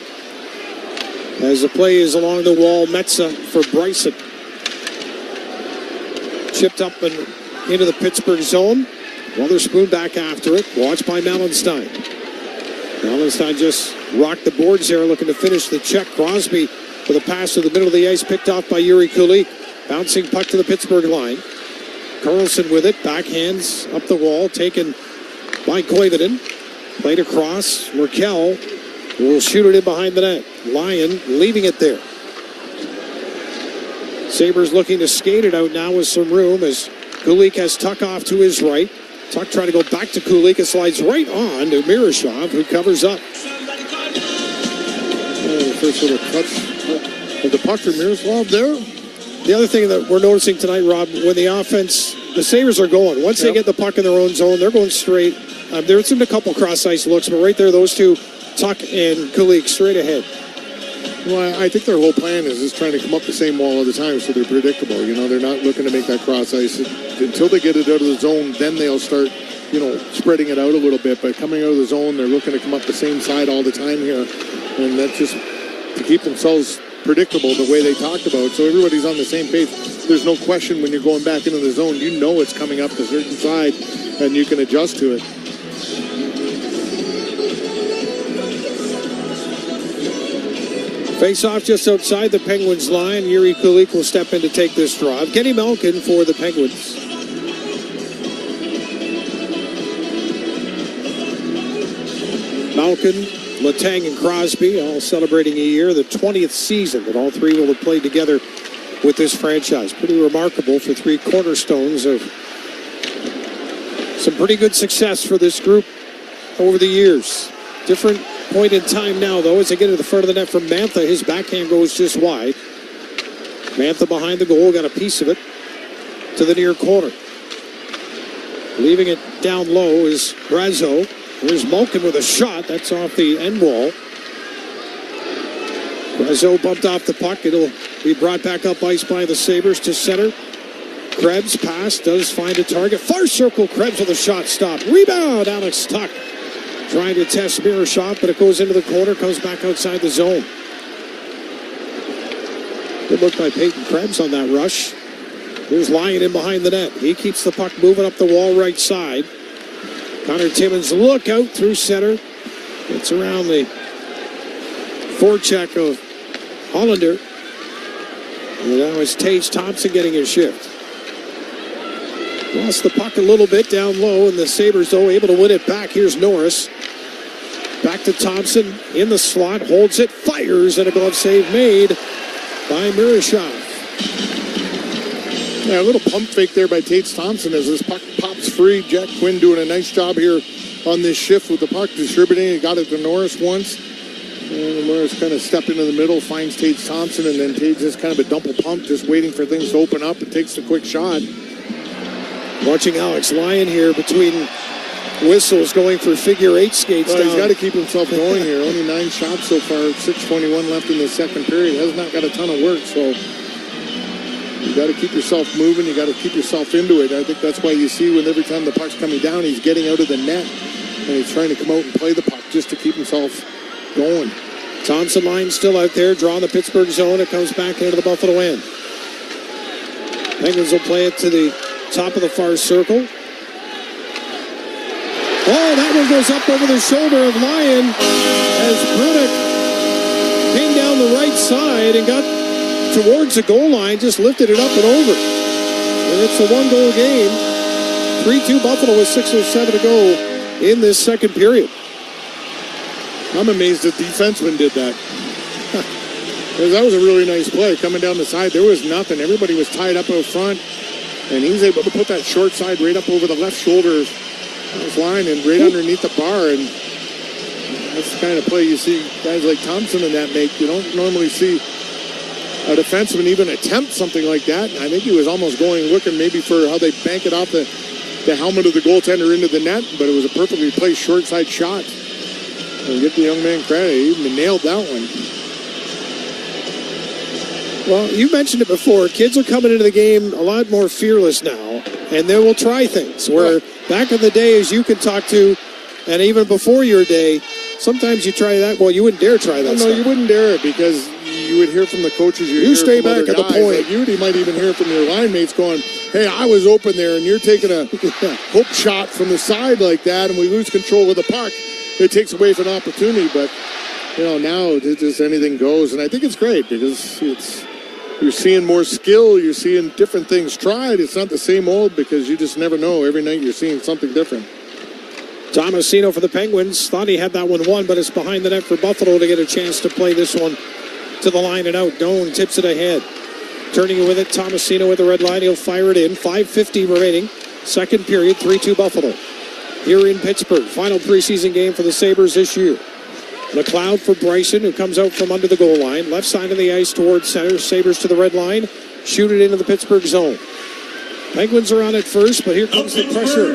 as the play is along the wall. Metza for Bryson. Chipped up and into the Pittsburgh zone. Wotherspoon back after it. Watched by Malenstein. Malenstein just rocked the boards there, looking to finish the check. Crosby with a pass to the middle of the ice, picked off by Yuri Kulik. Bouncing puck to the Pittsburgh line. Carlson with it, backhands up the wall, taken by Koivunen. Played across. Merkel will shoot it in behind the net. Lyon leaving it there. Sabres looking to skate it out now with some room as Kulik has Tuck off to his right. Tuck trying to go back to Kulik. It slides right on to Miroshov, who covers up. The first little touch of the puck for Miroslav there. The other thing that we're noticing tonight, Rob, when the offense, the Sabres are going. Once they get the puck in their own zone, they're going straight. There's been a couple cross-ice looks, but right there, those two, Tuck and Kulik, straight ahead. Well, I think their whole plan is just trying to come up the same wall all the time so they're predictable. You know, they're not looking to make that cross-ice. Until they get it out of the zone, then they'll start, spreading it out a little bit. But coming out of the zone, they're looking to come up the same side all the time here. And that's just to keep themselves predictable the way they talked about. So everybody's on the same page. There's no question when you're going back into the zone, you know it's coming up a certain side and you can adjust to it. Face-off just outside the Penguins line. Yuri Kulik will step in to take this draw. Kenny Malkin for the Penguins. Malkin, Letang, and Crosby all celebrating a year, the 20th season that all three will have played together with this franchise. Pretty remarkable for three cornerstones of some pretty good success for this group over the years. Different point in time now, though, as they get to the front of the net from Mantha. His backhand goes just wide. Mantha behind the goal, got a piece of it to the near corner. Leaving it down low is Brazo. There's Malkin with a shot. That's off the end wall. Brazo bumped off the puck. It'll be brought back up ice by the Sabres to center. Krebs pass, does find a target. Far circle, Krebs with a shot stop. Rebound, Alex Tuck. Trying to test Miroshov, but it goes into the corner, comes back outside the zone. Good look by Peyton Krebs on that rush. There's Lyon in behind the net. He keeps the puck moving up the wall right side. Connor Timmins look out through center. Gets around the forecheck of Hollander. And now it's Tage Thompson getting his shift. Lost the puck a little bit down low, and the Sabres, though, able to win it back. Here's Norris. Back to Thompson in the slot, holds it, fires, and a glove save made by Miroshov. Yeah, a little pump fake there by Tage Thompson as this puck pops free. Jack Quinn doing a nice job here on this shift with the puck, distributing. He got it to Norris once. And Norris kind of stepped into the middle, finds Tage Thompson, and then Tage is kind of a double pump, just waiting for things to open up and takes the quick shot. Watching Alex Lyon here between whistles going for figure eight skates down. He's got to keep himself going here. Only 9 shots so far, 6:21 left in the second period. Has not got a ton of work, so you got to keep yourself moving. You got to keep yourself into it. I think that's why you see when every time the puck's coming down, he's getting out of the net and he's trying to come out and play the puck just to keep himself going. Thompson line still out there, drawing the Pittsburgh zone. It comes back into the Buffalo end. Penguins will play it to the top of the far circle. Oh, that one goes up over the shoulder of Lyon as Brunick came down the right side and got towards the goal line, just lifted it up and over. And it's a one-goal game. 3-2 Buffalo with 6:07 to go in this second period. I'm amazed the defenseman did that. That was a really nice play. Coming down the side, there was nothing. Everybody was tied up out front. And he's able to put that short side right up over the left shoulder line and right underneath the bar. And that's the kind of play you see guys like Thompson and that make. You don't normally see a defenseman even attempt something like that. I think he was almost looking maybe for how they bank it off the helmet of the goaltender into the net, but it was a perfectly placed short side shot. And get the young man credit. He even nailed that one. Well, you mentioned it before. Kids are coming into the game a lot more fearless now, and they will try things. Where back in the day, as you could talk to, and even before your day, sometimes you try that. Well, you wouldn't dare try that stuff. No, you wouldn't dare it because you would hear from the coaches. You stay back at the point. Like you might even hear from your line mates going, hey, I was open there, and you're taking a hook shot from the side like that, and we lose control of the puck. It takes away from an opportunity, but now just anything goes, and I think it's great because you're seeing more skill, you're seeing different things tried. It's not the same old because you just never know. Every night you're seeing something different. Tomasino for the Penguins thought he had that one won, but it's behind the net for Buffalo to get a chance to play this one to the line and out. Doan tips it ahead. Turning with it, Tomasino with the red line. He'll fire it in. 5:50 remaining. Second period, 3-2 Buffalo. Here in Pittsburgh, final preseason game for the Sabres this year. McLeod for Bryson, who comes out from under the goal line. Left side of the ice towards center. Sabres to the red line. Shoot it into the Pittsburgh zone. Penguins are on it first, but here comes the pressure.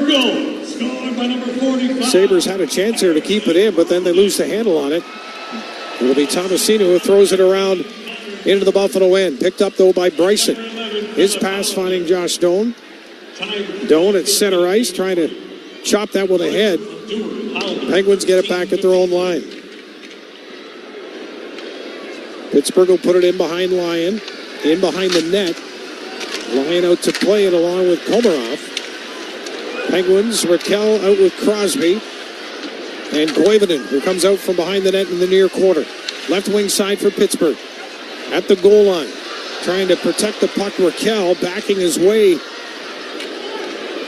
Sabres had a chance here to keep it in, but then they lose the handle on it. It'll be Tomasino who throws it around into the Buffalo end. Picked up, though, by Bryson. His pass finding Josh Doan. Doan at center ice trying to chop that one ahead. Penguins get it back at their own line. Pittsburgh will put it in behind Lyon. In behind the net. Lyon out to play it along with Komarov. Penguins, Raquel out with Crosby. And Koivunen, who comes out from behind the net in the near quarter. Left wing side for Pittsburgh. At the goal line. Trying to protect the puck. Raquel backing his way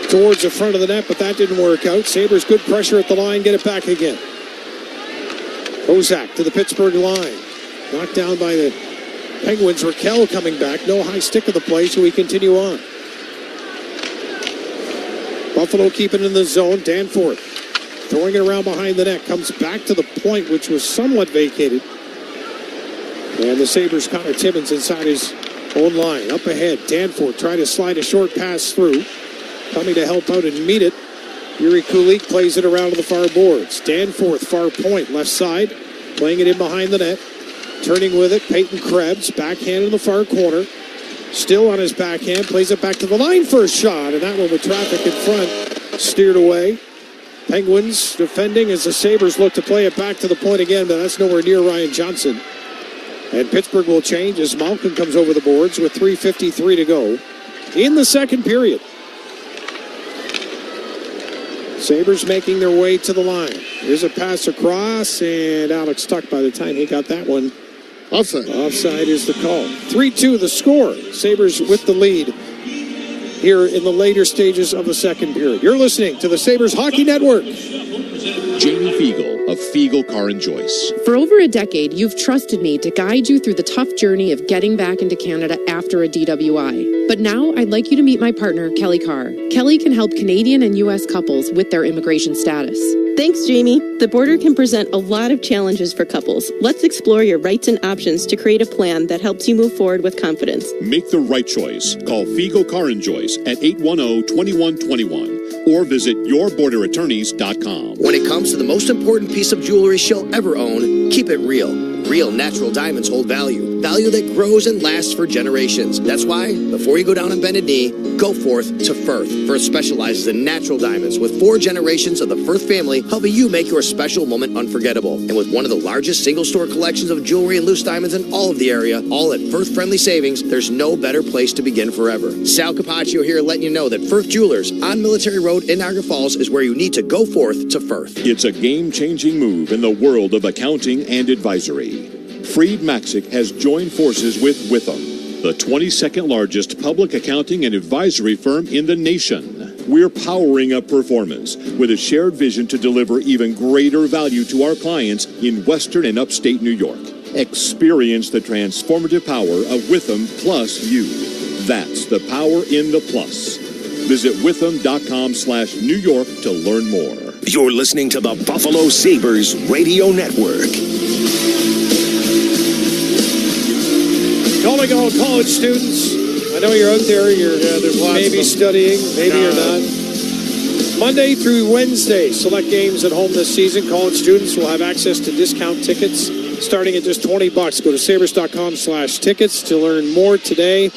towards the front of the net, but that didn't work out. Sabres good pressure at the line. Get it back again. Kozak to the Pittsburgh line. Knocked down by the Penguins. Raquel coming back. No high stick of the play, so we continue on. Buffalo keeping in the zone. Danforth throwing it around behind the net. Comes back to the point, which was somewhat vacated. And the Sabres, Connor Timmins inside his own line. Up ahead, Danforth trying to slide a short pass through. Coming to help out and meet it. Yuri Kulik plays it around to the far boards. Danforth, far point, left side. Playing it in behind the net. Turning with it, Peyton Krebs, backhand in the far corner. Still on his backhand, plays it back to the line for a shot, and that one with traffic in front, steered away. Penguins defending as the Sabres look to play it back to the point again, but that's nowhere near Ryan Johnson. And Pittsburgh will change as Malkin comes over the boards with 3:53 to go in the second period. Sabres making their way to the line. Here's a pass across, and Alex Tuck by the time he got that one. Offside. Offside is the call. 3-2 the score. Sabres with the lead here in the later stages of the second period. You're listening to the Sabres Hockey Network. Jamie Fiegel of Fiegel Car and Joyce. For over a decade, you've trusted me to guide you through the tough journey of getting back into Canada after a DWI. But now I'd like you to meet my partner, Kelly Carr. Kelly can help Canadian and U.S. couples with their immigration status. Thanks, Jamie. The border can present a lot of challenges for couples. Let's explore your rights and options to create a plan that helps you move forward with confidence. Make the right choice. Call Fiegel Car and Joyce at 810-2121 or visit yourborderattorneys.com. When it comes to the most important piece of jewelry she'll ever own, keep it real. Real natural diamonds hold value. Value that grows and lasts for generations. That's why, before you go down on bended knee, go forth to Firth. Firth specializes in natural diamonds with 4 generations of the Firth family helping you make your special moment unforgettable. And with one of the largest single-store collections of jewelry and loose diamonds in all of the area, all at Firth-friendly savings, there's no better place to begin forever. Sal Capaccio here letting you know that Firth Jewelers on Military Road in Niagara Falls is where you need to go forth to Firth. It's a game-changing move in the world of accounting and advisory. Freed Maxick has joined forces with Witham, the 22nd largest public accounting and advisory firm in the nation. We're powering up performance with a shared vision to deliver even greater value to our clients in Western and Upstate New York. Experience the transformative power of Witham plus you. That's the power in the plus. Visit Witham.com/New York to learn more. You're listening to the Buffalo Sabres Radio Network. Calling all college students. I know you're out there. You're maybe studying, maybe you're not. Monday through Wednesday, select games at home this season. College students will have access to discount tickets starting at just $20. Go to sabres.com/tickets to learn more today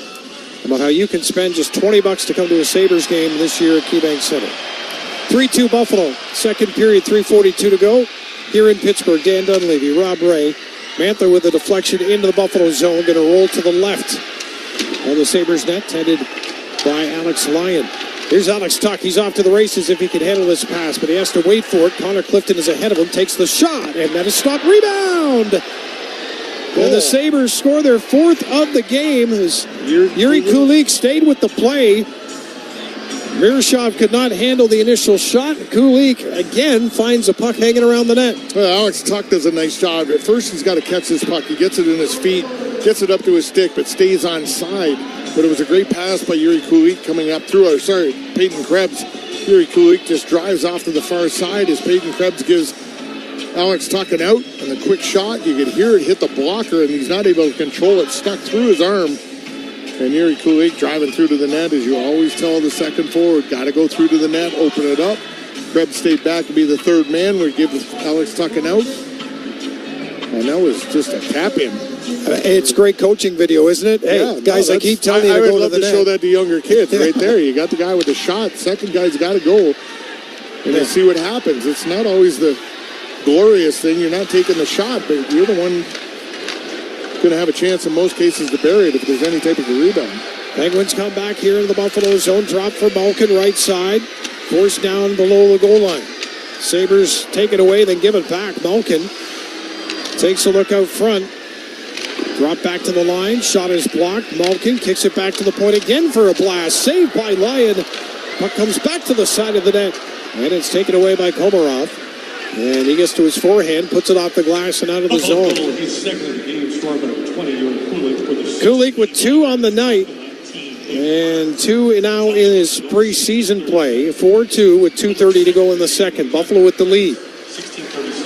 about how you can spend just $20 to come to a Sabres game this year at KeyBank Center. 3-2 Buffalo. Second period, 3:42 to go. Here in Pittsburgh, Dan Dunleavy, Rob Ray. Mantha with a deflection into the Buffalo zone. Going to roll to the left of the Sabres net, headed by Alex Lyon. Here's Alex Tuck. He's off to the races if he can handle this pass, but he has to wait for it. Connor Clifton is ahead of him, takes the shot, and that is stopped. Rebound! And the Sabres score their fourth of the game as Yuri Kulich stayed with the play. Miroshov could not handle the initial shot. Kulich, again, finds a puck hanging around the net. Well, Alex Tuck does a nice job. At first, he's got to catch this puck. He gets it in his feet, gets it up to his stick, but stays on side. But it was a great pass by Yuri Kulich coming up through, Peyton Krebs. Yuri Kulich just drives off to the far side as Peyton Krebs gives Alex Tuck an out. And the quick shot, you could hear it hit the blocker, and he's not able to control it. Stuck through his arm. And Yuri Kulich driving through to the net, as you always tell the second forward. Got to go through to the net, open it up. Krebs stayed back to be the third man. We give Alex Tuck an out. And that was just a tap-in. It's great coaching video, isn't it? Hey, guys, I keep telling you to go to the net. I would love to show that to younger kids right there. You got the guy with the shot. Second guy's got to go. And then see what happens. It's not always the glorious thing. You're not taking the shot, but you're the one going to have a chance in most cases to bury it if there's any type of a rebound. Penguins come back here in the Buffalo zone. Drop for Malkin, right side. Forced down below the goal line. Sabres take it away, then give it back. Malkin takes a look out front. Drop back to the line. Shot is blocked. Malkin kicks it back to the point again for a blast. Saved by Lyon. Puck comes back to the side of the net. And it's taken away by Komarov. And he gets to his forehand, puts it off the glass and out of the zone. Kulich with 2 on the night. And 2 now in his preseason play. 4-2 with 2:30 to go in the second. Buffalo with the lead.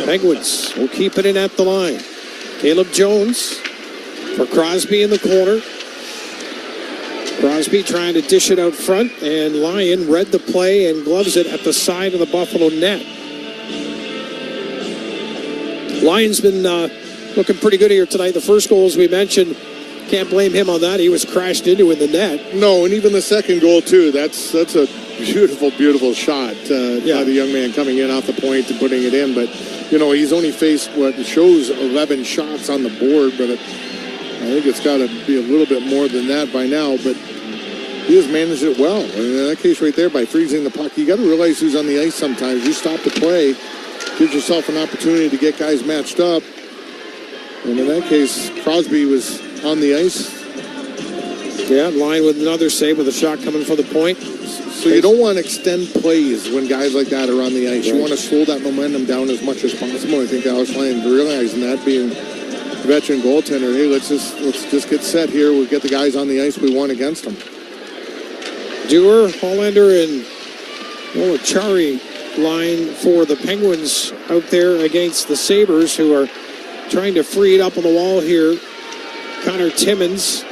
Penguins will keep it in at the line. Caleb Jones for Crosby in the corner. Crosby trying to dish it out front, and Lyon read the play and gloves it at the side of the Buffalo net. Lyon's been looking pretty good here tonight. The first goal, as we mentioned, can't blame him on that. He was crashed into in the net. No, and even the second goal, too. That's a beautiful, beautiful shot by the young man coming in off the point and putting it in. But, you know, he's only faced what shows 11 shots on the board, but I think it's got to be a little bit more than that by now. But he has managed it well. And in that case right there, by freezing the puck, you got to realize who's on the ice sometimes. You stop the play, gives yourself an opportunity to get guys matched up. And in that case, Crosby was on the ice. Yeah, line with another save with a shot coming for the point. So you don't want to extend plays when guys like that are on the ice. Right. You want to slow that momentum down as much as possible. I think Alex Lyon realizing that, being a veteran goaltender. Hey, let's just get set here. We'll get the guys on the ice we want against them. Dewar, Hollander, and Chari line for the Penguins out there against the Sabres, who are trying to free it up on the wall here. Connor Timmins,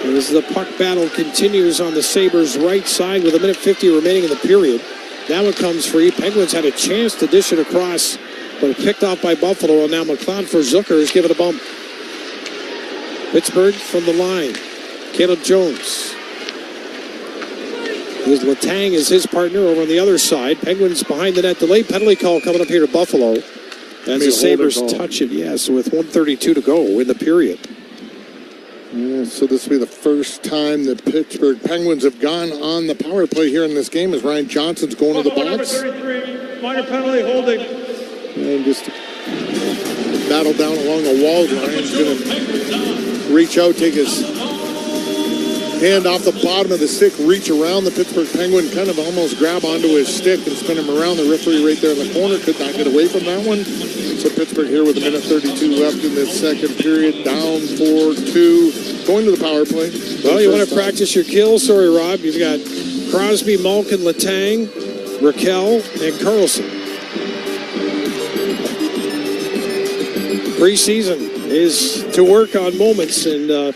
as the puck battle continues on the Sabres' right side with 1:50 remaining in the period. Now it comes free. Penguins had a chance to dish it across, but picked off by Buffalo, and now McLeod for Zucker is given a bump. Pittsburgh from the line. Caleb Jones. Letang is his partner over on the other side. Penguins behind the net. Delayed penalty call coming up here to Buffalo. As the Sabres touch it, yes, with 1:32 to go in the period. Yeah, so this will be the first time the Pittsburgh Penguins have gone on the power play here in this game, as Ryan Johnson's going to the box. Number 33, minor penalty, holding. And just battle down along the walls. Ryan's going to reach out, take his hand off the bottom of the stick, reach around the Pittsburgh Penguin, kind of almost grab onto his stick and spin him around. The referee right there in the corner could not get away from that one. So Pittsburgh here with 1:32 left in this second period, down 4-2, going to the power play. Well, you want to practice your kills? Sorry, Rob. You've got Crosby, Malkin, Letang, Raquel, and Carlson. Preseason is to work on moments, and if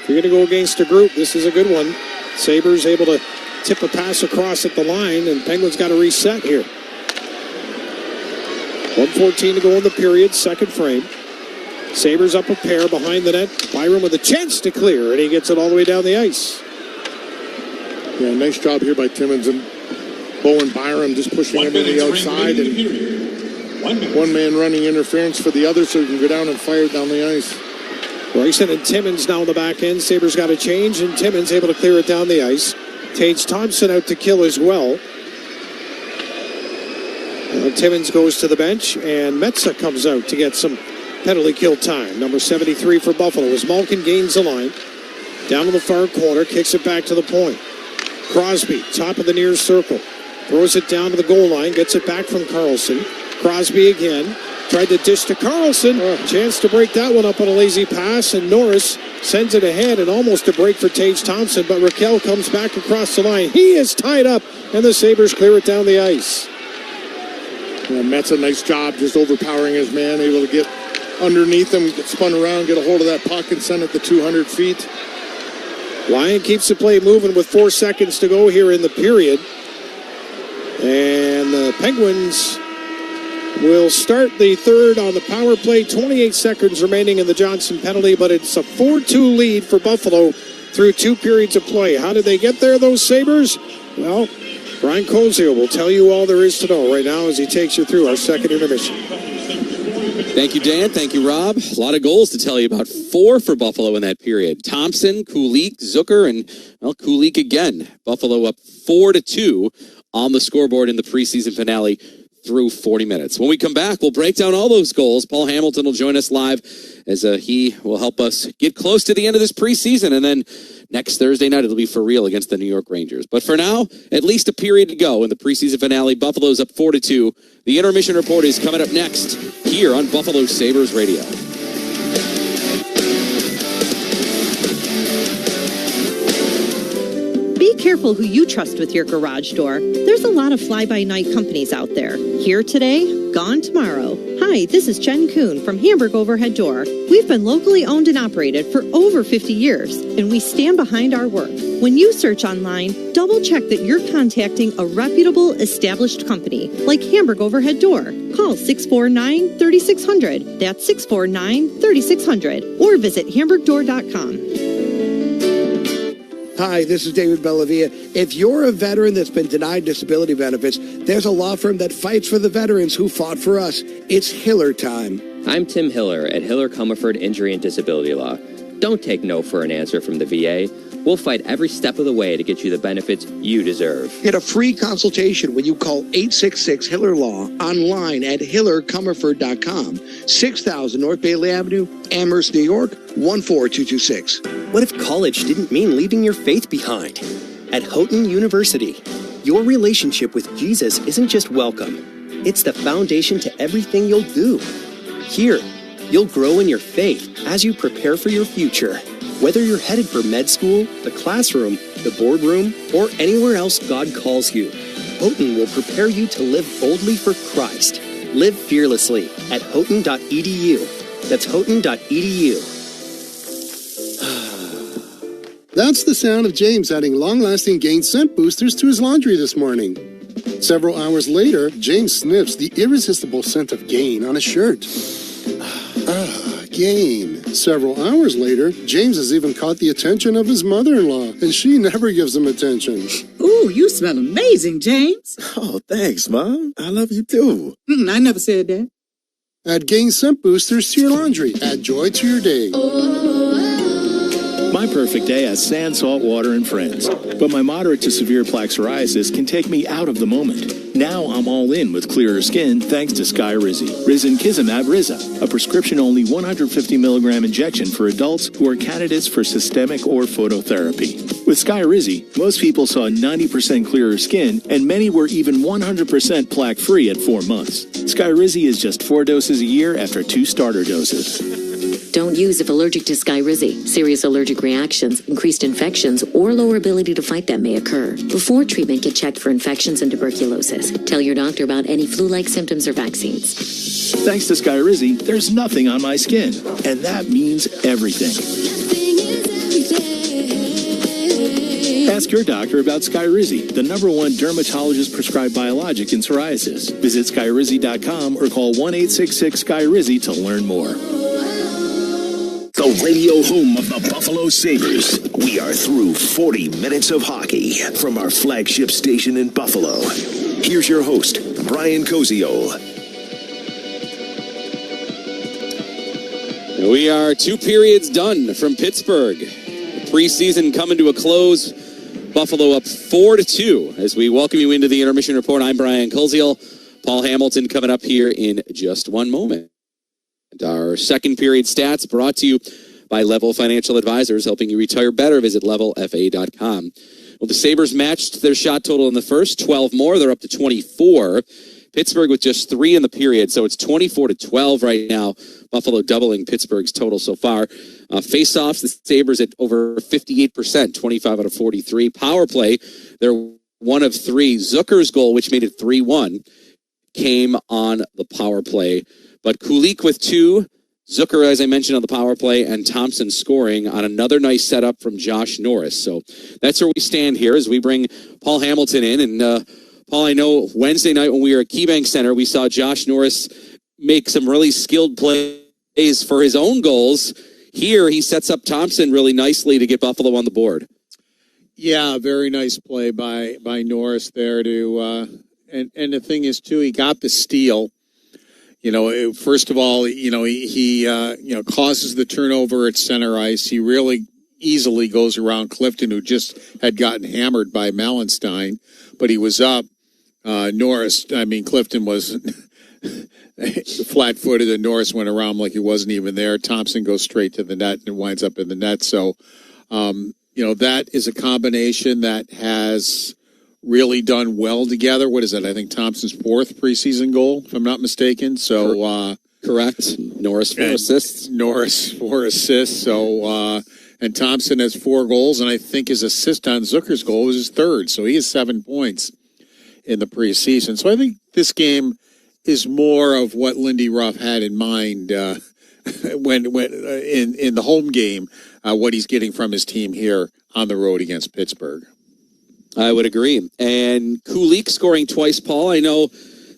you're going to go against a group, this is a good one. Sabres able to tip a pass across at the line, and Penguins got to reset here. 1:14 to go in the period, second frame. Sabres up a pair behind the net. Byram with a chance to clear, and he gets it all the way down the ice. Yeah, nice job here by Timmins and Bowen Byram just pushing him to the outside, and one man running interference for the other so he can go down and fire down the ice. Bryson and Timmins now on the back end. Sabres got a change, and Timmins able to clear it down the ice. Tage Thompson out to kill as well. Timmins goes to the bench, and Metsä comes out to get some penalty kill time. Number 73 for Buffalo as Malkin gains the line. Down to the far corner, kicks it back to the point. Crosby, top of the near circle. Throws it down to the goal line, gets it back from Carlson. Crosby again. Tried to dish to Carlson. Chance to break that one up on a lazy pass, and Norris sends it ahead and almost a break for Tage Thompson, but Raquel comes back across the line. He is tied up, and the Sabres clear it down the ice. Yeah, Metsä, nice job just overpowering his man, able to get underneath him, get spun around, get a hold of that puck and send it to 200 feet. Lyon keeps the play moving with 4 seconds to go here in the period. And the Penguins will start the third on the power play. 28 seconds remaining in the Johnson penalty, but it's a 4-2 lead for Buffalo through 2 periods of play. How did they get there, those Sabres? Well, Brian Kozio will tell you all there is to know right now as he takes you through our second intermission. Thank you, Dan. Thank you, Rob. A lot of goals to tell you about. 4 for Buffalo in that period. Thompson, Kulik, Zucker, and, well, Kulik again. Buffalo up 4-2 on the scoreboard in the preseason finale through 40 minutes. When we come back, we'll break down all those goals. Paul Hamilton will join us live as he will help us get close to the end of this preseason. And then next Thursday night, it'll be for real against the New York Rangers. But for now, at least a period to go in the preseason finale. Buffalo's up 4-2. The intermission report is coming up next here on Buffalo Sabres Radio. Be careful who you trust with your garage door. There's a lot of fly-by-night companies out there. Here today, gone tomorrow. Hi, this is Jen Kuhn from Hamburg Overhead Door. We've been locally owned and operated for over 50 years, and we stand behind our work. When you search online, double-check that you're contacting a reputable, established company like Hamburg Overhead Door. Call 649-3600. That's 649-3600. Or visit hamburgdoor.com. Hi, this is David Bellavia. If you're a veteran that's been denied disability benefits, there's a law firm that fights for the veterans who fought for us. It's Hiller time. I'm Tim Hiller at Hiller Comerford Injury and Disability Law. Don't take no for an answer from the VA. We'll fight every step of the way to get you the benefits you deserve. Get a free consultation when you call 866-HILLER-LAW online at hillercomerford.com. 6000 North Bailey Avenue, Amherst, New York, 14226. What if college didn't mean leaving your faith behind? At Houghton University, your relationship with Jesus isn't just welcome. It's the foundation to everything you'll do. Here, you'll grow in your faith as you prepare for your future. Whether you're headed for med school, the classroom, the boardroom, or anywhere else God calls you, Houghton will prepare you to live boldly for Christ. Live fearlessly at houghton.edu. That's houghton.edu. That's the sound of James adding long-lasting Gain scent boosters to his laundry this morning. Several hours later, James sniffs the irresistible scent of Gain on his shirt. Gain. Several hours later, James has even caught the attention of his mother-in-law, and she never gives him attention. Ooh, you smell amazing, James. Oh, thanks, Mom. I love you too. I never said that. Add Gain scent boosters to your laundry. Add joy to your day. My perfect day has sand, salt water, and friends. But my moderate to severe plaque psoriasis can take me out of the moment. Now I'm all in with clearer skin thanks to Skyrizi. Risankizumab Riza, a prescription-only 150 milligram injection for adults who are candidates for systemic or phototherapy. With Skyrizi, most people saw 90% clearer skin, and many were even 100% plaque-free at 4 months. Skyrizi is just 4 doses a year after 2 starter doses. Don't use if allergic to Skyrizi. Serious allergic reactions, increased infections, or lower ability to fight them may occur. Before treatment, get checked for infections and tuberculosis. Tell your doctor about any flu-like symptoms or vaccines. Thanks to Skyrizi, there's nothing on my skin, and that means everything. Ask your doctor about Skyrizi, the #1 dermatologist-prescribed biologic in psoriasis. Visit Skyrizi.com or call 1-866-SKY-RIZZI to learn more. The radio home of the Buffalo Sabres. We are through 40 minutes of hockey from our flagship station in Buffalo. Here's your host, Brian Koziol. We are 2 periods done from Pittsburgh. The preseason coming to a close. Buffalo up 4-2. As we welcome you into the Intermission Report, I'm Brian Koziol. Paul Hamilton coming up here in just one moment. Our second period stats brought to you by Level Financial Advisors, helping you retire better. Visit levelfa.com. Well, the Sabres matched their shot total in the first, 12 more. They're up to 24. Pittsburgh with just 3 in the period, so it's 24-12 right now. Buffalo doubling Pittsburgh's total so far. Face-offs, the Sabres at over 58%, 25 out of 43. Power play, they're 1 of 3. Zucker's goal, which made it 3-1, came on the power play. But Kulich with 2, Zucker, as I mentioned, on the power play, and Thompson scoring on another nice setup from Josh Norris. So that's where we stand here as we bring Paul Hamilton in. And Paul, I know Wednesday night when we were at KeyBank Center, we saw Josh Norris make some really skilled plays for his own goals. Here, he sets up Thompson really nicely to get Buffalo on the board. Yeah, very nice play by Norris there to, and the thing is too, he got the steal. You know, first of all, you know, he causes the turnover at center ice. He really easily goes around Clifton, who just had gotten hammered by Mallenstein, but he was up. Clifton was flat-footed, and Norris went around like he wasn't even there. Thompson goes straight to the net and winds up in the net. So, that is a combination that has really done well together. What is that? I think Thompson's 4th preseason goal, if I'm not mistaken. So, correct. Norris 4 assists. Norris 4 assists. So, and Thompson has 4 goals, and I think his assist on Zucker's goal was his 3rd. So he has 7 points in the preseason. So I think this game is more of what Lindy Ruff had in mind when in the home game, what he's getting from his team here on the road against Pittsburgh. I would agree. And Kulich scoring twice, Paul. I know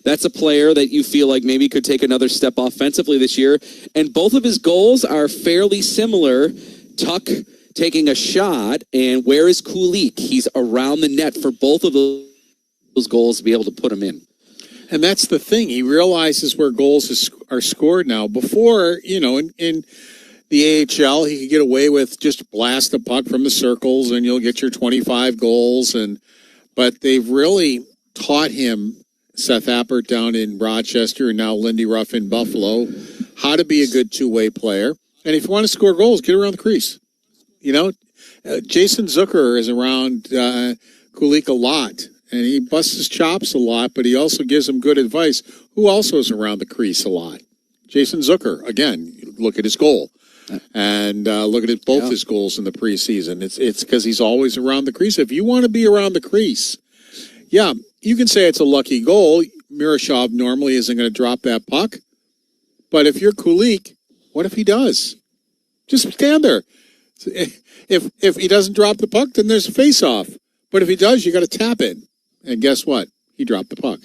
that's a player that you feel like maybe could take another step offensively this year. And both of his goals are fairly similar. Tuck taking a shot, and where is Kulich? He's around the net for both of those goals to be able to put him in. And that's the thing. He realizes where goals are scored now. Before, in the AHL, he could get away with just blast the puck from the circles and you'll get your 25 goals. But they've really taught him, Seth Appert down in Rochester and now Lindy Ruff in Buffalo, how to be a good two-way player. And if you want to score goals, get around the crease. Jason Zucker is around Kulich a lot. And he busts his chops a lot, but he also gives him good advice. Who also is around the crease a lot? Jason Zucker. Again, look at his goal. And look at both his goals in the preseason. It's because he's always around the crease. If you want to be around the crease, you can say it's a lucky goal. Miroshov normally isn't going to drop that puck. But if you're Kulich, what if he does? Just stand there. If he doesn't drop the puck, then there's a face-off. But if he does, you got to tap it. And guess what? He dropped the puck.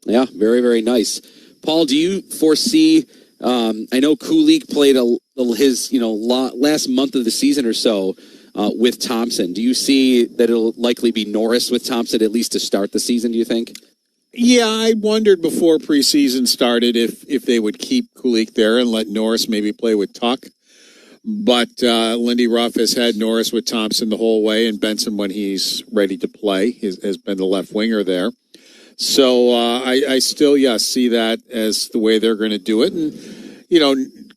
Yeah, very, very nice. Paul, do you foresee, I know Kulich played his last month of the season or so with Thompson. Do you see that it'll likely be Norris with Thompson at least to start the season, do you think? Yeah, I wondered before preseason started if they would keep Kulich there and let Norris maybe play with Tuck. But Lindy Ruff has had Norris with Thompson the whole way, and Benson, when he's ready to play, has been the left winger there. So I still, see that as the way they're going to do it. And,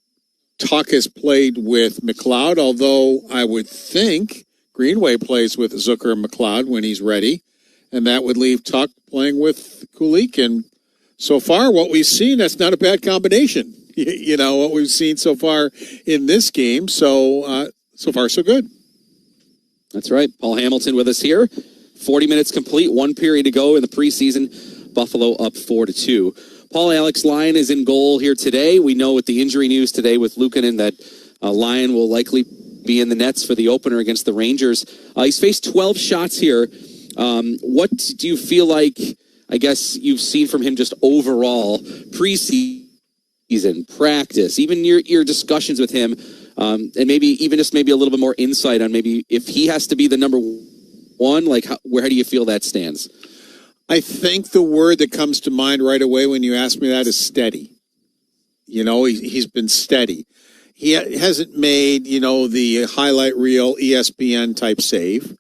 Tuck has played with McLeod, although I would think Greenway plays with Zucker and McLeod when he's ready. And that would leave Tuck playing with Kulich. And so far, what we've seen, that's not a bad combination. What we've seen so far in this game. So far, so good. That's right. Paul Hamilton with us here. 40 minutes complete, 1 period to go in the preseason. Buffalo up 4-2. Paul, Alex Lyon is in goal here today. We know with the injury news today with Luukkonen that Lyon will likely be in the nets for the opener against the Rangers. He's faced 12 shots here. What do you feel like, I guess, you've seen from him just overall, preseason, practice, even your discussions with him, and maybe even just maybe a little bit more insight on maybe if he has to be the number one, like how do you feel that stands? I think the word that comes to mind right away when you ask me that is steady. You know, he's been steady. He hasn't made, the highlight reel ESPN type save,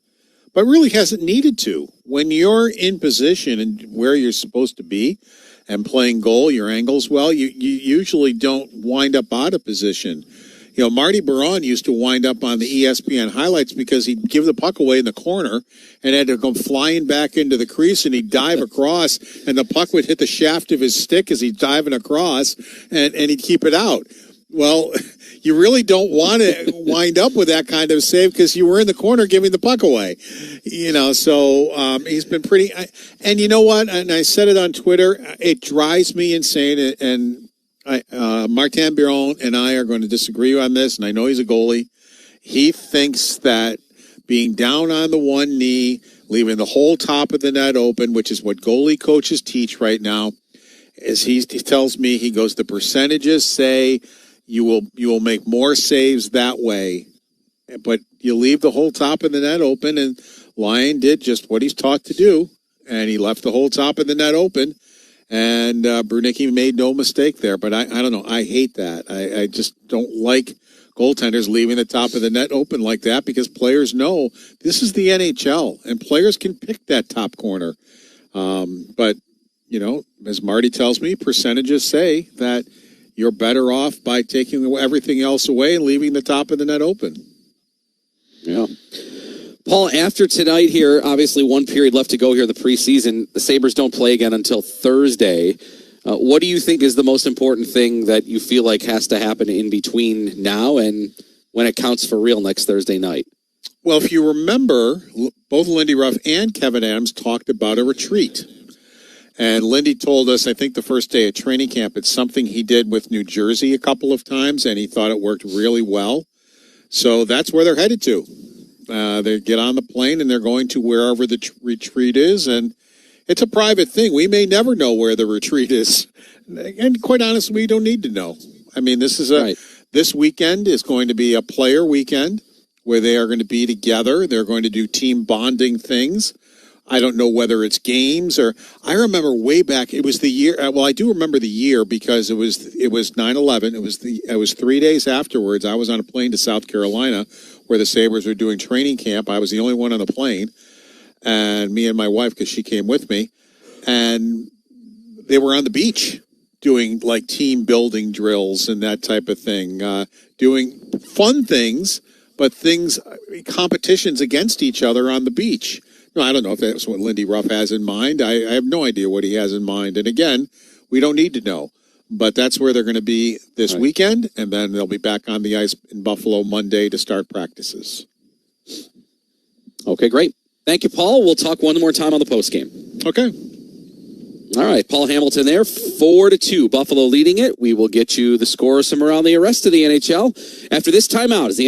but really hasn't needed to. When you're in position and where you're supposed to be and playing goal, your angles well, you usually don't wind up out of position. Marty Baron used to wind up on the ESPN highlights because he'd give the puck away in the corner and had to go flying back into the crease, and he'd dive across, and the puck would hit the shaft of his stick as he's diving across, and he'd keep it out. Well, you really don't want to wind up with that kind of save because you were in the corner giving the puck away. So he's been pretty... And you know what? And I said it on Twitter. It drives me insane, and Martin Biron and I are going to disagree on this, and I know he's a goalie. He thinks that being down on the one knee, leaving the whole top of the net open, which is what goalie coaches teach right now, is he tells me, he goes, the percentages say you will make more saves that way, but you leave the whole top of the net open, and Lyon did just what he's taught to do, and he left the whole top of the net open. And Brunicki made no mistake there, but I don't know. I hate that. I just don't like goaltenders leaving the top of the net open like that because players know this is the NHL, and players can pick that top corner. But, as Marty tells me, percentages say that you're better off by taking everything else away and leaving the top of the net open. Yeah. Paul, after tonight here, obviously one period left to go here in the preseason. The Sabres don't play again until Thursday. What do you think is the most important thing that you feel like has to happen in between now and when it counts for real next Thursday night? Well, if you remember, both Lindy Ruff and Kevin Adams talked about a retreat. And Lindy told us, I think the first day of training camp, it's something he did with New Jersey a couple of times, and he thought it worked really well. So that's where they're headed to. They get on the plane and they're going to wherever the retreat is, and it's a private thing. We may never know where the retreat is, and quite honestly, we don't need to know. I mean, this is this weekend is going to be a player weekend where they are going to be together. They're going to do team bonding things. I don't know whether it's games or I remember way back. It was the year. Well, I do remember the year because it was 9/11. It was 3 days afterwards. I was on a plane to South Carolina where the Sabres were doing training camp. I was the only one on the plane, and me and my wife, because she came with me, and they were on the beach doing like team building drills and that type of thing, doing fun things, but competitions against each other on the beach. No, I don't know if that's what Lindy Ruff has in mind. I have no idea what he has in mind. And again, we don't need to know. But that's where they're going to be this weekend, and then they'll be back on the ice in Buffalo Monday to start practices. Okay, great. Thank you, Paul. We'll talk one more time on the postgame. Okay. All right, Paul Hamilton there, 4-2. Buffalo leading it. We will get you the scores from around the rest of the NHL after this timeout as the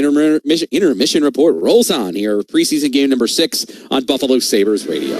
intermission report rolls on here. Preseason game number 6 on Buffalo Sabres Radio.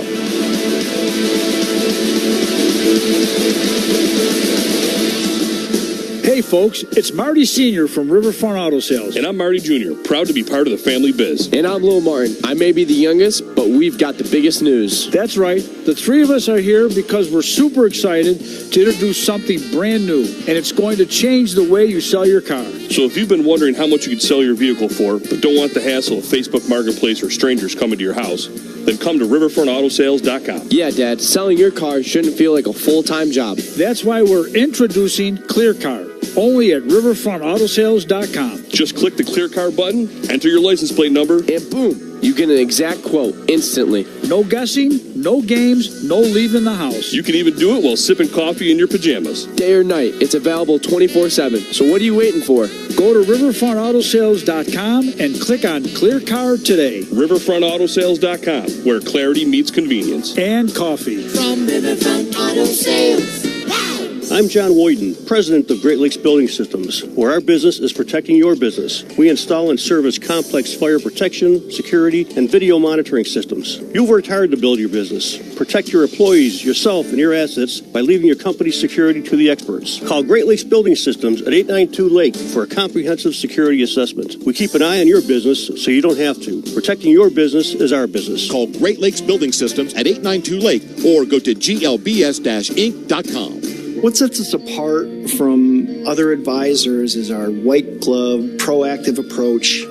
Hey folks, it's Marty Sr. from Riverfront Auto Sales. And I'm Marty Jr., proud to be part of the family biz. And I'm Lil Martin. I may be the youngest, but we've got the biggest news. That's right. The three of us are here because we're super excited to introduce something brand new, and it's going to change the way you sell your car. So if you've been wondering how much you could sell your vehicle for, but don't want the hassle of Facebook Marketplace or strangers coming to your house, then come to riverfrontautosales.com. Yeah, Dad, selling your car shouldn't feel like a full-time job. That's why we're introducing Clear Car, only at riverfrontautosales.com. Just click the Clear Car button, enter your license plate number, and boom, you get an exact quote instantly. No guessing, no games, no leaving the house. You can even do it while sipping coffee in your pajamas. Day or night, it's available 24/7. So what are you waiting for? Go to riverfrontautosales.com and click on Clear Car today. riverfrontautosales.com, where clarity meets convenience. And coffee. From Riverfront Auto Sales. Wow! I'm John Woyden, president of Great Lakes Building Systems, where our business is protecting your business. We install and service complex fire protection, security, and video monitoring systems. You've worked hard to build your business. Protect your employees, yourself, and your assets by leaving your company's security to the experts. Call Great Lakes Building Systems at 892 Lake for a comprehensive security assessment. We keep an eye on your business so you don't have to. Protecting your business is our business. Call Great Lakes Building Systems at 892 Lake or go to glbs-inc.com. What sets us apart from other advisors is our white glove, proactive approach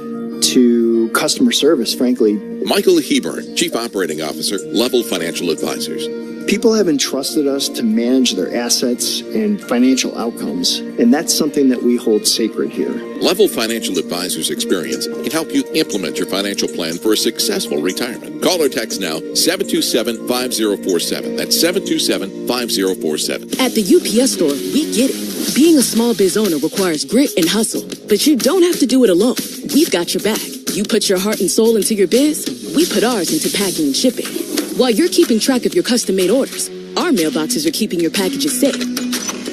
to customer service, frankly. Michael Hebern, Chief Operating Officer, Level Financial Advisors. People have entrusted us to manage their assets and financial outcomes, and that's something that we hold sacred here. Level Financial Advisors experience can help you implement your financial plan for a successful retirement. Call or text now 727-5047. That's 727-5047. At the UPS store, we get it. Being a small biz owner requires grit and hustle, but you don't have to do it alone. We've got your back. You put your heart and soul into your biz, we put ours into packing and shipping. While you're keeping track of your custom-made orders, our mailboxes are keeping your packages safe.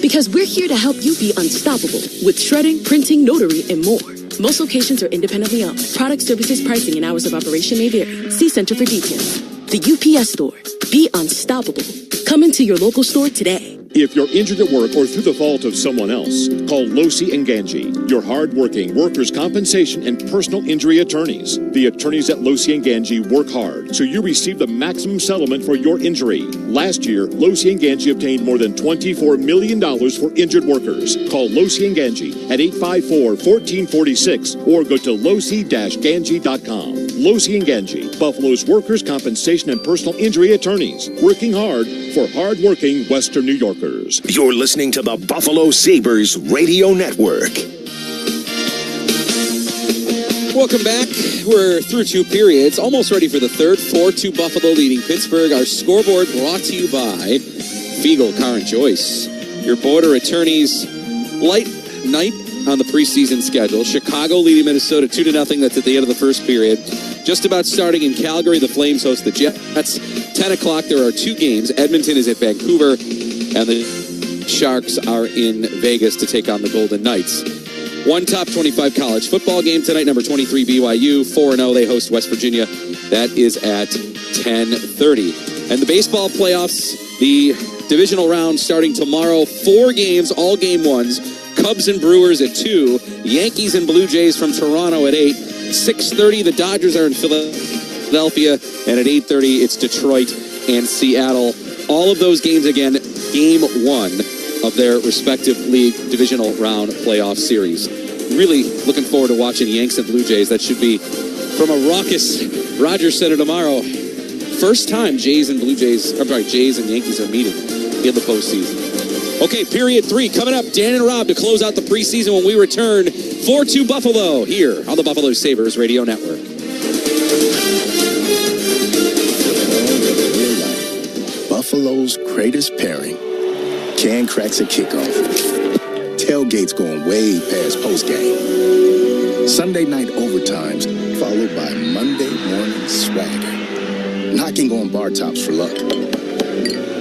Because we're here to help you be unstoppable with shredding, printing, notary, and more. Most locations are independently owned. Product, services, pricing, and hours of operation may vary. See Center for details. The UPS store. Be unstoppable. Come into your local store today. If you're injured at work or through the fault of someone else, call Losi and Ganji, your hard-working workers' compensation and personal injury attorneys. The attorneys at Losi and Ganji work hard, so you receive the maximum settlement for your injury. Last year, Losi and Ganji obtained more than $24 million for injured workers. Call Losi and Ganji at 854-1446 or go to losi-ganji.com. Losi and Ganji, Buffalo's workers' compensation and personal injury attorneys, working hard for hard-working Western New Yorkers. You're listening to the Buffalo Sabres Radio Network. Welcome back. We're through two periods, almost ready for the third. 4-2 Buffalo leading Pittsburgh. Our scoreboard brought to you by Fiegel, Car & Joyce. Your border attorneys, light night on the preseason schedule. Chicago leading Minnesota 2-0. That's at the end of the first period. Just about starting in Calgary, the Flames host the Jets. 10 o'clock, there are two games. Edmonton is at Vancouver, and the Sharks are in Vegas to take on the Golden Knights. One top 25 college football game tonight. Number 23 BYU, 4-0. They host West Virginia. That is at 10:30. And the baseball playoffs, the divisional round starting tomorrow. 4 games, all game ones. Cubs and Brewers at 2. Yankees and Blue Jays from Toronto at 8. 6:30, the Dodgers are in Philadelphia. And at 8:30, it's Detroit and Seattle. All of those games, again, game 1 of their respective league divisional round playoff series. Really looking forward to watching Yanks and Blue Jays. That should be from a raucous Rogers Center tomorrow. First time Jays and Yankees are meeting in the postseason. Okay, period 3 coming up. Dan and Rob to close out the preseason when we return. 4-2 Buffalo here on the Buffalo Sabres Radio Network. Buffalo's greatest pairing. Can cracks at kickoff. Tailgates going way past postgame. Sunday night overtimes followed by Monday morning swagger. Knocking on bar tops for luck.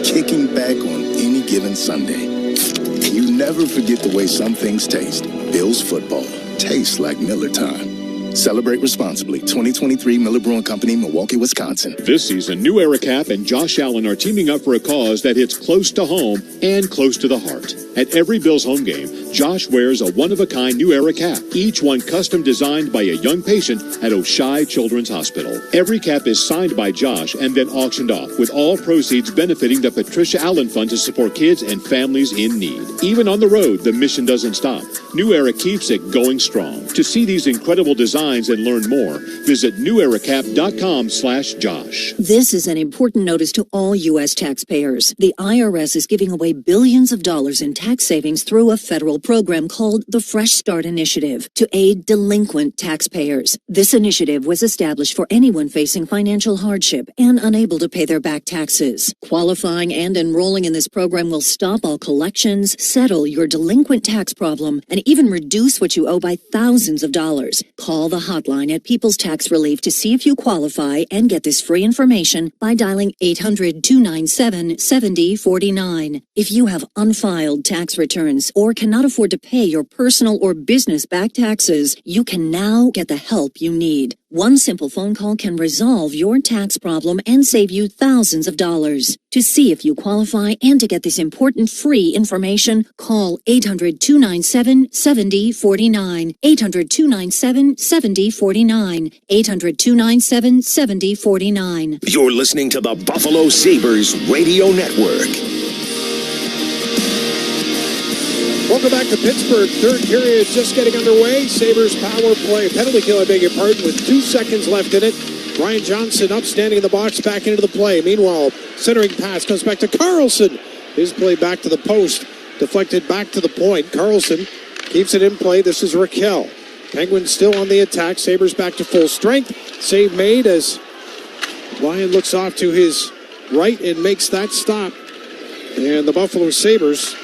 Kicking back on any given Sunday. You never forget the way some things taste. Bills football tastes like Miller time. Celebrate responsibly. 2023 Miller Brewing Company, Milwaukee, Wisconsin. This season, New Era Cap and Josh Allen are teaming up for a cause that hits close to home and close to the heart. At every Bills home game, Josh wears a one-of-a-kind New Era cap, each one custom designed by a young patient at Oshai Children's Hospital. Every cap is signed by Josh and then auctioned off, with all proceeds benefiting the Patricia Allen Fund to support kids and families in need. Even on the road, the mission doesn't stop. New Era keeps it going strong. To see these incredible designs and learn more, visit neweracap.com/Josh. This is an important notice to all U.S. taxpayers. The IRS is giving away billions of dollars in tax savings through a federal program called the Fresh Start Initiative to aid delinquent taxpayers. This initiative was established for anyone facing financial hardship and unable to pay their back taxes. Qualifying and enrolling in this program will stop all collections, settle your delinquent tax problem, and even reduce what you owe by thousands of dollars. Call the hotline at People's Tax Relief to see if you qualify and get this free information by dialing 800-297-7049. If you have unfiled tax tax returns or cannot afford to pay your personal or business back taxes, you can now get the help you need. One simple phone call can resolve your tax problem and save you thousands of dollars. To see if you qualify and to get this important free information, call 800-297-7049. 800-297-7049. 800-297-7049. You're listening to the Buffalo Sabres Radio Network. Welcome back to Pittsburgh. Third period just getting underway. Sabres power play. Penalty kill, I beg your pardon, with 2 seconds left in it. Ryan Johnson up, standing in the box, back into the play. Meanwhile, centering pass comes back to Carlson. His play back to the post. Deflected back to the point. Carlson keeps it in play. This is Raquel. Penguins still on the attack. Sabres back to full strength. Save made as Ryan looks off to his right and makes that stop. And the Buffalo Sabres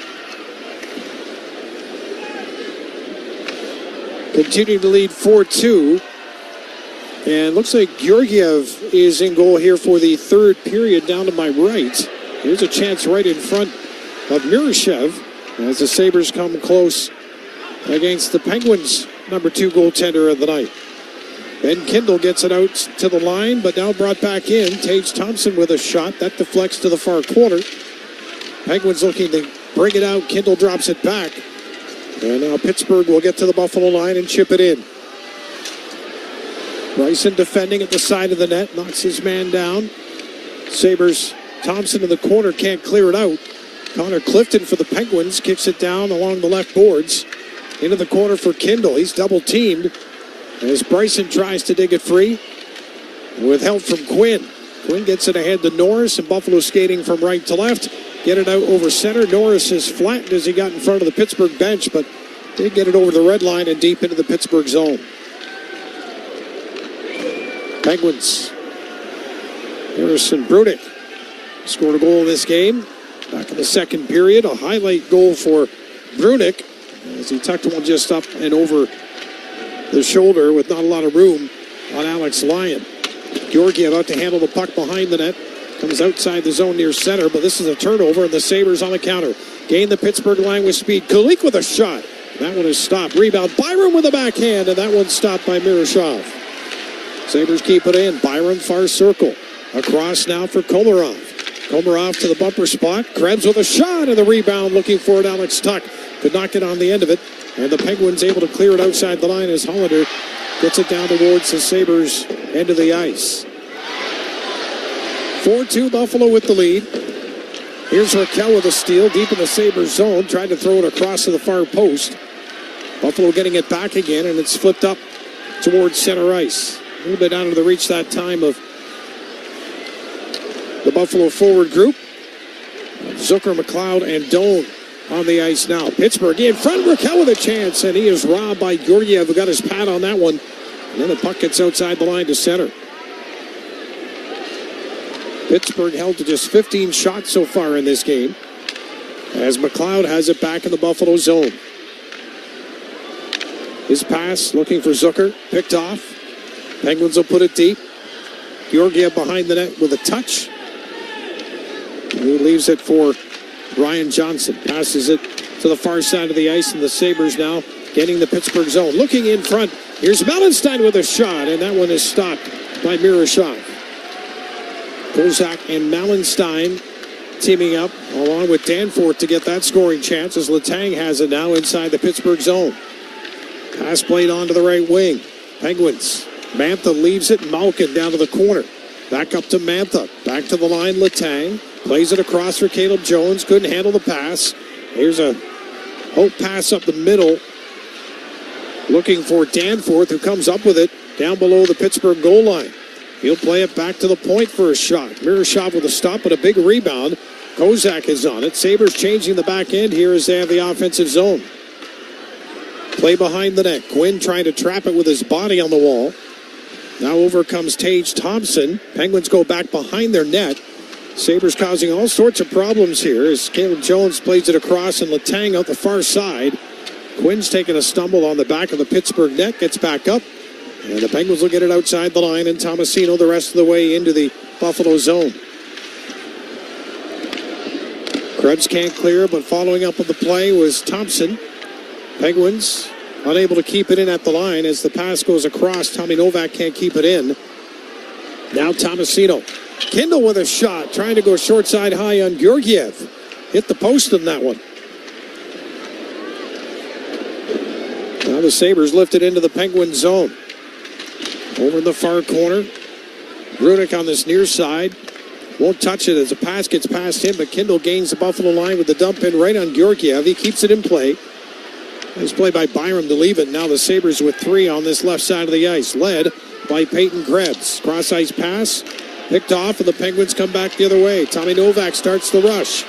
continue to lead 4-2. And looks like Georgiev is in goal here for the third period down to my right. Here's a chance right in front of Mirishev as the Sabres come close against the Penguins' number 2 goaltender of the night. Ben Kindle gets it out to the line, but now brought back in. Tage Thompson with a shot. That deflects to the far corner. Penguins looking to bring it out. Kindle drops it back. And now Pittsburgh will get to the Buffalo line and chip it in. Bryson defending at the side of the net, knocks his man down. Sabres, Thompson in the corner, can't clear it out. Connor Clifton for the Penguins kicks it down along the left boards. Into the corner for Kindle. He's double teamed as Bryson tries to dig it free with help from Quinn. Quinn gets it ahead to Norris, and Buffalo skating from right to left. Get it out over center. Norris is flattened as he got in front of the Pittsburgh bench, but did get it over the red line and deep into the Pittsburgh zone. Penguins. Harrison Brunick scored a goal in this game back in the second period. A highlight goal for Brunick as he tucked one just up and over the shoulder with not a lot of room on Alex Lyon. Georgiev out to handle the puck behind the net. Comes outside the zone near center, but this is a turnover, and the Sabres on the counter. Gain the Pittsburgh line with speed. Kulik with a shot. That one is stopped. Rebound. Byram with a backhand, and that one's stopped by Miroshov. Sabres keep it in. Byram far circle. Across now for Komarov. Komarov to the bumper spot. Krebs with a shot, and the rebound looking for it. Alex Tuck could not get on the end of it, and the Penguins able to clear it outside the line as Hollander gets it down towards the Sabres' end of the ice. 4-2 Buffalo with the lead. Here's Raquel with a steal deep in the Sabres zone. Tried to throw it across to the far post. Buffalo getting it back again, and it's flipped up towards center ice. A little bit out of the reach that time of the Buffalo forward group. Zucker, McLeod, and Doan on the ice now. Pittsburgh in front. Raquel with a chance, and he is robbed by Georgiev, who got his pad on that one. And then the puck gets outside the line to center. Pittsburgh held to just 15 shots so far in this game as McLeod has it back in the Buffalo zone. His pass looking for Zucker, picked off. Penguins will put it deep. Georgiev behind the net with a touch. He leaves it for Ryan Johnson. Passes it to the far side of the ice, and the Sabres now getting the Pittsburgh zone. Looking in front. Here's Melenstein with a shot, and that one is stopped by Miroshov. Kozak and Melenstein teaming up along with Danforth to get that scoring chance as Letang has it now inside the Pittsburgh zone. Pass played on to the right wing. Penguins. Mantha leaves it. Malkin down to the corner. Back up to Mantha. Back to the line. Letang plays it across for Caleb Jones. Couldn't handle the pass. Here's a hope pass up the middle. Looking for Danforth, who comes up with it down below the Pittsburgh goal line. He'll play it back to the point for a shot. Miroshov with a stop, but a big rebound. Kozak is on it. Sabres changing the back end here as they have the offensive zone. Play behind the net. Quinn trying to trap it with his body on the wall. Now over comes Tage Thompson. Penguins go back behind their net. Sabres causing all sorts of problems here as Caleb Jones plays it across and Letang out the far side. Quinn's taking a stumble on the back of the Pittsburgh net. Gets back up. And the Penguins will get it outside the line, and Tomasino the rest of the way into the Buffalo zone. Krebs can't clear, but following up on the play was Thompson. Penguins unable to keep it in at the line as the pass goes across. Tommy Novak can't keep it in. Now Tomasino. Kindle with a shot, trying to go short side high on Georgiev. Hit the post on that one. Now the Sabres lift it into the Penguin zone. Over in the far corner. Brunick on this near side. Won't touch it as a pass gets past him, but Kindle gains the Buffalo line with the dump in right on Georgiev. He keeps it in play. Nice play by Byram to leave it. Now the Sabres with 3 on this left side of the ice, led by Peyton Krebs. Cross-ice pass, picked off, and the Penguins come back the other way. Tommy Novak starts the rush.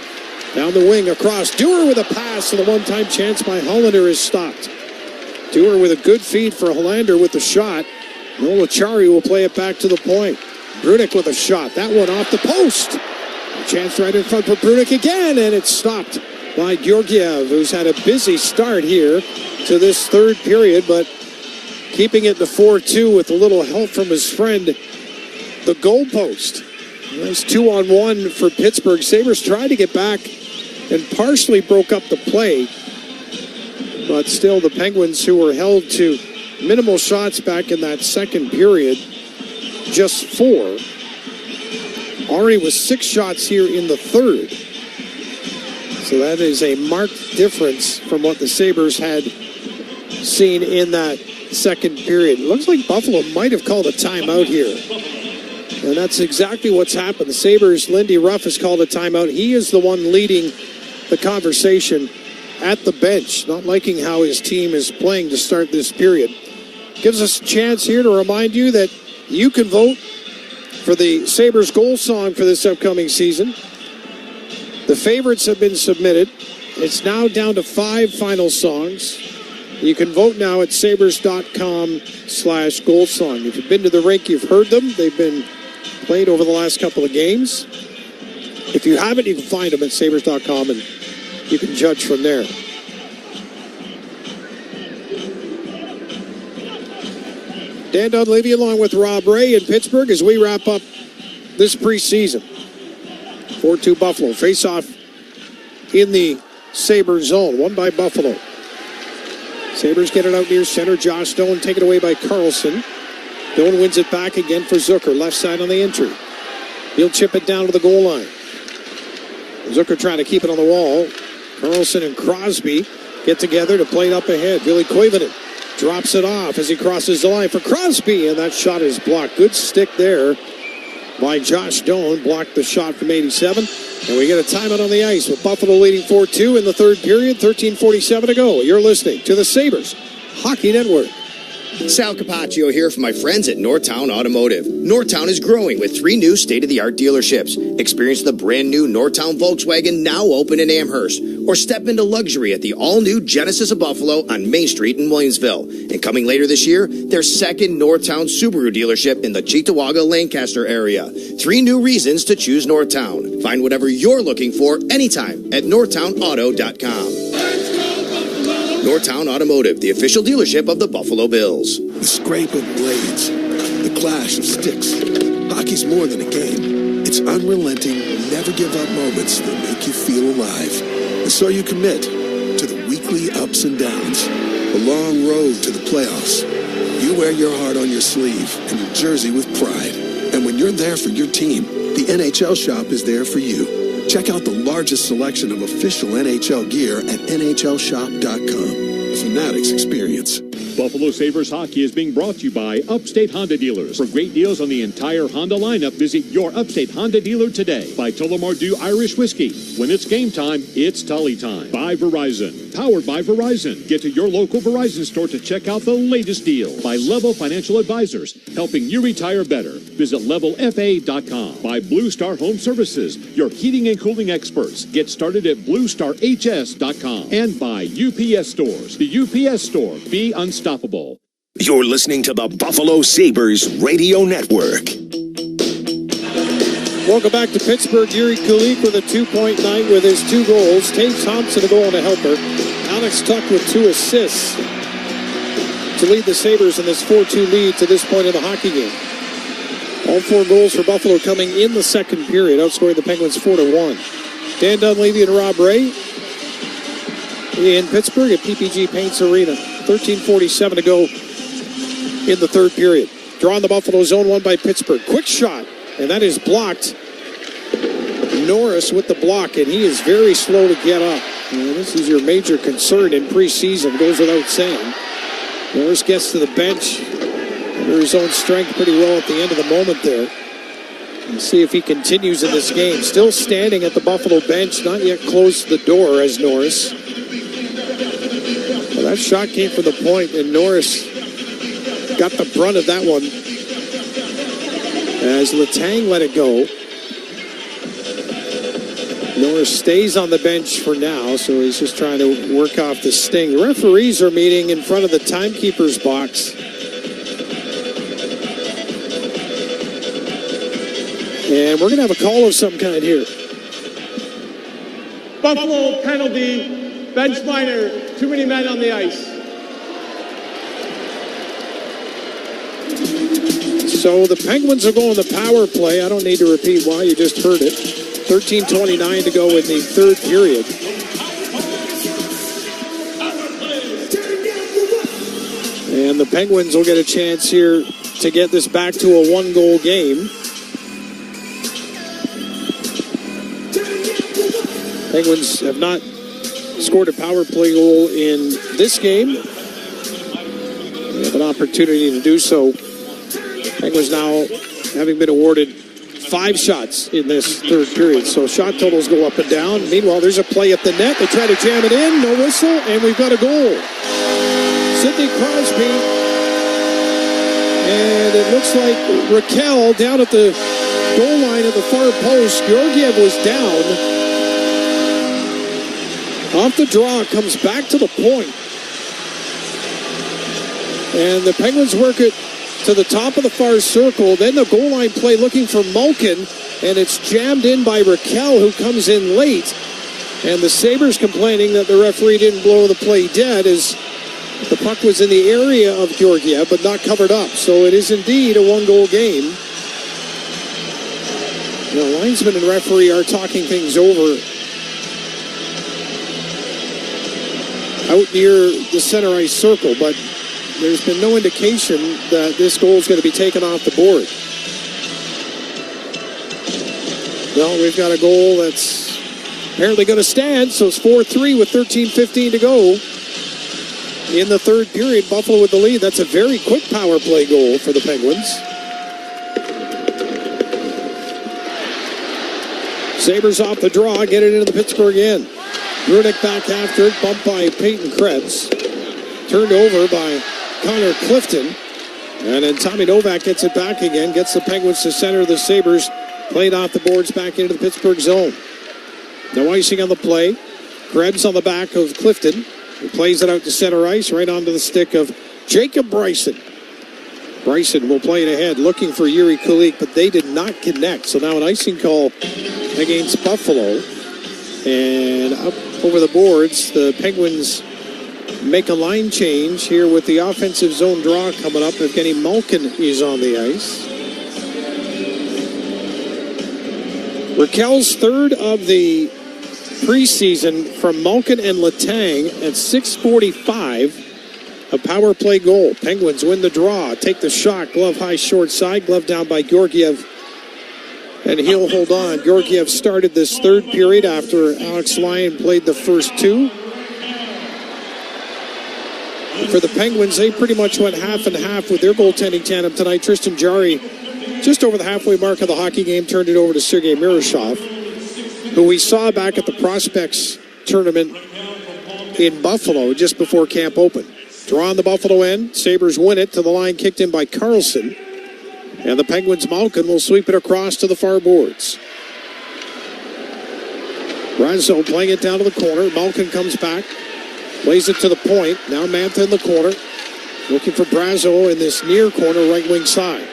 Down the wing, across. Dewar with a pass, and a one-time chance by Hollander is stopped. Dewar with a good feed for Hollander with the shot. Nola Chari will play it back to the point. Brunick with a shot. That one off the post. A chance right in front for Brunick again, and it's stopped by Georgiev, who's had a busy start here to this third period, but keeping it to 4-2 with a little help from his friend, the goalpost. Nice 2-on-1 for Pittsburgh. Sabres tried to get back and partially broke up the play, but still the Penguins, who were held to minimal shots back in that second period, just 4. Already was 6 shots here in the third. So that is a marked difference from what the Sabres had seen in that second period. It looks like Buffalo might have called a timeout here. And that's exactly what's happened. The Sabres, Lindy Ruff has called a timeout. He is the one leading the conversation at the bench, not liking how his team is playing to start this period. Gives us a chance here to remind you that you can vote for the Sabres goal song for this upcoming season. The favorites have been submitted. It's now down to 5 final songs. You can vote now at sabres.com/goalsong. If you've been to the rink, you've heard them. They've been played over the last couple of games. If you haven't, you can find them at sabres.com and you can judge from there. Dan Dunleavy along with Rob Ray in Pittsburgh as we wrap up this preseason. 4-2 Buffalo. Face-off in the Sabres zone. Won by Buffalo. Sabres get it out near center. Josh Doan taken away by Carlson. Doan wins it back again for Zucker. Left side on the entry. He'll chip it down to the goal line. Zucker trying to keep it on the wall. Carlson and Crosby get together to play it up ahead. Billy Koivunen drops it off as he crosses the line for Crosby, and that shot is blocked. Good stick there by Josh Doan. Blocked the shot from 87. And we get a timeout on the ice with Buffalo leading 4-2 in the third period. 13:47 to go. You're listening to the Sabres Hockey Network. Sal Capaccio here from my friends at Northtown Automotive. Northtown is growing with 3 new state-of-the-art dealerships. Experience the brand new Northtown Volkswagen now open in Amherst, or step into luxury at the all-new Genesis of Buffalo on Main Street in Williamsville. And coming later this year, their second Northtown Subaru dealership in the Cheektowaga-Lancaster area. 3 new reasons to choose Northtown. Find whatever you're looking for anytime at northtownauto.com. Northtown Automotive, the official dealership of the Buffalo Bills. The scrape of blades, the clash of sticks. Hockey's more than a game. It's unrelenting, never give up moments that make you feel alive. And so you commit to the weekly ups and downs, the long road to the playoffs. You wear your heart on your sleeve and your jersey with pride. And when you're there for your team, the NHL shop is there for you. Check out the largest selection of official NHL gear at NHLshop.com. The Fanatics experience. Buffalo Sabres hockey is being brought to you by Upstate Honda Dealers. For great deals on the entire Honda lineup, visit your Upstate Honda dealer today. By Tullamore Dew Irish Whiskey. When it's game time, it's Tully time. By Verizon. Powered by Verizon. Get to your local Verizon store to check out the latest deal. By Level Financial Advisors. Helping you retire better. Visit levelfa.com. By Blue Star Home Services. Your heating and cooling experts. Get started at bluestarhs.com. And by UPS Stores. The UPS Store. Be unstoppable. You're listening to the Buffalo Sabres Radio Network. Welcome back to Pittsburgh. Yuri Kulik with a 2-point night with his 2 goals. Tate Thompson a goal and a helper. Alex Tuck with 2 assists to lead the Sabres in this 4-2 lead to this point in the hockey game. All 4 goals for Buffalo coming in the second period, outscoring the Penguins 4-1. Dan Dunleavy and Rob Ray in Pittsburgh at PPG Paints Arena. 13:47 to go in the third period. Drawing the Buffalo zone, one by Pittsburgh. Quick shot, and that is blocked. Norris with the block, and he is very slow to get up. This is your major concern in preseason, goes without saying. Norris gets to the bench under his own strength pretty well at the end of the moment there. We'll see if he continues in this game. Still standing at the Buffalo bench, not yet closed the door as Norris. Well, that shot came from the point, and Norris got the brunt of that one as Letang let it go. Norris stays on the bench for now, so he's just trying to work off the sting. The referees are meeting in front of the timekeeper's box. And we're going to have a call of some kind here. Buffalo penalty, bench minor, too many men on the ice. So the Penguins are going the power play. I don't need to repeat why, you just heard it. 13:29 to go in the third period. And the Penguins will get a chance here to get this back to a one-goal game. Penguins have not scored a power play goal in this game. They have an opportunity to do so. Penguins now having been awarded 5 shots in this third period. So shot totals go up and down. Meanwhile, there's a play at the net. They try to jam it in. No whistle. And we've got a goal. Sidney Crosby. And it looks like Raquel down at the goal line at the far post. Georgiev was down. Off the draw, comes back to the point. And the Penguins work it to the top of the far circle. Then the goal line play looking for Malkin, and it's jammed in by Raquel, who comes in late. And the Sabres complaining that the referee didn't blow the play dead as the puck was in the area of Georgiev, but not covered up. So it is indeed a one-goal game. The linesman and referee are talking things over out near the center ice circle, but there's been no indication that this goal is going to be taken off the board. Well, we've got a goal that's apparently going to stand, so it's 4-3 with 13:15 to go in the third period. Buffalo with the lead. That's a very quick power play goal for the Penguins. Sabres off the draw, get it into the Pittsburgh end. Rudek back after it, bumped by Peyton Krebs. Turned over by Connor Clifton. And then Tommy Novak gets it back again, gets the Penguins to center. The Sabres played off the boards back into the Pittsburgh zone. No icing on the play. Krebs on the back of Clifton, who plays it out to center ice, right onto the stick of Jacob Bryson. Bryson will play it ahead, looking for Yuri Kulik, but they did not connect. So now an icing call against Buffalo. And up over the boards, the Penguins make a line change here with the offensive zone draw coming up. Evgeny Malkin is on the ice. Raquel's third of the preseason from Malkin and Letang at 6:45. A power play goal. Penguins win the draw, take the shot, glove high short side, glove down by Georgiev. And he'll hold on. Georgiev started this third period after Alex Lyon played the first two. For the Penguins, they pretty much went half and half with their goaltending tandem tonight. Tristan Jarry, just over the halfway mark of the hockey game, turned it over to Sergei Miroshov, who we saw back at the Prospects tournament in Buffalo just before camp opened. Draw on the Buffalo end. Sabres win it to the line, kicked in by Carlson. And the Penguins' Malkin will sweep it across to the far boards. Brazo playing it down to the corner. Malkin comes back. Plays it to the point. Now Mantha in the corner. Looking for Brazo in this near corner right wing side.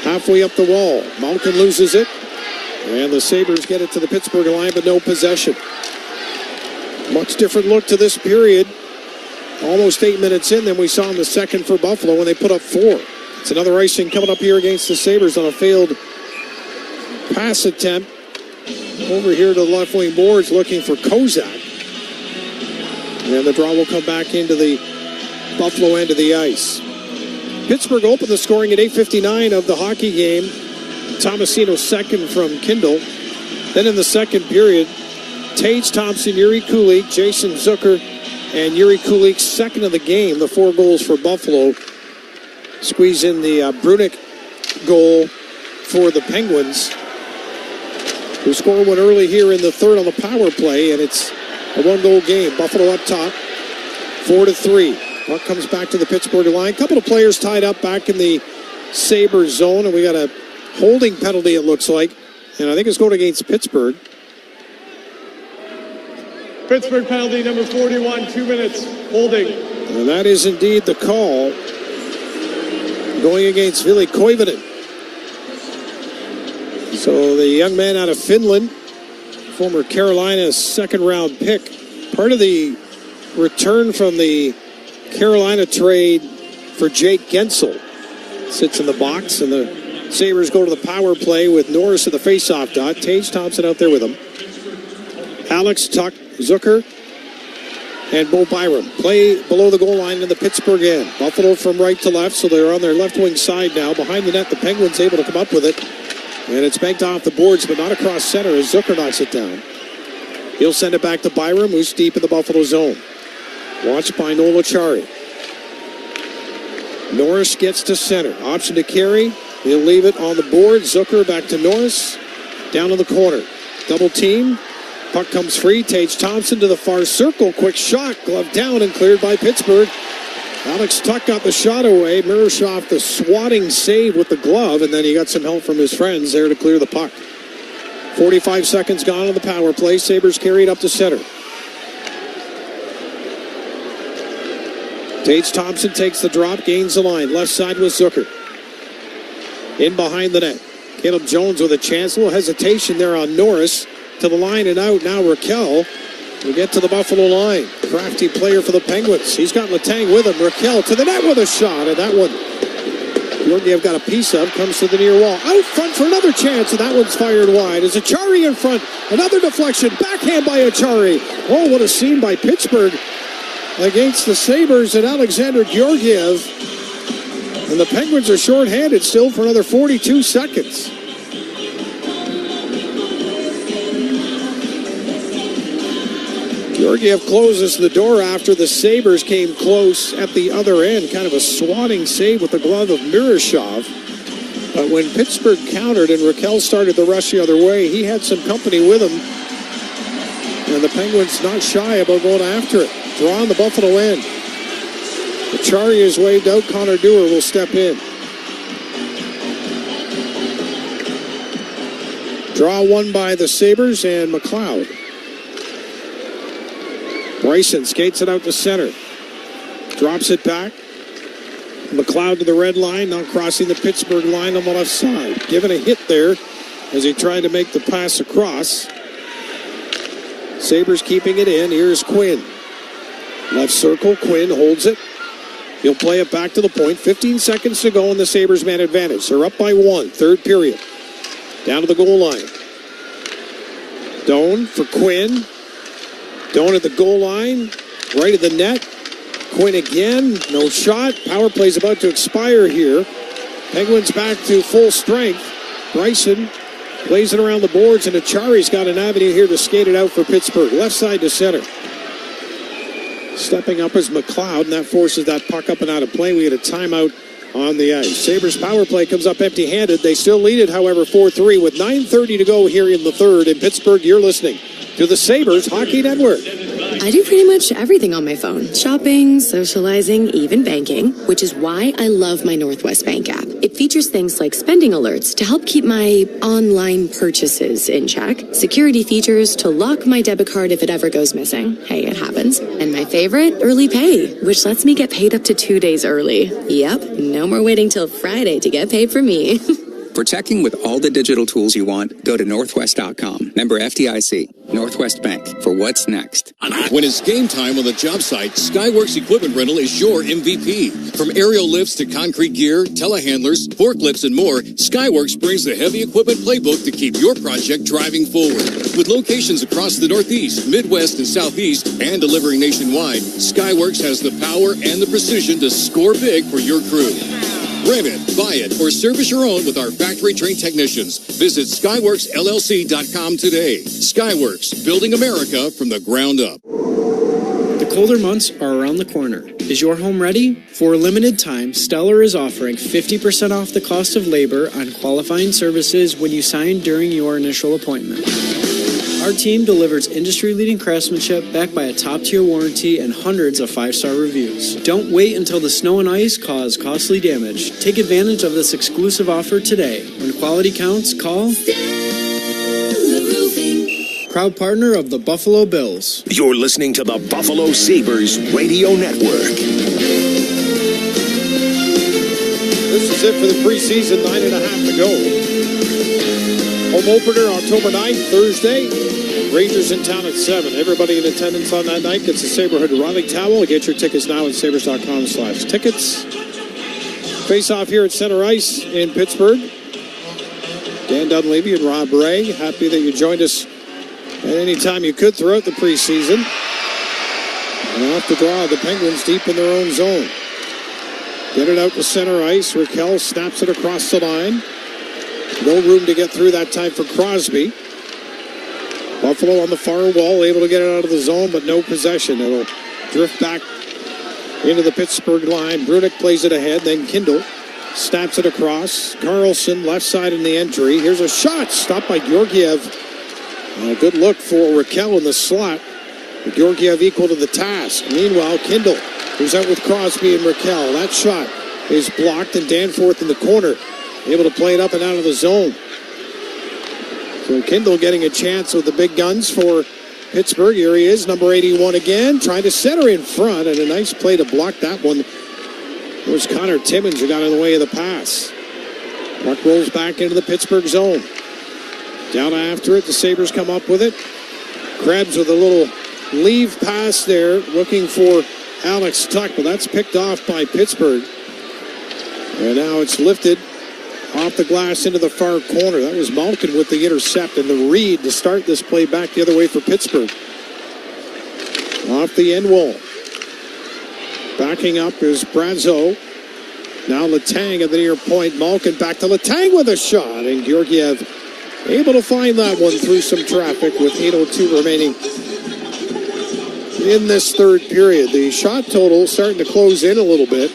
Halfway up the wall. Malkin loses it. And the Sabres get it to the Pittsburgh line, but no possession. Much different look to this period. Almost 8 minutes in than we saw in the second for Buffalo when they put up 4. It's another icing coming up here against the Sabres on a failed pass attempt over here to the left wing boards looking for Kozak. And the draw will come back into the Buffalo end of the ice. Pittsburgh opened the scoring at 8:59 of the hockey game. Tomasino second from Kindle. Then in the second period, Tage Thompson, Yuri Kulich, Jason Zucker, and Yuri Kulich second of the game. The 4 goals for Buffalo. Squeeze in the Brunick goal for the Penguins, who scored one early here in the third on the power play, and it's a 1-goal game. Buffalo up top, 4-3. Puck comes back to the Pittsburgh line. A couple of players tied up back in the Sabres zone, and we got a holding penalty, it looks like, and I think it's going against Pittsburgh. Pittsburgh penalty number 41, 2 minutes, holding. And that is indeed the call, going against Ville Koivunen. So the young man out of Finland, former Carolina second-round pick, part of the return from the Carolina trade for Jake Gensel, sits in the box, and the Sabres go to the power play with Norris at the faceoff dot. Tage Thompson out there with him. Alex, Tuck, Zucker, and Bo Byram play below the goal line in the Pittsburgh end. Buffalo from right to left, so they're on their left wing side now. Behind the net, the Penguins able to come up with it. And it's banked off the boards, but not across center as Zucker knocks it down. He'll send it back to Byram, who's deep in the Buffalo zone. Watched by Noel Acciari. Norris gets to center. Option to carry. He'll leave it on the board. Zucker back to Norris. Down in the corner. Double team. Puck comes free. Tage Thompson to the far circle. Quick shot. Glove down and cleared by Pittsburgh. Alex Tuck got the shot away. Miroshov the swatting save with the glove, and then he got some help from his friends there to clear the puck. 45 seconds gone on the power play. Sabres carried up to center. Tage Thompson takes the drop, gains the line. Left side with Zucker. In behind the net. Caleb Jones with a chance. A little hesitation there on Norris. To the line and out. Now Raquel will get to the Buffalo line. Crafty player for the Penguins. He's got Letang with him. Raquel to the net with a shot. And that one, Georgiev got a piece of. Comes to the near wall. Out front for another chance. And that one's fired wide. As Acciari in front. Another deflection. Backhand by Acciari. Oh, what a scene by Pittsburgh against the Sabres and Alexander Georgiev. And the Penguins are shorthanded still for another 42 seconds. Georgiev closes the door after the Sabres came close at the other end. Kind of a swatting save with the glove of Miroshov. But when Pittsburgh countered and Raquel started the rush the other way, he had some company with him. And the Penguins not shy about going after it. Draw on the Buffalo end. Acciari is waved out. Connor Dewar will step in. Draw won by the Sabres and McLeod. Bryson skates it out to center. Drops it back. McLeod to the red line, now crossing the Pittsburgh line on the left side. Given a hit there as he tried to make the pass across. Sabres keeping it in. Here's Quinn. Left circle, Quinn holds it. He'll play it back to the point. 15 seconds to go in the Sabres man advantage. They're up by 1, third period. Down to the goal line. Doan for Quinn. Doan at the goal line, right at the net. Quinn again, no shot. Power play's about to expire here. Penguins back to full strength. Bryson plays it around the boards, and Acciari's got an avenue here to skate it out for Pittsburgh. Left side to center. Stepping up is McLeod, and that forces that puck up and out of play. We had a timeout on the ice. Sabres power play comes up empty-handed. They still lead it, however, 4-3 with 9:30 to go here in the third. In Pittsburgh, you're listening to the Sabres Hockey Network. I do pretty much everything on my phone. Shopping, socializing, even banking, which is why I love my Northwest Bank app. It features things like spending alerts to help keep my online purchases in check, security features to lock my debit card if it ever goes missing. Hey, it happens. And my favorite, early pay, which lets me get paid up to 2 days early. Yep, no more waiting till Friday to get paid for me. For checking with all the digital tools you want, go to northwest.com. Member FDIC, Northwest Bank, for what's next. When it's game time on the job site, Skyworks Equipment Rental is your MVP. From aerial lifts to concrete gear, telehandlers, forklifts, and more, Skyworks brings the heavy equipment playbook to keep your project driving forward. With locations across the Northeast, Midwest, and Southeast, and delivering nationwide, Skyworks has the power and the precision to score big for your crew. Rent it, buy it, or service your own with our factory-trained technicians. Visit SkyworksLLC.com today. Skyworks, building America from the ground up. The colder months are around the corner. Is your home ready? For a limited time, Stellar is offering 50% off the cost of labor on qualifying services when you sign during your initial appointment. Our team delivers industry-leading craftsmanship backed by a top-tier warranty and hundreds of 5-star reviews. Don't wait until the snow and ice cause costly damage. Take advantage of this exclusive offer today. When quality counts, call Stellar Roofing. Proud partner of the Buffalo Bills. You're listening to the Buffalo Sabres Radio Network. This is it for the preseason, 9.5 to go. Home opener October 9th, Thursday. Rangers in town at 7. Everybody in attendance on that night gets a Saberhood Riley towel. Get your tickets now at sabres.com/tickets. Face off here at center ice in Pittsburgh. Dan Dunleavy and Rob Ray, happy that you joined us at any time you could throughout the preseason. And off the draw, the Penguins deep in their own zone. Get it out to center ice. Raquel snaps it across the line. No room to get through that time for Crosby. Buffalo on the far wall, able to get it out of the zone, but no possession. It'll drift back into the Pittsburgh line. Brunick plays it ahead, then Kindle snaps it across. Carlson, left side in the entry. Here's a shot, stopped by Georgiev. A good look for Raquel in the slot. Georgiev equal to the task. Meanwhile, Kindle goes out with Crosby and Raquel. That shot is blocked, and Danforth in the corner able to play it up and out of the zone. So Kindle getting a chance with the big guns for Pittsburgh. Here he is, number 81 again, trying to center in front, and a nice play to block that one. It was Connor Timmins who got in the way of the pass. Puck rolls back into the Pittsburgh zone. Down after it, the Sabres come up with it. Krebs with a little leave pass there, looking for Alex Tuck, but that's picked off by Pittsburgh. And now it's lifted off the glass into the far corner. That was Malkin with the intercept and the read to start this play back the other way for Pittsburgh. Off the end wall. Backing up is Brazo. Now Letang at the near point. Malkin back to Letang with a shot. And Georgiev able to find that one through some traffic with 8:02 remaining in this third period. The shot total starting to close in a little bit.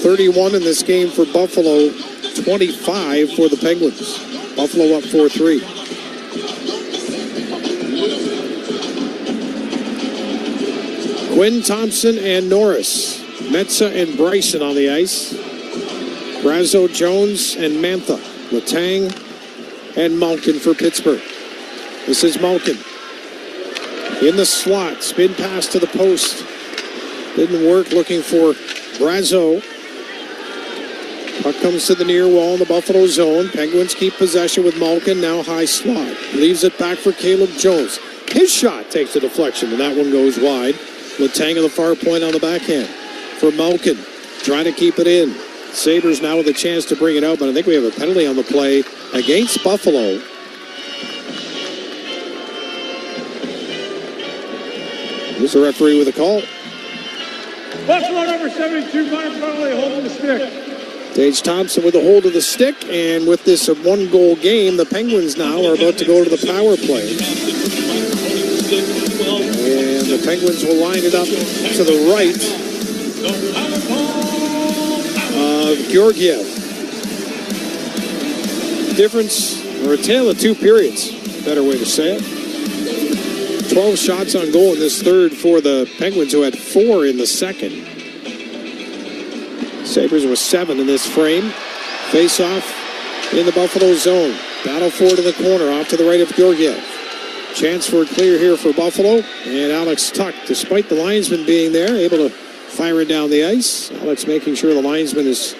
31 in this game for Buffalo, 25 for the Penguins. Buffalo up 4-3. Quinn, Thompson, and Norris. Metza and Bryson on the ice. Brazo, Jones, and Mantha. Letang and Malkin for Pittsburgh. This is Malkin. In the slot, spin pass to the post. Didn't work, looking for Brazo. Puck comes to the near wall in the Buffalo zone. Penguins keep possession with Malkin, now high slot. Leaves it back for Caleb Jones. His shot takes a deflection, and that one goes wide. Letang on the far point on the backhand for Malkin. Trying to keep it in. Sabres now with a chance to bring it out, but I think we have a penalty on the play against Buffalo. Here's the referee with a call. Buffalo number 72, Connor Connolly holding the stick. Tage Thompson with a hold of the stick, and with this one-goal game, the Penguins now are about to go to the power play. And the Penguins will line it up to the right of Georgiev. Difference, or a tale of two periods, better way to say it. 12 shots on goal in this third for the Penguins, who had 4 in the second. Sabres with 7 in this frame. Face-off in the Buffalo zone. Battle for to the corner, off to the right of Georgiev. Chance for a clear here for Buffalo. And Alex Tuck, despite the linesman being there, able to fire it down the ice. Alex making sure the linesman is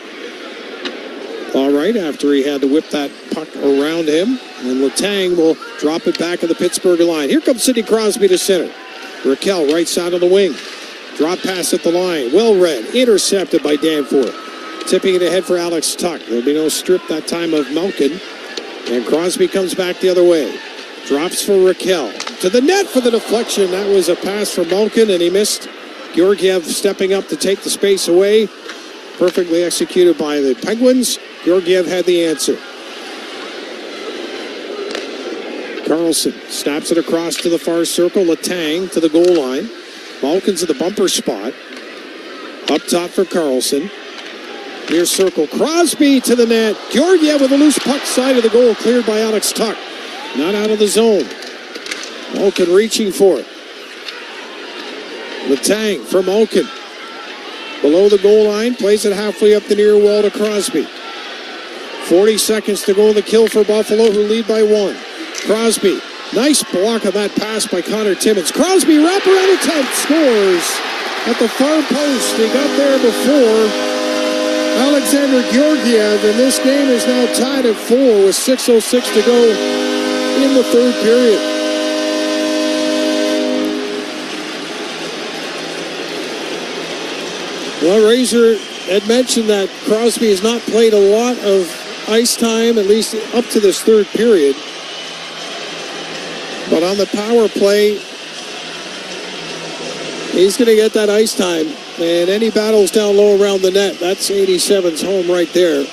All right, after he had to whip that puck around him. And Letang will drop it back at the Pittsburgh line. Here comes Sidney Crosby to center. Raquel right side of the wing. Drop pass at the line. Well read. Intercepted by Danforth. Tipping it ahead for Alex Tuck. There'll be no strip that time of Malkin. And Crosby comes back the other way. Drops for Raquel. To the net for the deflection. That was a pass for Malkin, and he missed. Georgiev stepping up to take the space away. Perfectly executed by the Penguins. Georgiev had the answer. Carlson snaps it across to the far circle. Letang to the goal line. Malkin's at the bumper spot. Up top for Carlson. Near circle. Crosby to the net. Georgiev with a loose puck side of the goal. Cleared by Alex Tuck. Not out of the zone. Malkin reaching for it. Letang for Malkin. Below the goal line. Plays it halfway up the near wall to Crosby. 40 seconds to go in the kill for Buffalo, who lead by 1. Crosby. Nice block of that pass by Connor Timmins. Crosby wraparound attempt. Scores at the far post. He got there before Alexander Georgiev, and this game is now tied at 4 with 6:06 to go in the third period. Well, Razor had mentioned that Crosby has not played a lot of ice time, at least up to this third period. But on the power play, he's going to get that ice time. And any battles down low around the net, that's 87's home right there.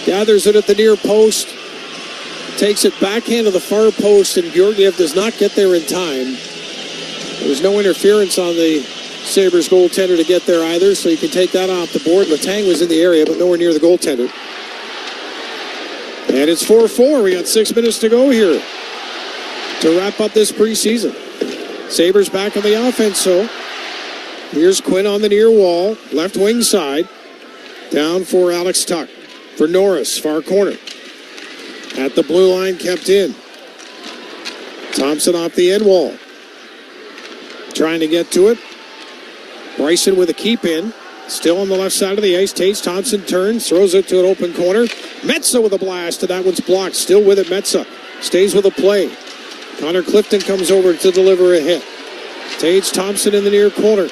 Gathers it at the near post. Takes it backhand to the far post, and Georgiev does not get there in time. There's no interference on the Sabres goaltender to get there either, so you can take that off the board. Letang was in the area, but nowhere near the goaltender. And it's 4-4. We got 6 minutes to go here to wrap up this preseason. Sabres back on the offense, so here's Quinn on the near wall, left wing side. Down for Alex Tuck. For Norris, far corner. At the blue line, kept in. Thompson off the end wall. Trying to get to it. Bryson with a keep in. Still on the left side of the ice. Tage Thompson turns, throws it to an open corner. Metsa with a blast, and that one's blocked. Still with it, Metsa. Stays with a play. Connor Clifton comes over to deliver a hit. Tage Thompson in the near corner.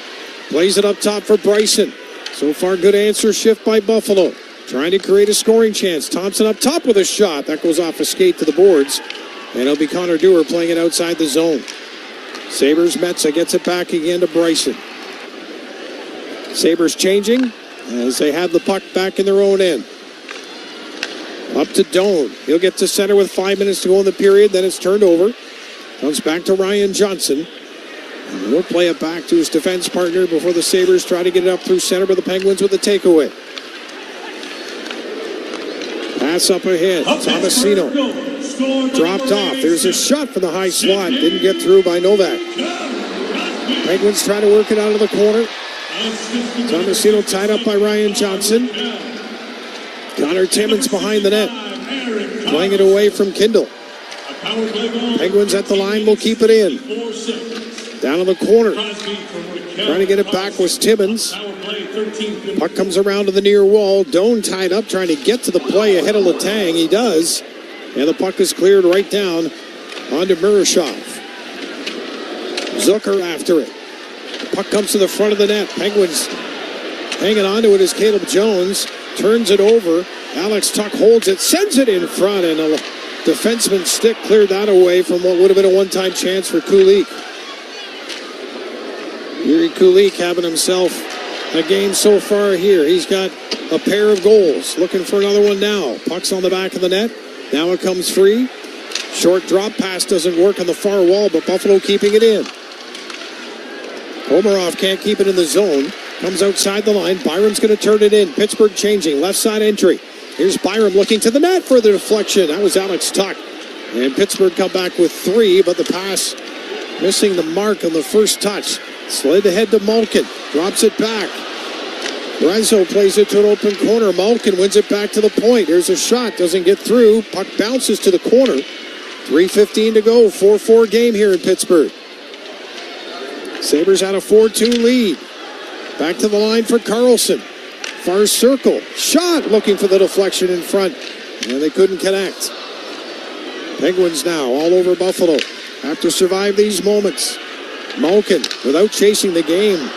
Plays it up top for Bryson. So far, good answer shift by Buffalo. Trying to create a scoring chance. Thompson up top with a shot. That goes off a skate to the boards. And it'll be Connor Dewar playing it outside the zone. Sabres Metsa gets it back again to Bryson. Sabres changing as they have the puck back in their own end. Up to Doan. He'll get to center with 5 minutes to go in the period. Then it's turned over. Comes back to Ryan Johnson. And we'll play it back to his defense partner before the Sabres try to get it up through center, but the Penguins with the takeaway. Pass up ahead. Tomasino. Dropped off. There's a shot from the high slot. Didn't get through by Novak. Penguins try to work it out of the corner. Tomasino tied up by Ryan Johnson. Connor Timmins behind the net. Playing it away from Kindle. Penguins at the line will keep it in. Down in the corner. Trying to get it back was Timmins. Puck comes around to the near wall. Doan tied up trying to get to the play ahead of Letang. He does. And the puck is cleared right down onto Murashov. Zucker after it. Puck comes to the front of the net. Penguins hanging on to it as Caleb Jones turns it over. Alex Tuck holds it, sends it in front, and a defenseman's stick cleared that away from what would have been a one-time chance for Kulik. Yuri Kulik having himself a game so far here. He's got a pair of goals. Looking for another one now. Puck's on the back of the net. Now it comes free. Short drop pass doesn't work on the far wall, but Buffalo keeping it in. Komarov can't keep it in the zone. Comes outside the line. Byram's going to turn it in. Pittsburgh changing. Left side entry. Here's Byram looking to the net for the deflection. That was Alex Tuck. And Pittsburgh come back with 3, but the pass missing the mark on the first touch. Slid ahead to Malkin. Drops it back. Renzo plays it to an open corner. Malkin wins it back to the point. There's a shot. Doesn't get through. Puck bounces to the corner. 3:15 to go. 4-4 game here in Pittsburgh. Sabres had a 4-2 lead. Back to the line for Carlson. Far circle. Shot looking for the deflection in front. And they couldn't connect. Penguins now all over Buffalo. Have to survive these moments. Malkin without chasing the game.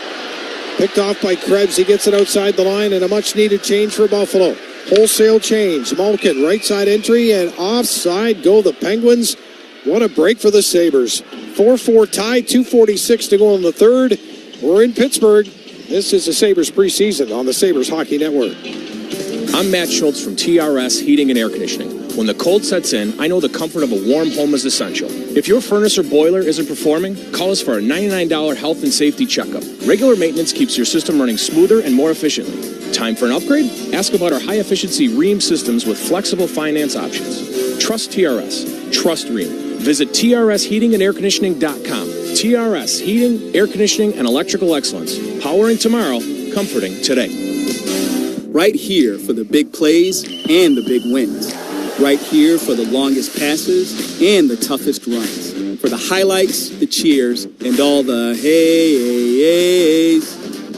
Picked off by Krebs. He gets it outside the line and a much needed change for Buffalo. Wholesale change. Malkin right side entry and offside go the Penguins. What a break for the Sabres. 4-4 tie. 2:46 to go in the third. We're in Pittsburgh. This is the Sabres preseason on the Sabres Hockey Network. I'm Matt Schultz from TRS Heating and Air Conditioning. When the cold sets in, I know the comfort of a warm home is essential. If your furnace or boiler isn't performing, call us for a $99 health and safety checkup. Regular maintenance keeps your system running smoother and more efficiently. Time for an upgrade? Ask about our high-efficiency Rheem systems with flexible finance options. Trust TRS. Trust Rheem. Visit TRSHeatingandAirConditioning.com. TRS Heating, Air Conditioning, and Electrical Excellence. Powering tomorrow, comforting today. Right here for the big plays and the big wins. Right here for the longest passes and the toughest runs. For the highlights, the cheers, and all the hey-hey-hey-hey.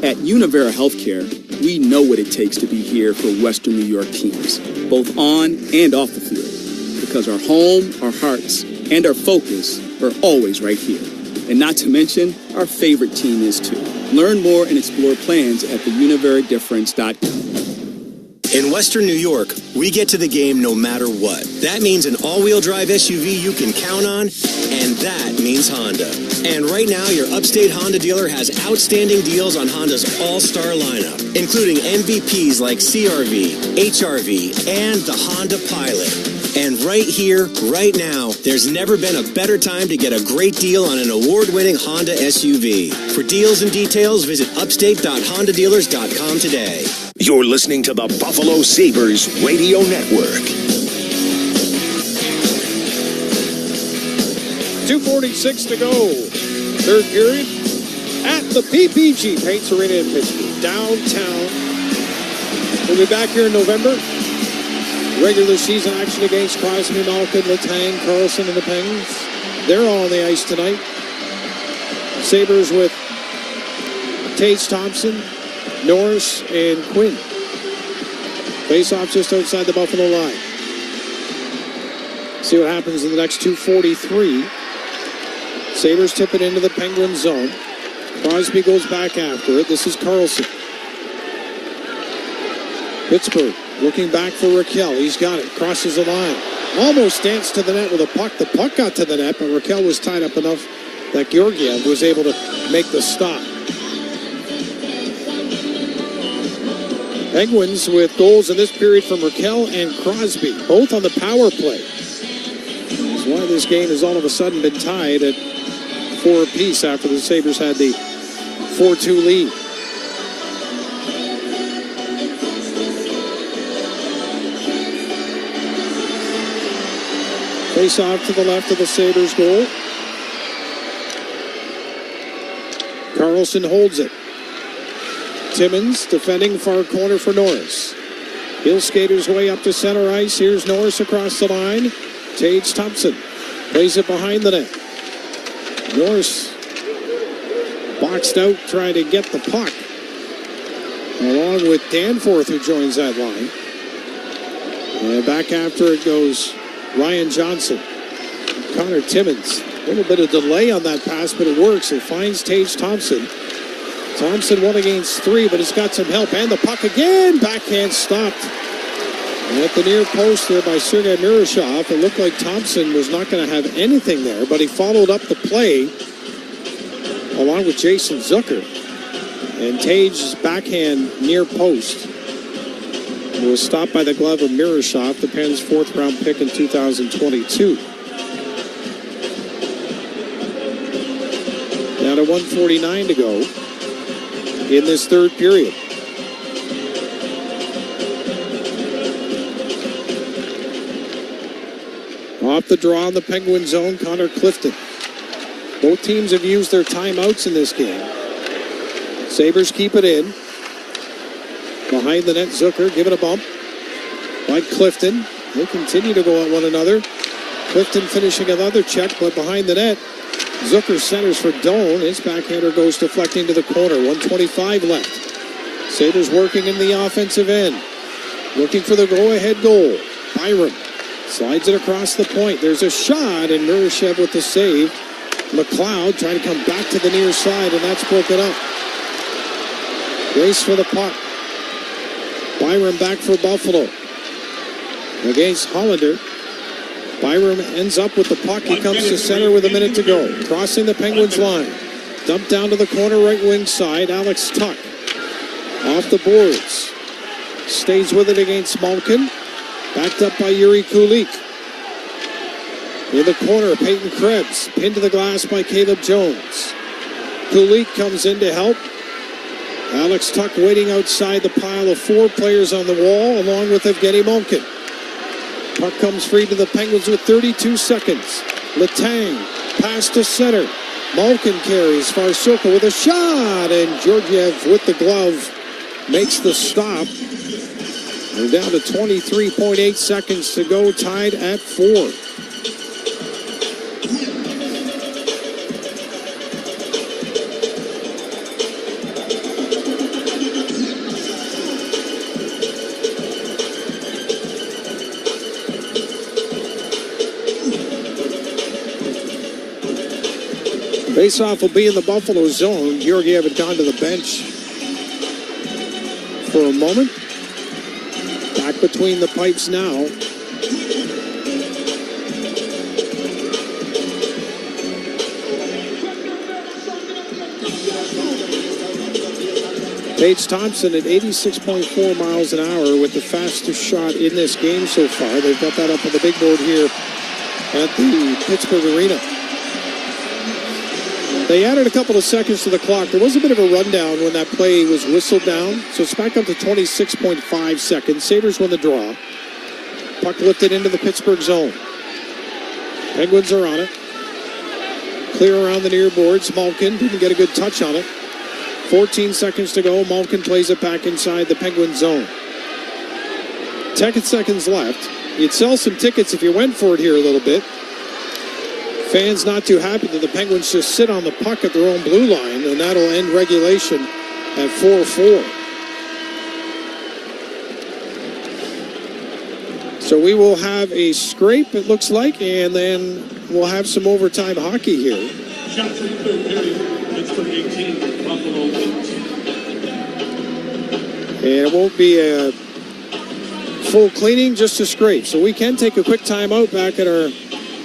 At Univera Healthcare, we know what it takes to be here for Western New York teams, both on and off the field. Because our home, our hearts, and our focus are always right here. And not to mention, our favorite team is too. Learn more and explore plans at theuniveradifference.com. In Western New York, we get to the game no matter what. That means an all-wheel drive SUV you can count on, and that means Honda. And right now, your Upstate Honda dealer has outstanding deals on Honda's all-star lineup, including MVPs like CR-V, HR-V, and the Honda Pilot. And right here, right now, there's never been a better time to get a great deal on an award-winning Honda SUV. For deals and details, visit upstate.hondadealers.com today. You're listening to the Buffalo Sabres Radio Network. 2:46 to go. Third period at the PPG Paints Arena in Pittsburgh, downtown. We'll be back here in November. Regular season action against Crosby, Malkin, Letang, Carlson, and the Penguins. They're all on the ice tonight. Sabres with Tage Thompson, Norris, and Quinn. Face-off just outside the Buffalo line. See what happens in the next 2:43. Sabres tip it into the Penguin zone. Crosby goes back after it. This is Carlson. Pittsburgh looking back for Raquel. He's got it. Crosses the line. Almost danced to the net with a puck. The puck got to the net, but Raquel was tied up enough that Georgiev was able to make the stop. Penguins with goals in this period from Raquel and Crosby, both on the power play. That's why this game has all of a sudden been tied at 4 apiece after the Sabres had the 4-2 lead. Face off to the left of the Sabres goal. Carlson holds it. Timmins defending far corner for Norris. He'll skate his way up to center ice. Here's Norris across the line. Tage Thompson plays it behind the net. Norris boxed out trying to get the puck. Along with Danforth, who joins that line. And back after it goes Ryan Johnson. Connor Timmins. A little bit of delay on that pass, but it works. It finds Tage Thompson. Thompson 1 against 3, but he's got some help. And the puck again. Backhand stopped. And at the near post there by Sergei Miroshov. It looked like Thompson was not going to have anything there, but he followed up the play along with Jason Zucker. And Tage's backhand near post was stopped by the glove of Miroshov, the Pens' 4th-round pick in 2022. Now to 1:49 to go in this third period. Off the draw in the Penguin zone, Connor Clifton. Both teams have used their timeouts in this game. Sabres keep it in. Behind the net, Zucker, give it a bump. By Clifton. They continue to go at one another. Clifton finishing another check, but behind the net, Zucker centers for Doan. His backhander goes deflecting to the corner. 1:25 left. Sabres working in the offensive end. Looking for the go-ahead goal. Byram slides it across the point. There's a shot, and Murashev with the save. McLeod trying to come back to the near side, and that's broken up. Race for the puck. Byram back for Buffalo. Against Hollander. Byram ends up with the puck. He comes to center with a minute to go. Crossing the Penguins line. Dumped down to the corner right wing side. Alex Tuck. Off the boards. Stays with it against Malkin. Backed up by Yuri Kulik. In the corner, Peyton Krebs. Pinned to the glass by Caleb Jones. Kulik comes in to help. Alex Tuck waiting outside the pile of 4 players on the wall, along with Evgeny Malkin. Puck comes free to the Penguins with 32 seconds. Letang, pass to center. Malkin carries. Farsoka with a shot, and Georgiev with the glove makes the stop. We're down to 23.8 seconds to go, tied at 4. Faceoff will be in the Buffalo zone. Georgiev had gone to the bench for a moment. Back between the pipes now. Tage Thompson at 86.4 miles an hour with the fastest shot in this game so far. They've got that up on the big board here at the Pittsburgh Arena. They added a couple of seconds to the clock. There was a bit of a rundown when that play was whistled down, so it's back up to 26.5 seconds. Sabres win the draw. Puck lifted into the Pittsburgh zone. Penguins are on it. Clear around the near boards. Malkin didn't get a good touch on it. 14 seconds to go. Malkin plays it back inside the Penguin zone. 10 seconds left. You'd sell some tickets if you went for it here a little bit. Fans not too happy that the Penguins just sit on the puck at their own blue line, and that'll end regulation at 4-4. So we will have a scrape, it looks like, and then we'll have some overtime hockey here. Shots in the third period. Pittsburgh 18, Buffalo 8. And it won't be a full cleaning, just a scrape. So we can take a quick timeout back at our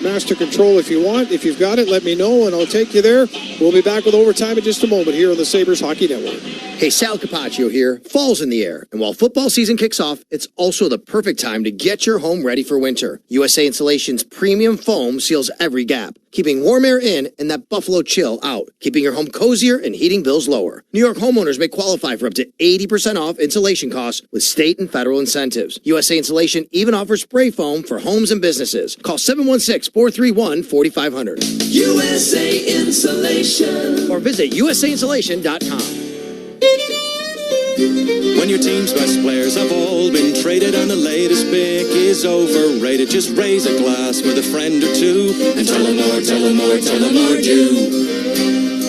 master control if you want. If you've got it, let me know, and I'll take you there. We'll be back with overtime in just a moment here on the Sabres Hockey Network. Hey, Sal Capaccio here. Fall's in the air, and while football season kicks off, it's also the perfect time to get your home ready for winter. USA Insulation's premium foam seals every gap, keeping warm air in and that Buffalo chill out, keeping your home cozier and heating bills lower. New York homeowners may qualify for up to 80% off insulation costs with state and federal incentives. USA Insulation even offers spray foam for homes and businesses. Call 716-431-4500. USA Insulation. Or visit usainsulation.com. When your team's best players have all been traded and the latest pick is overrated, just raise a glass with a friend or two and tell them more, tell them more, tell them more do.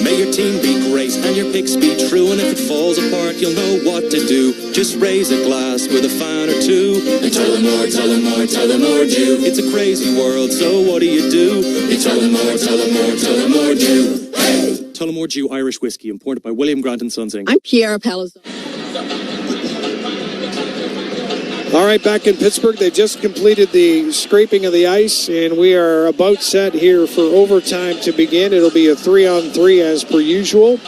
May your team be great and your picks be true, and if it falls apart you'll know what to do. Just raise a glass with a fan or two and tell them more, tell them more, tell them more do. It's a crazy world, so what do? You tell them more, tell them more, tell them more do. Hey! Tullamore Dew Irish Whiskey, imported by William Grant & Sons Inc. I'm Kiara Palazzo. All right, back in Pittsburgh, they just completed the scraping of the ice, and we are about set here for overtime to begin. It'll be a 3-on-3 as per usual.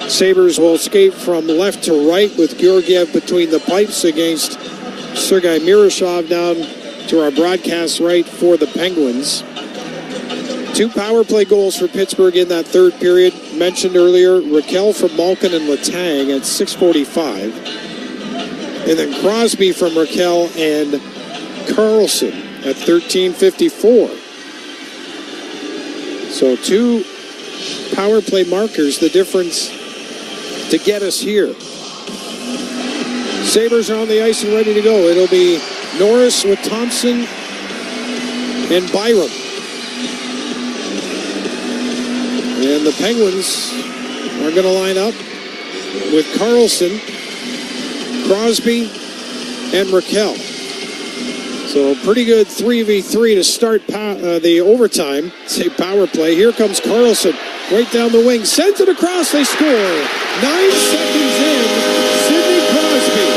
Sabres will escape from left to right with Georgiev between the pipes against Sergei Mirashov down to our broadcast right for the Penguins. 2 power play goals for Pittsburgh in that third period. Mentioned earlier, Raquel from Malkin and Letang at 6:45. And then Crosby from Raquel and Carlson at 13:54. So 2 power play markers, the difference to get us here. Sabres are on the ice and ready to go. It'll be Norris with Thompson and Byram. And the Penguins are going to line up with Carlson, Crosby, and Raquel. So pretty good 3v3 to start the overtime. Say power play. Here comes Carlson. Right down the wing. Sends it across. They score. 9 seconds in. Sidney Crosby.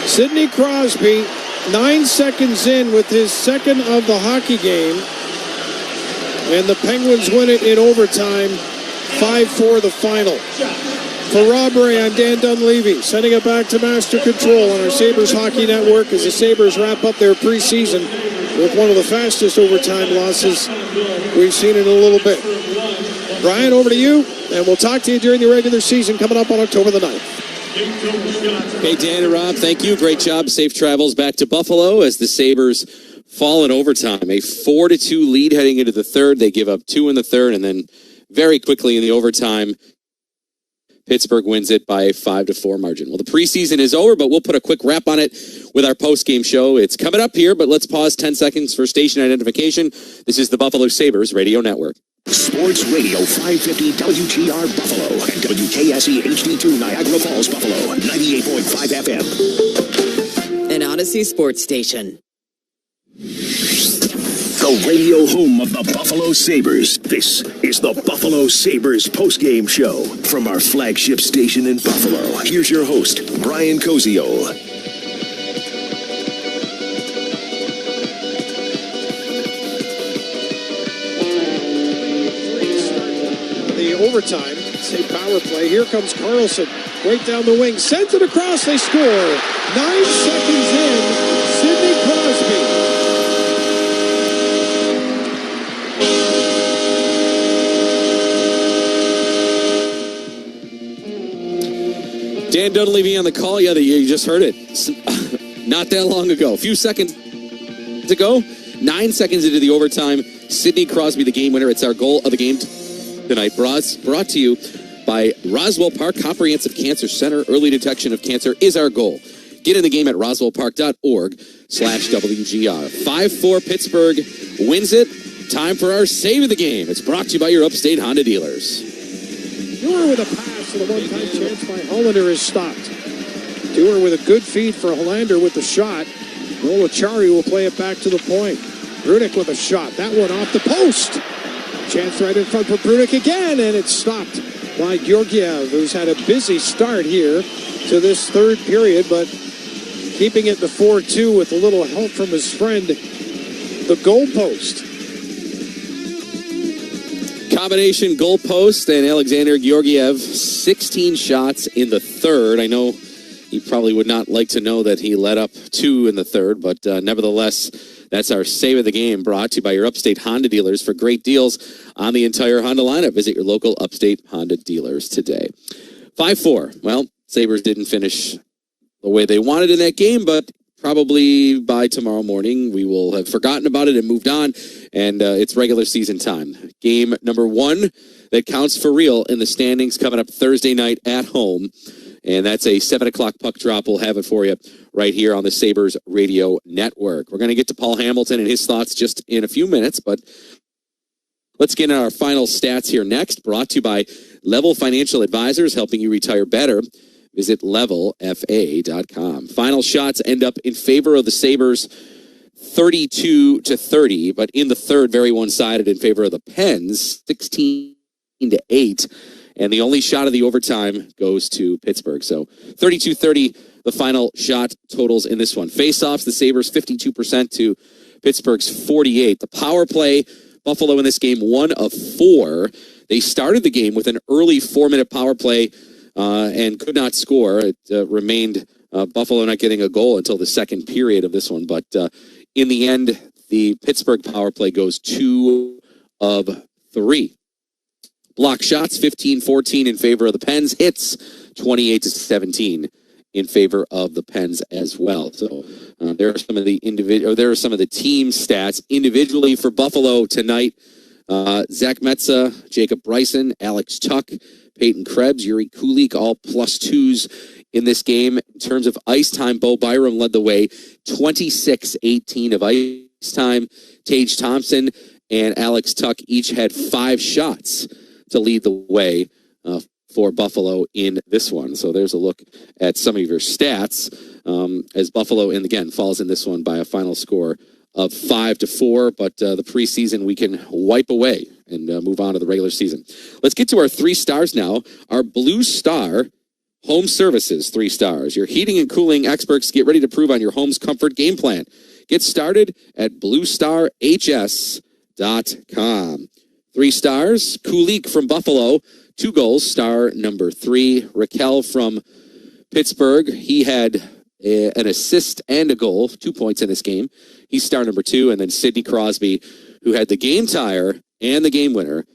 Sidney Crosby, 9 seconds in with his second of the hockey game. And the Penguins win it in overtime. 5-4 the final. For Rob Ray, I'm Dan Dunleavy, sending it back to Master Control on our Sabres Hockey Network as the Sabres wrap up their preseason with one of the fastest overtime losses we've seen in a little bit. Brian, over to you, and we'll talk to you during the regular season coming up on October the 9th. Hey, Dan and Rob, thank you. Great job. Safe travels back to Buffalo as the Sabres fall in overtime. A 4-2 lead heading into the third. They give up 2 in the third, and then very quickly in the overtime, Pittsburgh wins it by a 5-4 margin. Well, the preseason is over, but we'll put a quick wrap on it with our post-game show. It's coming up here, but let's pause 10 seconds for station identification. This is the Buffalo Sabres Radio Network. Sports Radio 550 WGR Buffalo and WKSE HD2 Niagara Falls, Buffalo, 98.5 FM. An Odyssey sports station. The radio home of the Buffalo Sabres. This is the Buffalo Sabres postgame show from our flagship station in Buffalo. Here's your host, Brian Koziol. The overtime, say power play. Here comes Carlson, right down the wing, sends it across. They score. 9 seconds in, Sidney Crosby. Dan Dunleavy on the call. Yeah, you just heard it. Not that long ago. A few seconds ago. 9 seconds into the overtime. Sidney Crosby, the game winner. It's our goal of the game tonight. Brought to you by Roswell Park Comprehensive Cancer Center. Early detection of cancer is our goal. Get in the game at roswellpark.org/WGR. 5-4 Pittsburgh wins it. Time for our save of the game. It's brought to you by your Upstate Honda dealers. Dewar with a pass and a one-time chance by Hollander is stopped. Dewar with a good feed for Hollander with the shot. Molachari will play it back to the point. Brunick with a shot. That one off the post. Chance right in front for Brunick again, and it's stopped by Georgiev, who's had a busy start here to this third period, but keeping it to 4-2 with a little help from his friend, the goalpost. Combination goalpost and Alexander Georgiev, 16 shots in the third. I know you probably would not like to know that he let up 2 in the third, but nevertheless, that's our save of the game, brought to you by your Upstate Honda dealers for great deals on the entire Honda lineup. Visit your local Upstate Honda dealers today. 5-4. Well, Sabres didn't finish the way they wanted in that game, but probably by tomorrow morning we will have forgotten about it and moved on, and it's regular season time. Game number 1 that counts for real in the standings coming up Thursday night at home, and that's a 7 o'clock puck drop. We'll have it for you right here on the Sabres Radio Network. We're going to get to Paul Hamilton and his thoughts just in a few minutes, but let's get into our final stats here next, brought to you by Level Financial Advisors, helping you retire better. Visit levelfa.com. Final shots end up in favor of the Sabres, 32-30, but in the third, very one-sided in favor of the Pens, 16-8. And the only shot of the overtime goes to Pittsburgh. So 32-30, the final shot totals in this one. Face-offs, the Sabres 52% to Pittsburgh's 48. The power play, Buffalo in this game, 1 of 4. They started the game with an early 4-minute power play and could not score. It remained Buffalo not getting a goal until the second period of this one. But in the end, the Pittsburgh power play goes 2 of 3. Block shots, 15-14 in favor of the Pens. Hits, 28-17 in favor of the Pens as well. So there are some of the team stats individually for Buffalo tonight. Zach Metza, Jacob Bryson, Alex Tuck, Peyton Krebs, Yuri Kulik, all +2s in this game. In terms of ice time, Bo Byram led the way, 26-18 of ice time. Tage Thompson and Alex Tuck each had 5 shots to lead the way for Buffalo in this one. So there's a look at some of your stats as Buffalo, and again, falls in this one by a final score of 5-4. But the preseason we can wipe away and move on to the regular season. Let's get to our 3 stars now. Our Blue Star Home Services 3 stars. Your heating and cooling experts get ready to prove on your home's comfort game plan. Get started at BlueStarHS.com. 3 stars. Kulik from Buffalo, 2 goals. Star number 3. Raquel from Pittsburgh. He had an assist and a goal, 2 points in this game. He's star number 2. And then Sidney Crosby, who had the game tire and the game winner.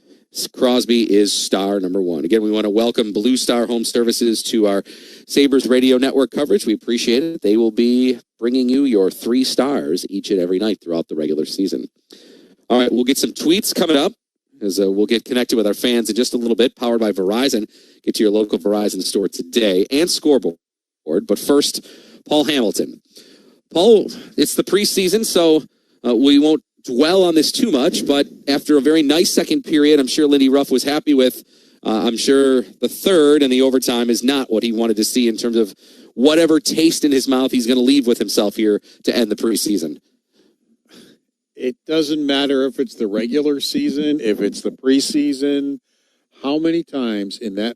Crosby is star number 1. Again, we want to welcome Blue Star Home Services to our Sabres radio network coverage. We appreciate it. They will be bringing you your 3 stars each and every night throughout the regular season. All right, we'll get some tweets coming up as we'll get connected with our fans in just a little bit, powered by Verizon. Get to your local Verizon store today, and scoreboard. But first, Paul Hamilton. Paul, it's the preseason, so we won't dwell on this too much, but after a very nice second period, I'm sure Lindy Ruff was happy with. I'm sure the third and the overtime is not what he wanted to see in terms of whatever taste in his mouth he's going to leave with himself here to end the preseason. It doesn't matter if it's the regular season, if it's the preseason. How many times in that